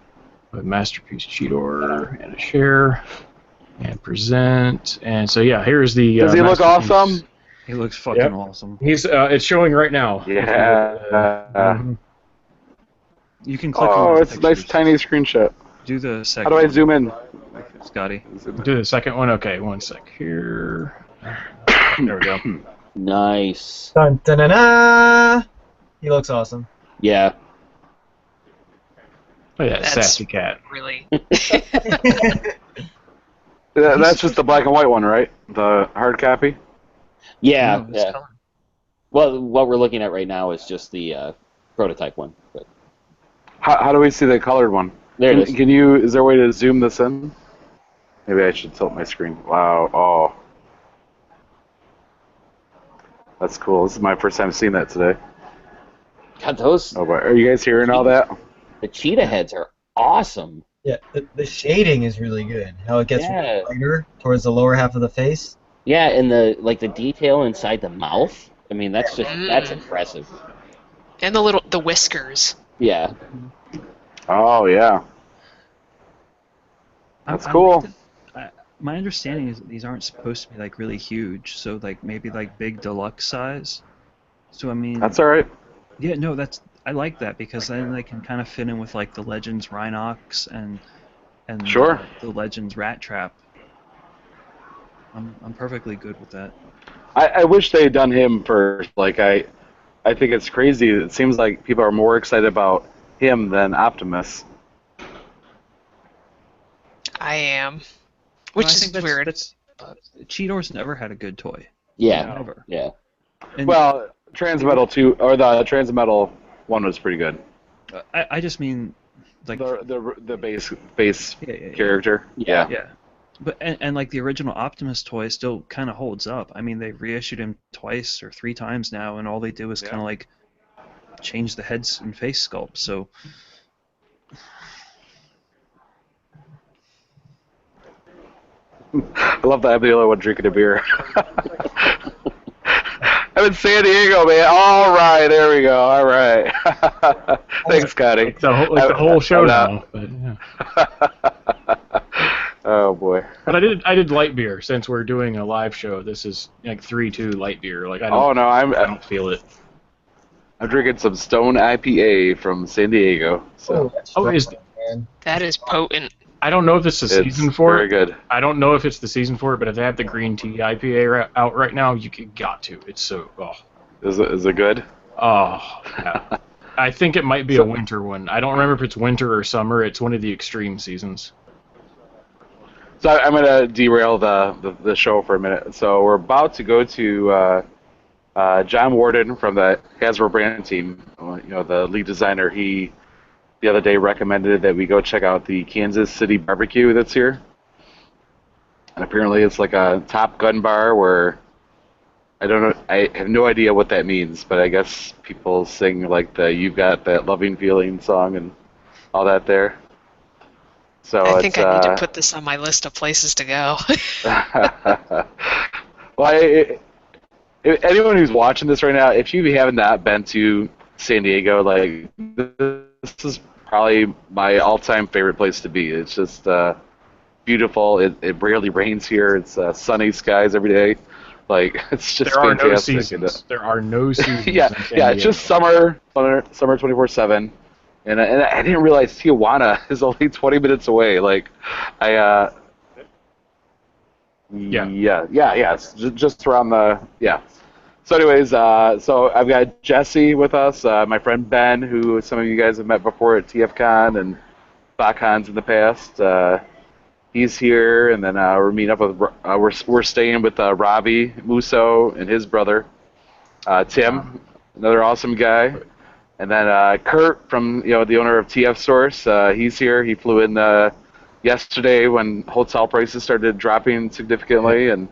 With Masterpiece Cheetor and a share and present. And so yeah, here's the. Does he look awesome? He looks fucking awesome. He's it's showing right now. Yeah. You can click. Oh, on it's a nice tiny screenshot. Do the second. How do I zoom in? Scotty. Do the second one. Okay, one sec here. There we go. Nice. Dun, dun, dun, dun. He looks awesome. Yeah. Look at that That's sassy cat. Really. That's just the black and white one, right? The hard copy? Yeah. No, it's Yeah. color. Well, what we're looking at right now is just the prototype one. But How do we see the colored one? there it is. Can you? Is there a way to zoom this in? Maybe I should tilt my screen. Wow. Oh. That's cool. This is my first time seeing that today. God, those Oh, but are you guys hearing all that? the cheetah heads are awesome. Yeah, the shading is really good. How it gets Yeah. lighter towards the lower half of the face. Yeah, and the detail inside the mouth. I mean, that's impressive. And the whiskers. Yeah. Oh yeah. That's cool. My understanding is that these aren't supposed to be like really huge, so like maybe like big deluxe size. So I mean. That's all right. Yeah, no, I like that because then they can kind of fit in with like the Legends Rhinox and Sure. The Legends Rat Trap. I'm perfectly good with that. I wish they had done him first. Like I think it's crazy. It seems like people are more excited about him than Optimus. I am. Which I is think weird. Cheetor's never had a good toy. Yeah. Never. Yeah. And Well, Transmetal 2 or the Transmetal 1 was pretty good. I just mean like The base Yeah. character. Yeah. Yeah. But and like the original Optimus toy still kind of holds up. I mean, they've reissued him twice or 3 times now, and all they do is kind of like change the heads and face sculpt. So I love that I'm the only one drinking a beer. I'm in San Diego, man. All right, there we go. All right. Thanks, Scotty. It's the whole show now. But, yeah. Oh boy. But I did light beer since we're doing a live show. This is like 3-2 light beer. Like I don't feel it. I'm drinking some Stone IPA from San Diego. So. That is potent. I don't know if it's the season for very it. Good. I don't know if it's the season for it, but if they have the green tea IPA out right now, you got to. It's so. Oh. Is it good? Oh. Yeah. I think it might be a winter one. I don't remember if it's winter or summer. It's one of the extreme seasons. So I'm going to derail the show for a minute. So we're about to go to John Warden from the Hasbro brand team. You know, the lead designer. He the other day recommended that we go check out the Kansas City barbecue that's here. And apparently it's like a Top Gun bar where I don't know. I have no idea what that means, but I guess people sing like the "You've Got That Loving Feeling" song and all that there. So I think I need to put this on my list of places to go. Well, anyone who's watching this right now, if you haven't not been to San Diego, like this is probably my all-time favorite place to be. It's just beautiful. It rarely rains here. It's sunny skies every day. Like it's just there fantastic. Are no seasons. There are no seasons. Yeah, it's just summer 24/7. And I didn't realize Tijuana is only 20 minutes away. Like, it's just around the So anyways, so I've got Jesse with us, my friend Ben, who some of you guys have met before at TFCon and BotCons in the past. He's here, and then we're meeting up with we're staying with Robbie Musso and his brother Tim, another awesome guy. And then Kurt from the owner of TF Source, he's here. He flew in yesterday when hotel prices started dropping significantly, and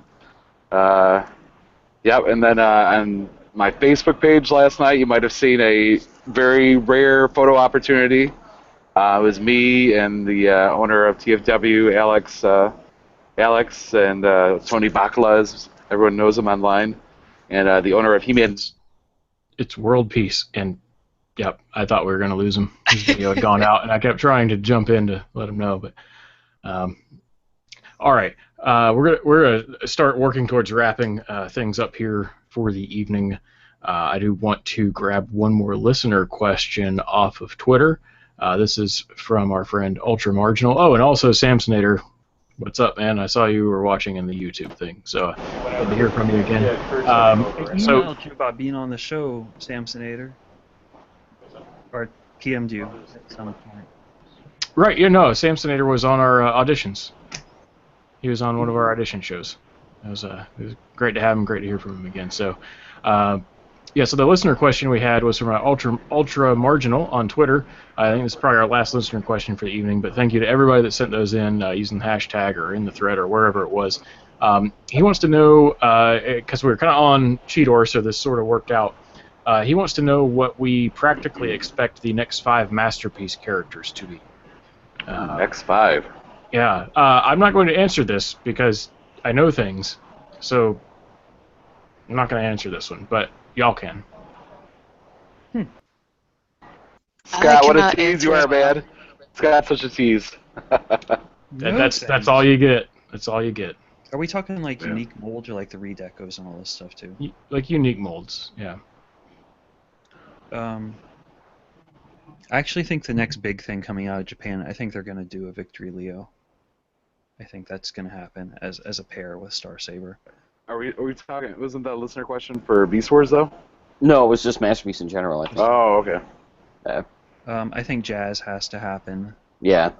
and then on my Facebook page last night, you might have seen a very rare photo opportunity. It was me and the owner of TFW, Alex, and Tony Bakala, as everyone knows him online, and the owner of He-Man. It's World Peace, and yep, I thought we were going to lose him. His video had gone out, and I kept trying to jump in to let him know. But all right, we're gonna start working towards wrapping things up here for the evening. I do want to grab one more listener question off of Twitter. This is from our friend Ultra Marginal. Oh, and also Samsonator. What's up, man? I saw you were watching in the YouTube thing, so good to hear from you again. I emailed you about being on the show, Samsonator. Or PM'd you at some point. Right, Samsonator was on our auditions. He was on one of our audition shows. It was great to have him, great to hear from him again. So, so the listener question we had was from Ultra Marginal on Twitter. I think this is probably our last listener question for the evening, but thank you to everybody that sent those in using the hashtag or in the thread or wherever it was. He wants to know, because we were kind of on Cheetor, so this sort of worked out. He wants to know what we practically expect the next 5 Masterpiece characters to be. Next 5? Yeah. I'm not going to answer this because I know things, So I'm not going to answer this one, but y'all can. Scott, what a cannot tease you answer are, man. Scott, such a tease. That's all you get. That's all you get. Are we talking like Yeah. unique molds or like the redecos and all this stuff too? Like unique molds, yeah. I actually think the next big thing coming out of Japan, I think they're going to do a Victory Leo. I think that's going to happen as a pair with Star Saber. Are we talking? Wasn't that a listener question for Beast Wars though? No, it was just Masterpiece in general. I think. Oh, okay. I think Jazz has to happen. Yeah.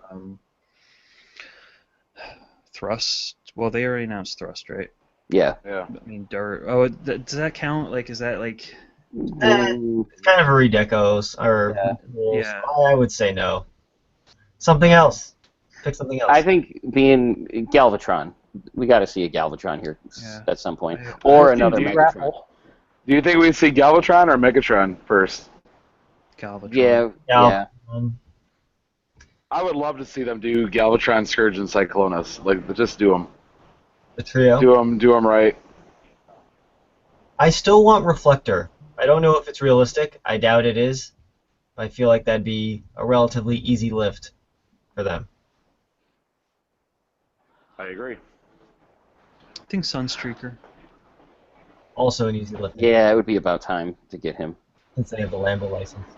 Thrust. Well, they already announced Thrust, right? Yeah. Yeah. I mean, Dirt. Oh, does that count? Like, is that like? It's kind of a redecos, or Yeah. I would say no. Something else. Pick something else. I think being Galvatron, we got to see a Galvatron here Yeah. at some point, or I another think Megatron. Do you think we see Galvatron or Megatron first? Galvatron. Yeah. Yeah. I would love to see them do Galvatron, Scourge, and Cyclonus. Like, just do them. The trio. Do them right. I still want Reflector. I don't know if it's realistic. I doubt it is. I feel like that'd be a relatively easy lift for them. I agree. I think Sunstreaker. Also an easy lift. Yeah, it would be about time to get him. Since they have the Lambo license.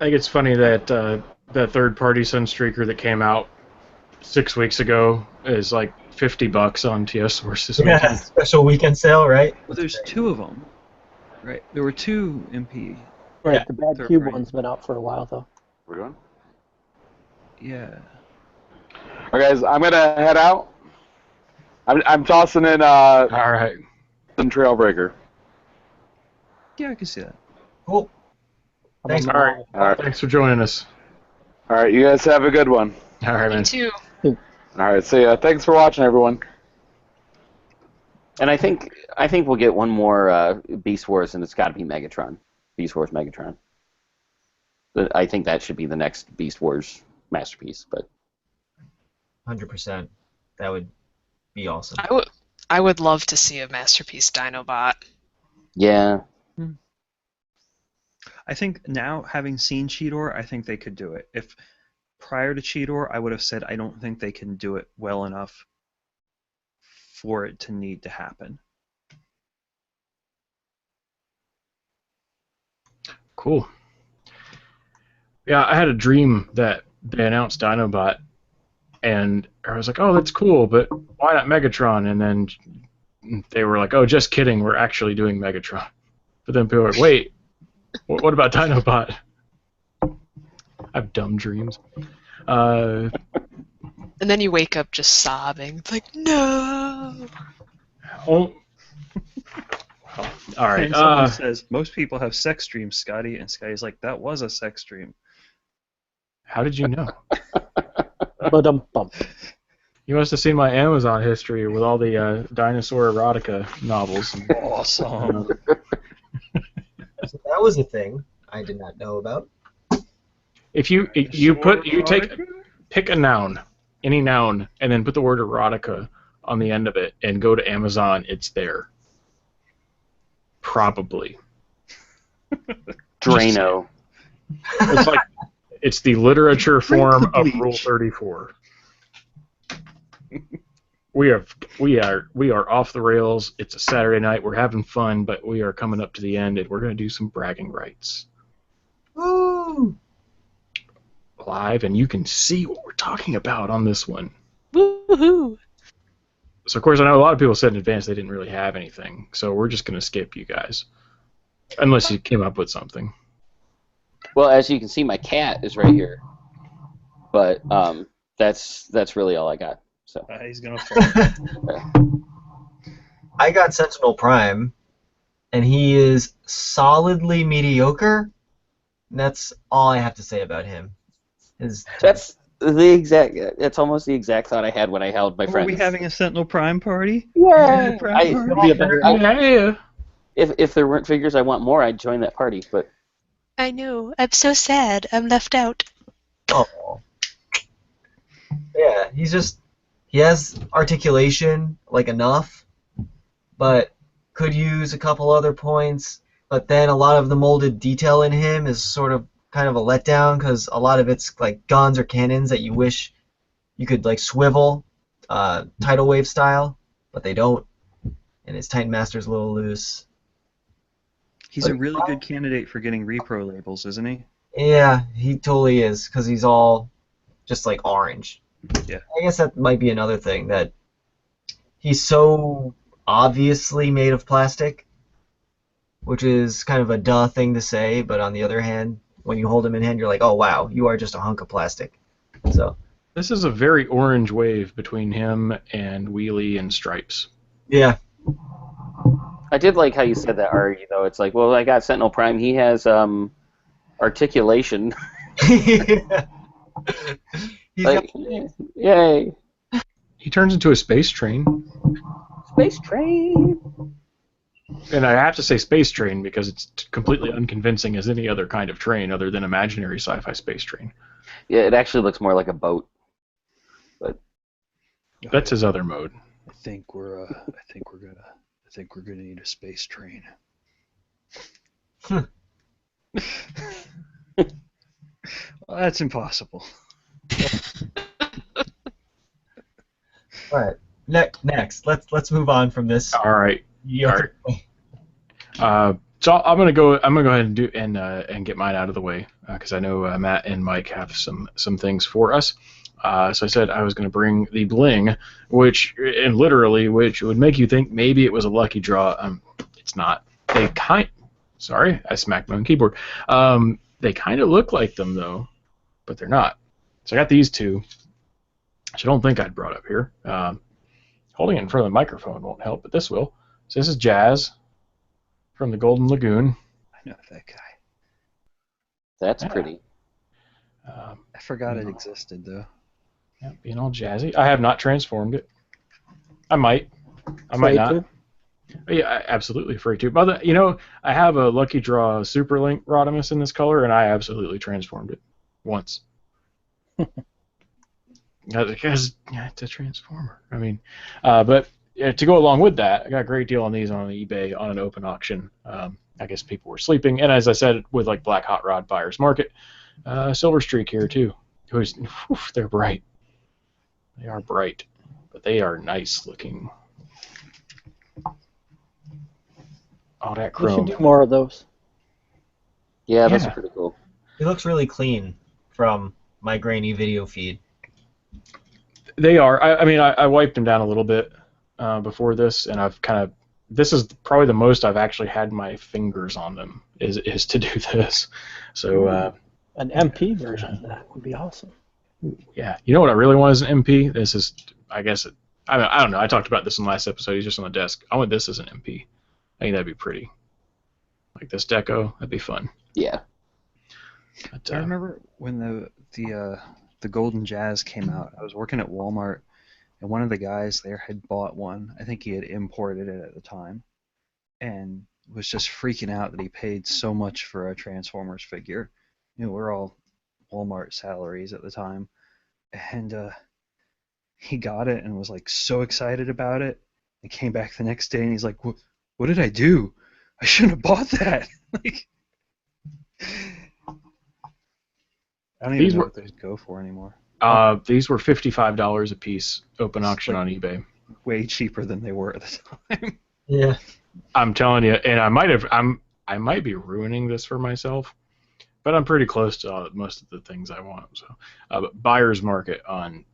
I think it's funny that that third-party Sunstreaker that came out 6 weeks ago is like $50 on TS Source this Yeah, weekend. special weekend sale, right? Well, there's two of them, right? There were two MP. Right, Yeah, the bad third cube party. one's been out for a while, though. We're going? Yeah. All right, guys, I'm going to head out. I'm tossing in All right. some Trailbreaker. Yeah, I can see that. Cool. Thanks. All right. All right. Thanks for joining us. All right, you guys have a good one. All right, Me man. too. All right, see ya. Thanks for watching, everyone. And I think we'll get one more Beast Wars, and it's got to be Megatron. Beast Wars Megatron. I think that should be the next Beast Wars masterpiece. But 100%. That would be awesome. I would love to see a Masterpiece Dinobot. yeah, I think now, having seen Cheetor, I think they could do it. If prior to Cheetor, I would have said I don't think they can do it well enough for it to need to happen. Cool. Yeah, I had a dream that they announced Dinobot, and I was like, oh, that's cool, but why not Megatron? And then they were like, oh, just kidding, we're actually doing Megatron. But then people were like, wait, what about Dinobot? I have dumb dreams. And then you wake up just sobbing. It's like, no. Oh. All right. And someone says, most people have sex dreams, Scotty. And Scotty's like, that was a sex dream. How did you know? Ba-dum-bum. You must have seen my Amazon history with all the dinosaur erotica novels. Awesome. So that was a thing I did not know about. If you pick a noun, any noun, and then put the word erotica on the end of it, and go to Amazon, it's there. Probably. Drano. It's like it's the literature form of Rule 34. We are off the rails. It's a Saturday night. We're having fun, but we are coming up to the end, and we're going to do some bragging rights. Woo! Live, and you can see what we're talking about on this one. Woohoo! So, of course, I know a lot of people said in advance they didn't really have anything, so we're just going to skip you guys. Unless you came up with something. Well, as you can see, my cat is right here. But that's really all I got. So He's going to fall. I got Sentinel Prime, and he is solidly mediocre. And that's all I have to say about him. that's almost the exact thought I had when I held my Are friends. we having a Sentinel Prime party? Yeah. Yeah. If there weren't figures I want more, I'd join that party. But I know. I'm so sad. I'm left out. Oh. Yeah, he's he has articulation, like enough, but could use a couple other points. But then a lot of the molded detail in him is sort of kind of a letdown because a lot of it's like guns or cannons that you wish you could like swivel, tidal wave style, but they don't. And his Titan Master's a little loose. He's a really good candidate for getting repro labels, isn't he? Yeah, he totally is because he's all just like orange. Yeah. I guess that might be another thing, that he's so obviously made of plastic, which is kind of a duh thing to say, but on the other hand, when you hold him in hand, you're like, oh wow, you are just a hunk of plastic. So This is a very orange wave between him and Wheelie and Stripes. yeah. I did like how you said that, Ari, though. It's like, well, I got Sentinel Prime. He has articulation. He's Like, got- yay. He turns into a space train. Space train. And I have to say space train because it's completely unconvincing as any other kind of train other than imaginary sci-fi space train. Yeah, it actually looks more like a boat. But That's his other mode. I think we're gonna need a space train. Well, that's impossible. All right. Next, let's move on from this. All right. So I'm gonna go ahead and do and get mine out of the way because I know Matt and Mike have some things for us. So I said I was gonna bring the bling, which would make you think maybe it was a lucky draw. It's not. Sorry, I smacked my own keyboard. They kind of look like them though, but they're not. So I got these two, which I don't think I'd brought up here. Holding it in front of the microphone won't help, but this will. So this is Jazz from the Golden Lagoon. I know that guy. that's pretty. I forgot it existed though. Yeah, being all jazzy. I have not transformed it. I might. I might not. to? Yeah, absolutely free to. But I have a Lucky Draw Super Link Rodimus in this color, and I absolutely transformed it once. Because it's a transformer. I mean, but to go along with that, I got a great deal on these on eBay on an open auction. I guess people were sleeping, and as I said, with like Black Hot Rod Buyer's Market, Silver Streak here too. They're bright. They are bright, but they are nice looking. All that We should chrome. do more of those. Yeah, those Yeah. are pretty cool. He looks really clean from my grainy video feed. They are. I mean, I wiped them down a little bit before this, and I've kind of. This is probably the most I've actually had my fingers on them is to do this. So An MP version of that would be awesome. yeah, you know what I really want as an MP? This is, I guess, I don't know. I talked about this in the last episode. He's just on the desk. I want this as an MP. I think that'd be pretty. Like this deco, that'd be fun. Yeah. But, I remember when the Golden Jazz came out. I was working at Walmart, and one of the guys there had bought one. I think he had imported it at the time, and was just freaking out that he paid so much for a Transformers figure. We're all Walmart salaries at the time, and he got it and was like so excited about it. And came back the next day and he's like, "What did I do? I shouldn't have bought that." Like, I don't even know what those go for anymore. These were $55 a piece, open auction on eBay. Way cheaper than they were at the time. Yeah. I'm telling you, and I might be ruining this for myself, but I'm pretty close to most of the things I want. So, but Buyer's Market on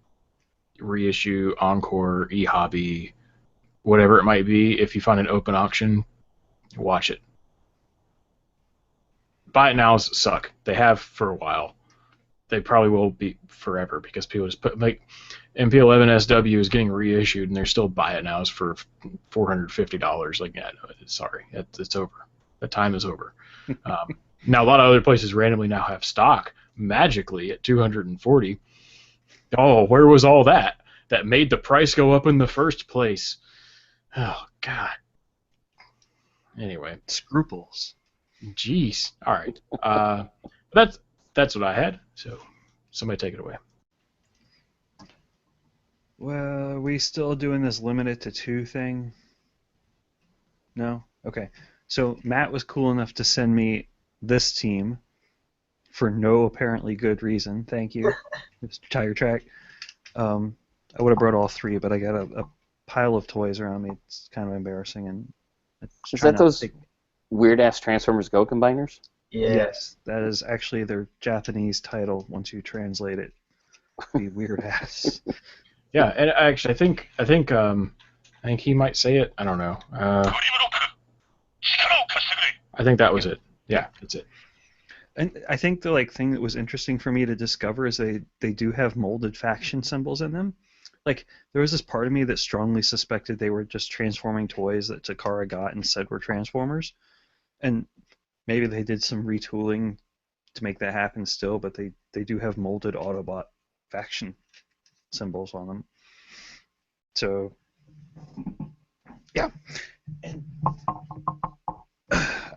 Reissue, Encore, eHobby, whatever it might be. If you find an open auction, watch it. Buy it nows suck. They have for a while. They probably will be forever because people just put like MP11 SW is getting reissued and they're still buy it nows for $450. Like, yeah, no, sorry, it's over. The time is over. Now a lot of other places randomly now have stock magically at $240. Oh, where was all that? That made the price go up in the first place. Oh God. Anyway, scruples. Jeez. All right. That's what I had. So somebody take it away. Well, are we still doing this limited to 2 thing? No? Okay. So Matt was cool enough to send me this team for no apparently good reason. Thank you, Mr. Tiger Track. I would have brought all 3, but I got a pile of toys around me. It's kind of embarrassing. And Is that those weird-ass Transformers Go combiners? Yeah. Yes, that is actually their Japanese title once you translate it. Be weird ass. Yeah, and actually, I think he might say it. I don't know. I think that was it. Yeah, that's it. And I think the thing that was interesting for me to discover is they do have molded faction symbols in them. Like, there was this part of me that strongly suspected they were just transforming toys that Takara got and said were Transformers. And maybe they did some retooling to make that happen still, but they do have molded Autobot faction symbols on them. So, yeah. And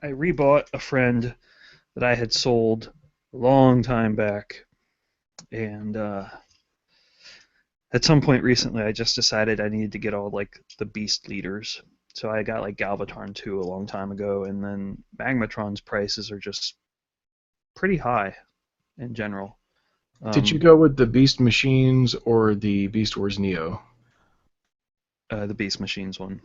I rebought a friend that I had sold a long time back, and at some point recently I just decided I needed to get all the beast leaders. So I got Galvatron 2 a long time ago, and then Magmatron's prices are just pretty high in general. Did you go with the Beast Machines or the Beast Wars Neo? The Beast Machines one.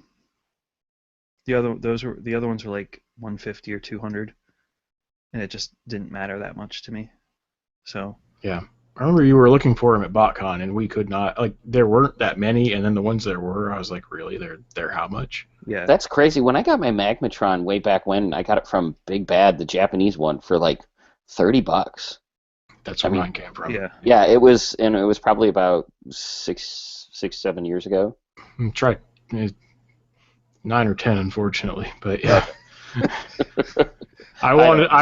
The other ones were like 150 or 200, and it just didn't matter that much to me. So yeah, I remember you were looking for them at BotCon, and we could not. There weren't that many, and then the ones there were, I was like, really? They're how much? Yeah, that's crazy. When I got my Magmatron way back when, I got it from Big Bad, the Japanese one, for like $30. That's where mine came from. Yeah. Yeah, it was probably about 7 years ago. Tried 9 or 10, unfortunately, but yeah. I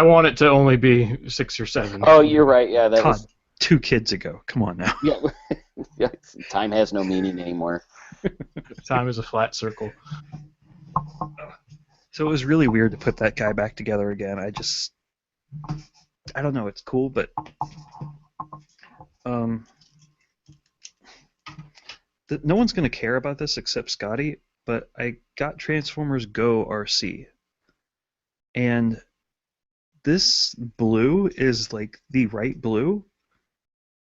want it to only be 6 or 7. Oh, you're right. Yeah, that was 2 kids ago. Come on now. Yeah, yeah. Time has no meaning anymore. Time is a flat circle. So it was really weird to put that guy back together again. I don't know. It's cool, but no one's gonna care about this except Scotty. But I got Transformers Go RC, and this blue is the right blue.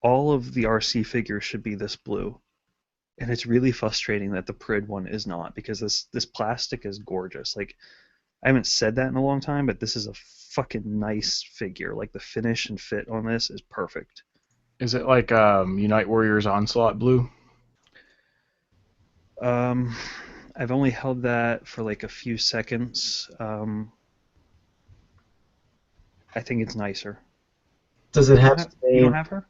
All of the RC figures should be this blue, and it's really frustrating that the Prid one is not, because this plastic is gorgeous. I haven't said that in a long time, but this is a fucking nice figure. The finish and fit on this is perfect. Is it like Unite Warriors Onslaught blue? I've only held that for a few seconds. I think it's nicer. Does it have? You don't have her?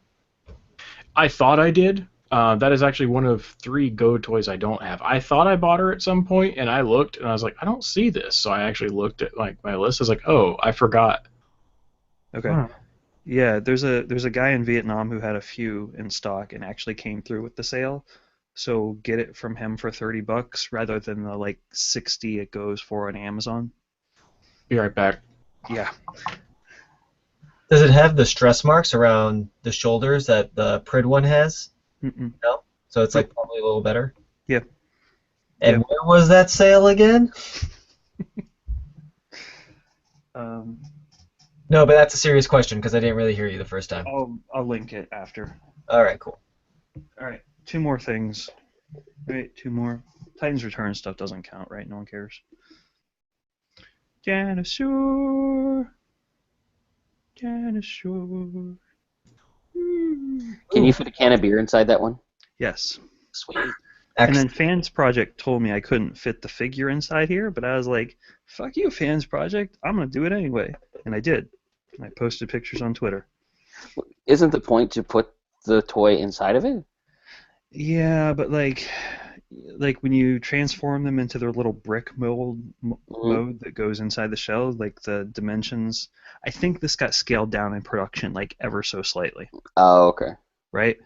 I thought I did. That is actually one of 3 Go toys I don't have. I thought I bought her at some point, and I looked, and I was like, I don't see this. So I actually looked at my list. I was like, oh, I forgot. Okay. Huh. Yeah, there's a guy in Vietnam who had a few in stock and actually came through with the sale. So get it from him for $30 rather than the 60 it goes for on Amazon. Be right back. Yeah. Does it have the stress marks around the shoulders that the Prid one has? Mm-mm. No. So it's probably a little better. Yeah. And where was that sale again? No, but that's a serious question because I didn't really hear you the first time. I'll link it after. All right, cool. All right, 2 more things. Right, 2 more. Titans Return stuff doesn't count, right? No one cares. Dinosaur. Can you fit a can of beer inside that one? Yes. Sweet. And then Fans Project told me I couldn't fit the figure inside here, but I was like, fuck you, Fans Project. I'm going to do it anyway. And I did. And I posted pictures on Twitter. Isn't the point to put the toy inside of it? Yeah, but when you transform them into their little brick mode that goes inside the shell, the dimensions, I think this got scaled down in production ever so slightly. Oh, okay. Right?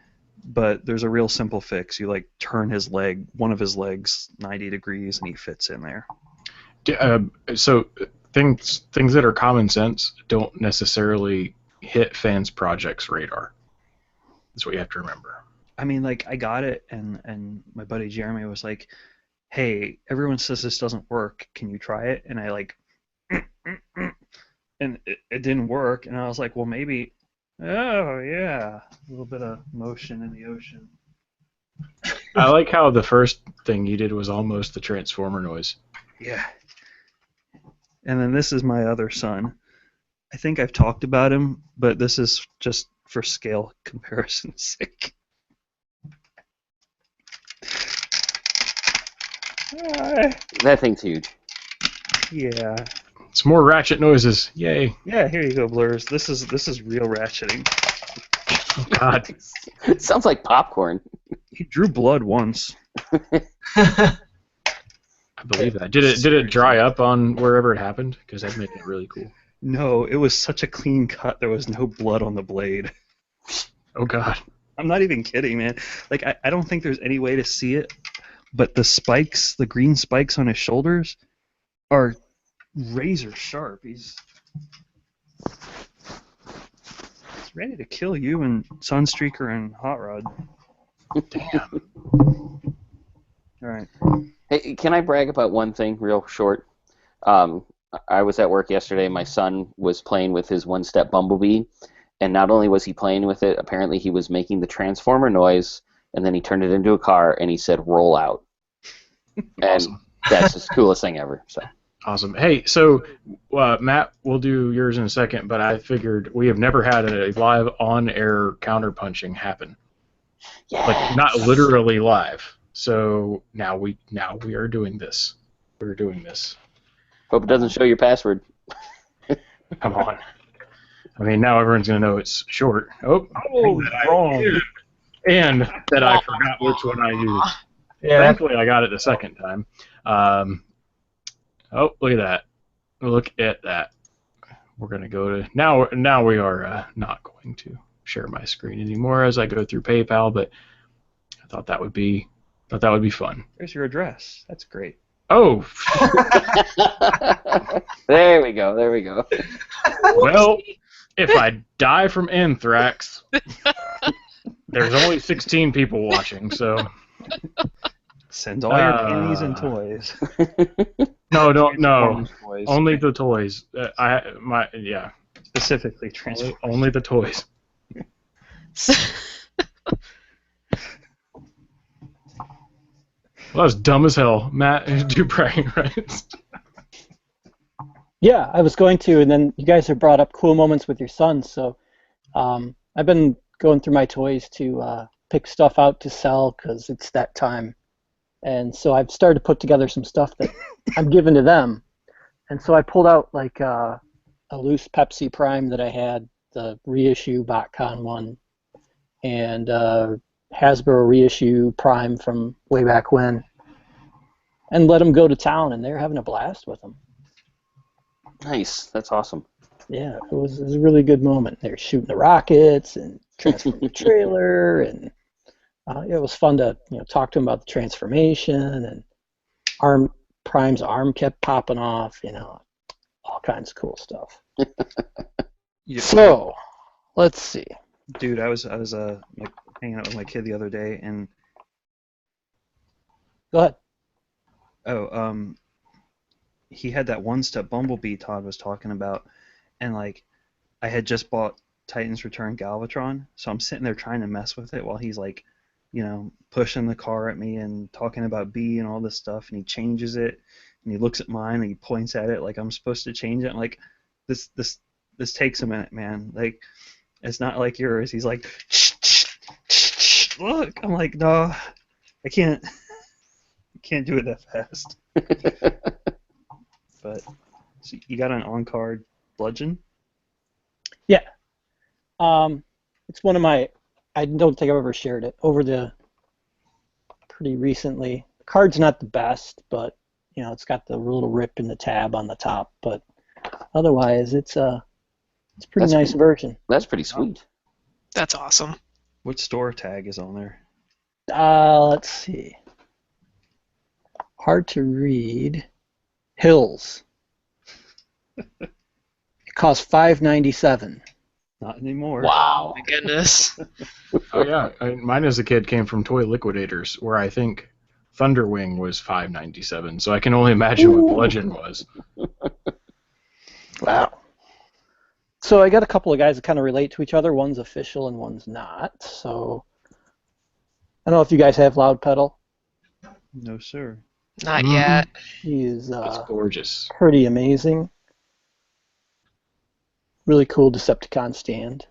But there's a real simple fix. You turn one of his legs 90 degrees and he fits in there. So things that are common sense don't necessarily hit Fans Project's radar. That's what you have to remember. I mean, like, I got it, and my buddy Jeremy was like, hey, everyone says this doesn't work. Can you try it? And I like, and it didn't work. And I was like, well, maybe, oh, yeah, a little bit of motion in the ocean. I like how the first thing you did was almost the Transformer noise. Yeah. And then this is my other son. I think I've talked about him, but this is just for scale comparison's sake. That thing's huge. Yeah. It's more ratchet noises. Yay. Yeah, here you go, Blurs. This is real ratcheting. Oh, God. It sounds like popcorn. He drew blood once. I believe that. Did it dry up on wherever it happened? Because that'd make it really cool. No, it was such a clean cut. There was no blood on the blade. Oh, God. I'm not even kidding, man. Like, I don't think there's any way to see it, but the spikes, the green spikes on his shoulders, are razor sharp. He's ready to kill you and Sunstreaker and Hot Rod. Damn. All right. Hey, can I brag about one thing real short? I was at work yesterday. My son was playing with his one-step Bumblebee, and not only was he playing with it, apparently he was making the Transformer noise, and then he turned it into a car, and he said, roll out. And Awesome. that's the coolest thing ever. So. Awesome. Hey, so Matt, we'll do yours in a second, but I figured we have never had a live on-air counterpunching happen. Yes. Like, not literally live. So now we are doing this. We're doing this. Hope it doesn't show your password. Come on. I mean, now everyone's going to know it's short. Oh, wrong. And that I forgot which one I used. Yeah. Thankfully, I got it the second time. Oh, look at that. Look at that. We're going to go to... Now we are not going to share my screen anymore as I go through PayPal, but I thought that would be fun. There's your address. That's great. Oh! There we go. Well, if I die from anthrax, there's only 16 people watching, so... Send all your pennies and toys. No. Toys. Only the toys. Specifically Transformers. Only the toys. Well, that was dumb as hell. Matt, do bragging rights. Yeah, I was going to, and then you guys have brought up cool moments with your son, so I've been going through my toys to pick stuff out to sell because it's that time. And so I've started to put together some stuff that I'm giving to them. And so I pulled out like a loose Pepsi Prime that I had, the reissue BotCon one, and Hasbro reissue Prime from way back when, and let them go to town, and they're having a blast with them. Nice. That's awesome. Yeah, it was a really good moment. They were shooting the rockets and transferring the trailer, and it was fun to talk to them about the transformation, and Prime's arm kept popping off, all kinds of cool stuff. Yeah. So, let's see. Dude, I was like hanging out with my kid the other day, and Go ahead. He had that one-step Bumblebee Todd was talking about, and like I had just bought Titans Return Galvatron, so I'm sitting there trying to mess with it while he's like, pushing the car at me and talking about B and all this stuff, and he changes it, and he looks at mine and he points at it like I'm supposed to change it. I'm like, this takes a minute, man. Like, it's not like yours. He's like, look. I'm like, no, I can't do it that fast. But so you got an on-card bludgeon? Yeah. It's one of my... I don't think I've ever shared it pretty recently. The card's not the best, but it's got the little rip in the tab on the top. But otherwise, it's a pretty nice version. That's pretty sweet. That's awesome. What store tag is on there? Let's see. Hard to read. Hills. It costs $5.97. Not anymore. Wow. My goodness. Oh yeah, mine as a kid came from Toy Liquidators, where I think Thunderwing was $5.97. So I can only imagine what Legend was. Wow. So I got a couple of guys that kind of relate to each other. One's official and one's not. So I don't know if you guys have Loud Pedal. No, sir. Not yet. He is It's gorgeous. pretty amazing. Really cool Decepticon stand.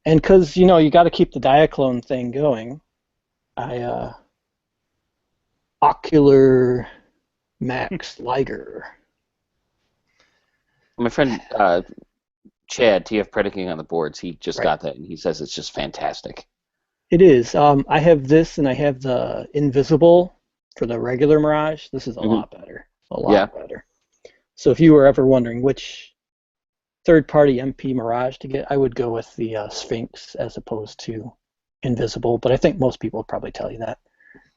And because, you know, you got to keep the Diaclone thing going, I Ocular Max Liger. My friend Chad, TF Predicating on the boards, he just got that, and he says it's just fantastic. It is. I have this, and I have the Invisible for the regular Mirage. This is a lot better. A lot better. So if you were ever wondering which third-party MP Mirage to get, I would go with the Sphinx as opposed to Invisible, but I think most people would probably tell you that.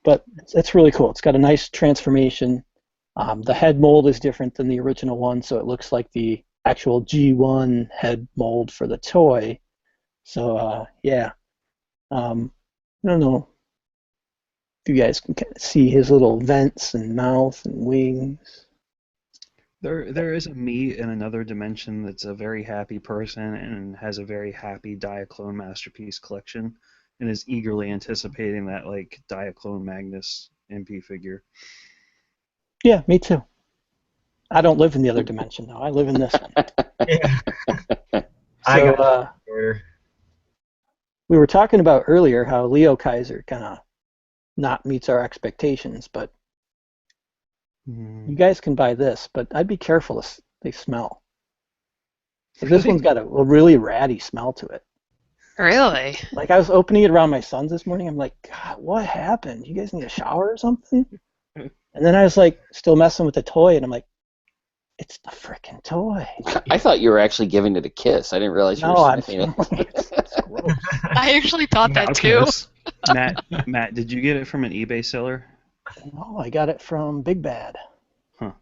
But it's really cool. It's got a nice transformation. The head mold is different than the original one, so it looks like the actual G1 head mold for the toy. So, yeah. I don't know if you guys can see his little vents and mouth and wings. There is a me in another dimension that's a very happy person and has a very happy Diaclone Masterpiece collection and is eagerly anticipating that like Diaclone Magnus MP figure. Yeah, me too. I don't live in the other dimension though. I live in this one. So we were talking about earlier how Leo Kaiser kind of not meets our expectations, but you guys can buy this, but I'd be careful. They smell. Like this one's got a really ratty smell to it. Really? Like I was opening it around my son's this morning. I'm like, God, what happened? You guys need a shower or something? And then I was like, still messing with the toy, and I'm like, it's the frickin' toy. I thought you were actually giving it a kiss. I didn't realize you were sniffing it. It's gross. I actually thought that too. Matt, did you get it from an eBay seller? No, I got it from Big Bad. Huh.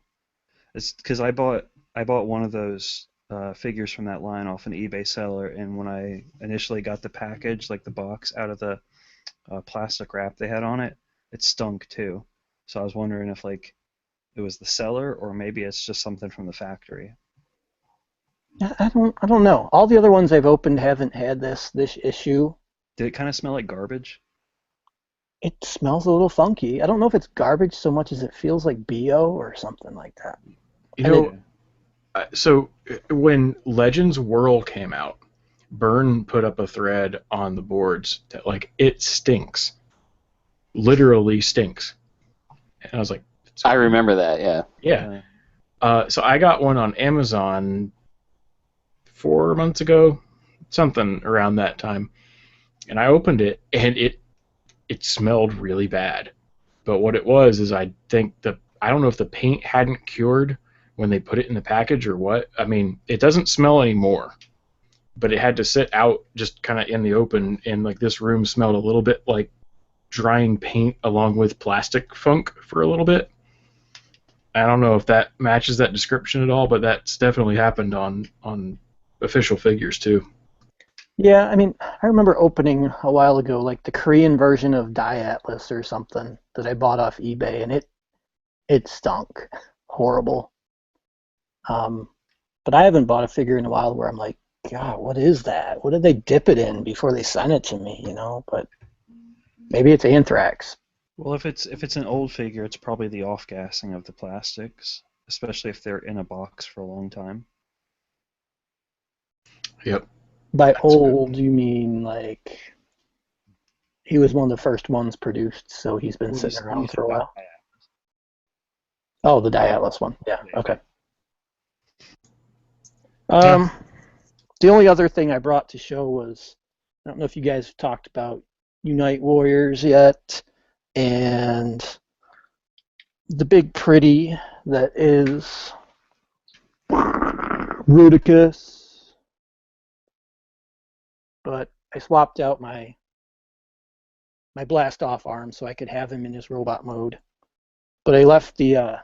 It's because I bought one of those figures from that line off an eBay seller, and when I initially got the package, like the box, out of the plastic wrap they had on it, it stunk too. So I was wondering if like it was the seller or maybe it's just something from the factory. I don't know. All the other ones I've opened haven't had this issue. Did it kind of smell like garbage? It smells a little funky. I don't know if it's garbage so much as it feels like BO or something like that. You know, so when Legends Whirl came out, Byrne put up a thread on the boards that like it stinks, literally stinks, and I was like, I remember that, yeah. Yeah. So I got one on Amazon 4 months ago, something around that time, and I opened it and it smelled really bad. But what it was is I think I don't know if the paint hadn't cured when they put it in the package or what. I mean, it doesn't smell anymore, but it had to sit out just kind of in the open, and like this room smelled a little bit like drying paint along with plastic funk for a little bit. I don't know if that matches that description at all, but that's definitely happened on official figures too. Yeah, I mean, I remember opening a while ago like the Korean version of Diatlas or something that I bought off eBay, and it stunk. Horrible. But I haven't bought a figure in a while where I'm like, God, what is that? What did they dip it in before they sent it to me, you know? But maybe it's anthrax. Well, if it's an old figure, it's probably the off-gassing of the plastics, especially if they're in a box for a long time. Yep. By old, you mean like he was one of the first ones produced, so he's been sitting around for a while. Oh, the Diatlas one. Yeah, okay. The only other thing I brought to show was, I don't know if you guys have talked about Unite Warriors yet, and the big pretty that is Rudicus. But I swapped out my blast off arm so I could have him in his robot mode. But I left the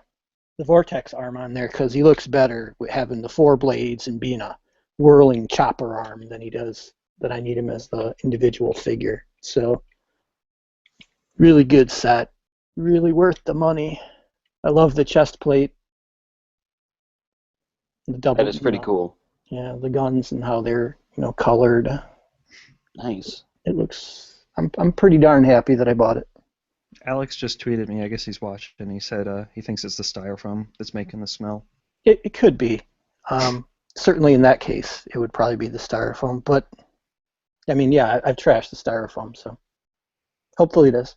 Vortex arm on there because he looks better with having the 4 blades and being a whirling chopper arm than he does that I need him as the individual figure. So really good set, really worth the money. I love the chest plate. The double, That is pretty cool. Yeah, the guns and how they're colored. Nice. It looks. I'm pretty darn happy that I bought it. Alex just tweeted me. I guess he's watched, and he said he thinks it's the styrofoam that's making the smell. It could be. Certainly in that case, it would probably be the styrofoam. But I mean, yeah, I've trashed the styrofoam, so hopefully it is.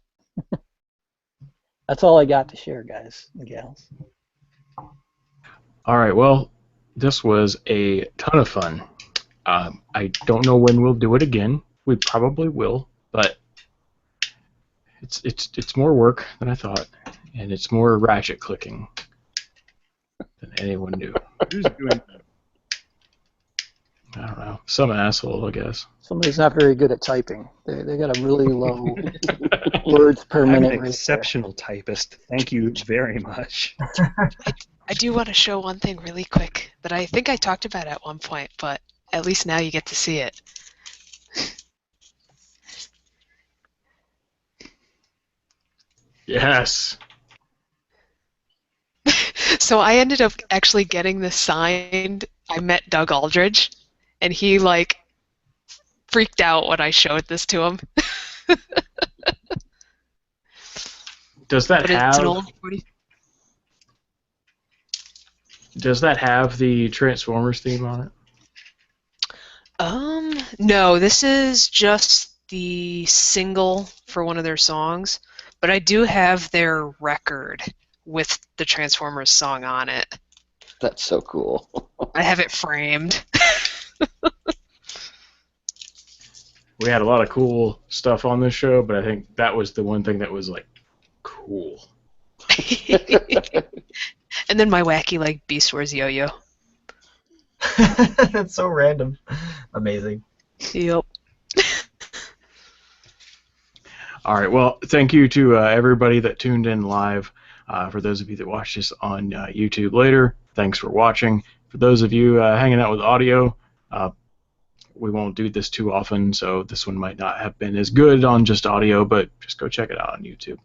That's all I got to share, guys and gals. All right, well, this was a ton of fun. I don't know when we'll do it again. We probably will, but it's more work than I thought, and it's more ratchet clicking than anyone knew. Who's doing that? I don't know. Some asshole, I guess. Somebody's not very good at typing. They got a really low words per I'm minute an rate exceptional typist. Thank you very much. I do want to show one thing really quick that I think I talked about at one point, but at least now you get to see it. Yes. So I ended up actually getting this signed. I met Doug Aldridge, and he freaked out when I showed this to him. Does that But it's have? an old 40. Does that have the Transformers theme on it? No, this is just the single for one of their songs, but I do have their record with the Transformers song on it. That's so cool. I have it framed. We had a lot of cool stuff on this show, but I think that was the one thing that was cool. And then my wacky Beast Wars yo-yo. That's so random. Amazing. Yep. All right. Well, thank you to everybody that tuned in live. For those of you that watch this on YouTube later, thanks for watching. For those of you hanging out with audio, we won't do this too often, so this one might not have been as good on just audio, but just go check it out on YouTube.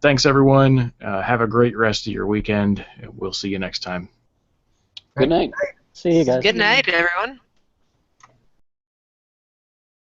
Thanks, everyone. Have a great rest of your weekend. We'll see you next time. Good night. See you guys. Good night, everyone.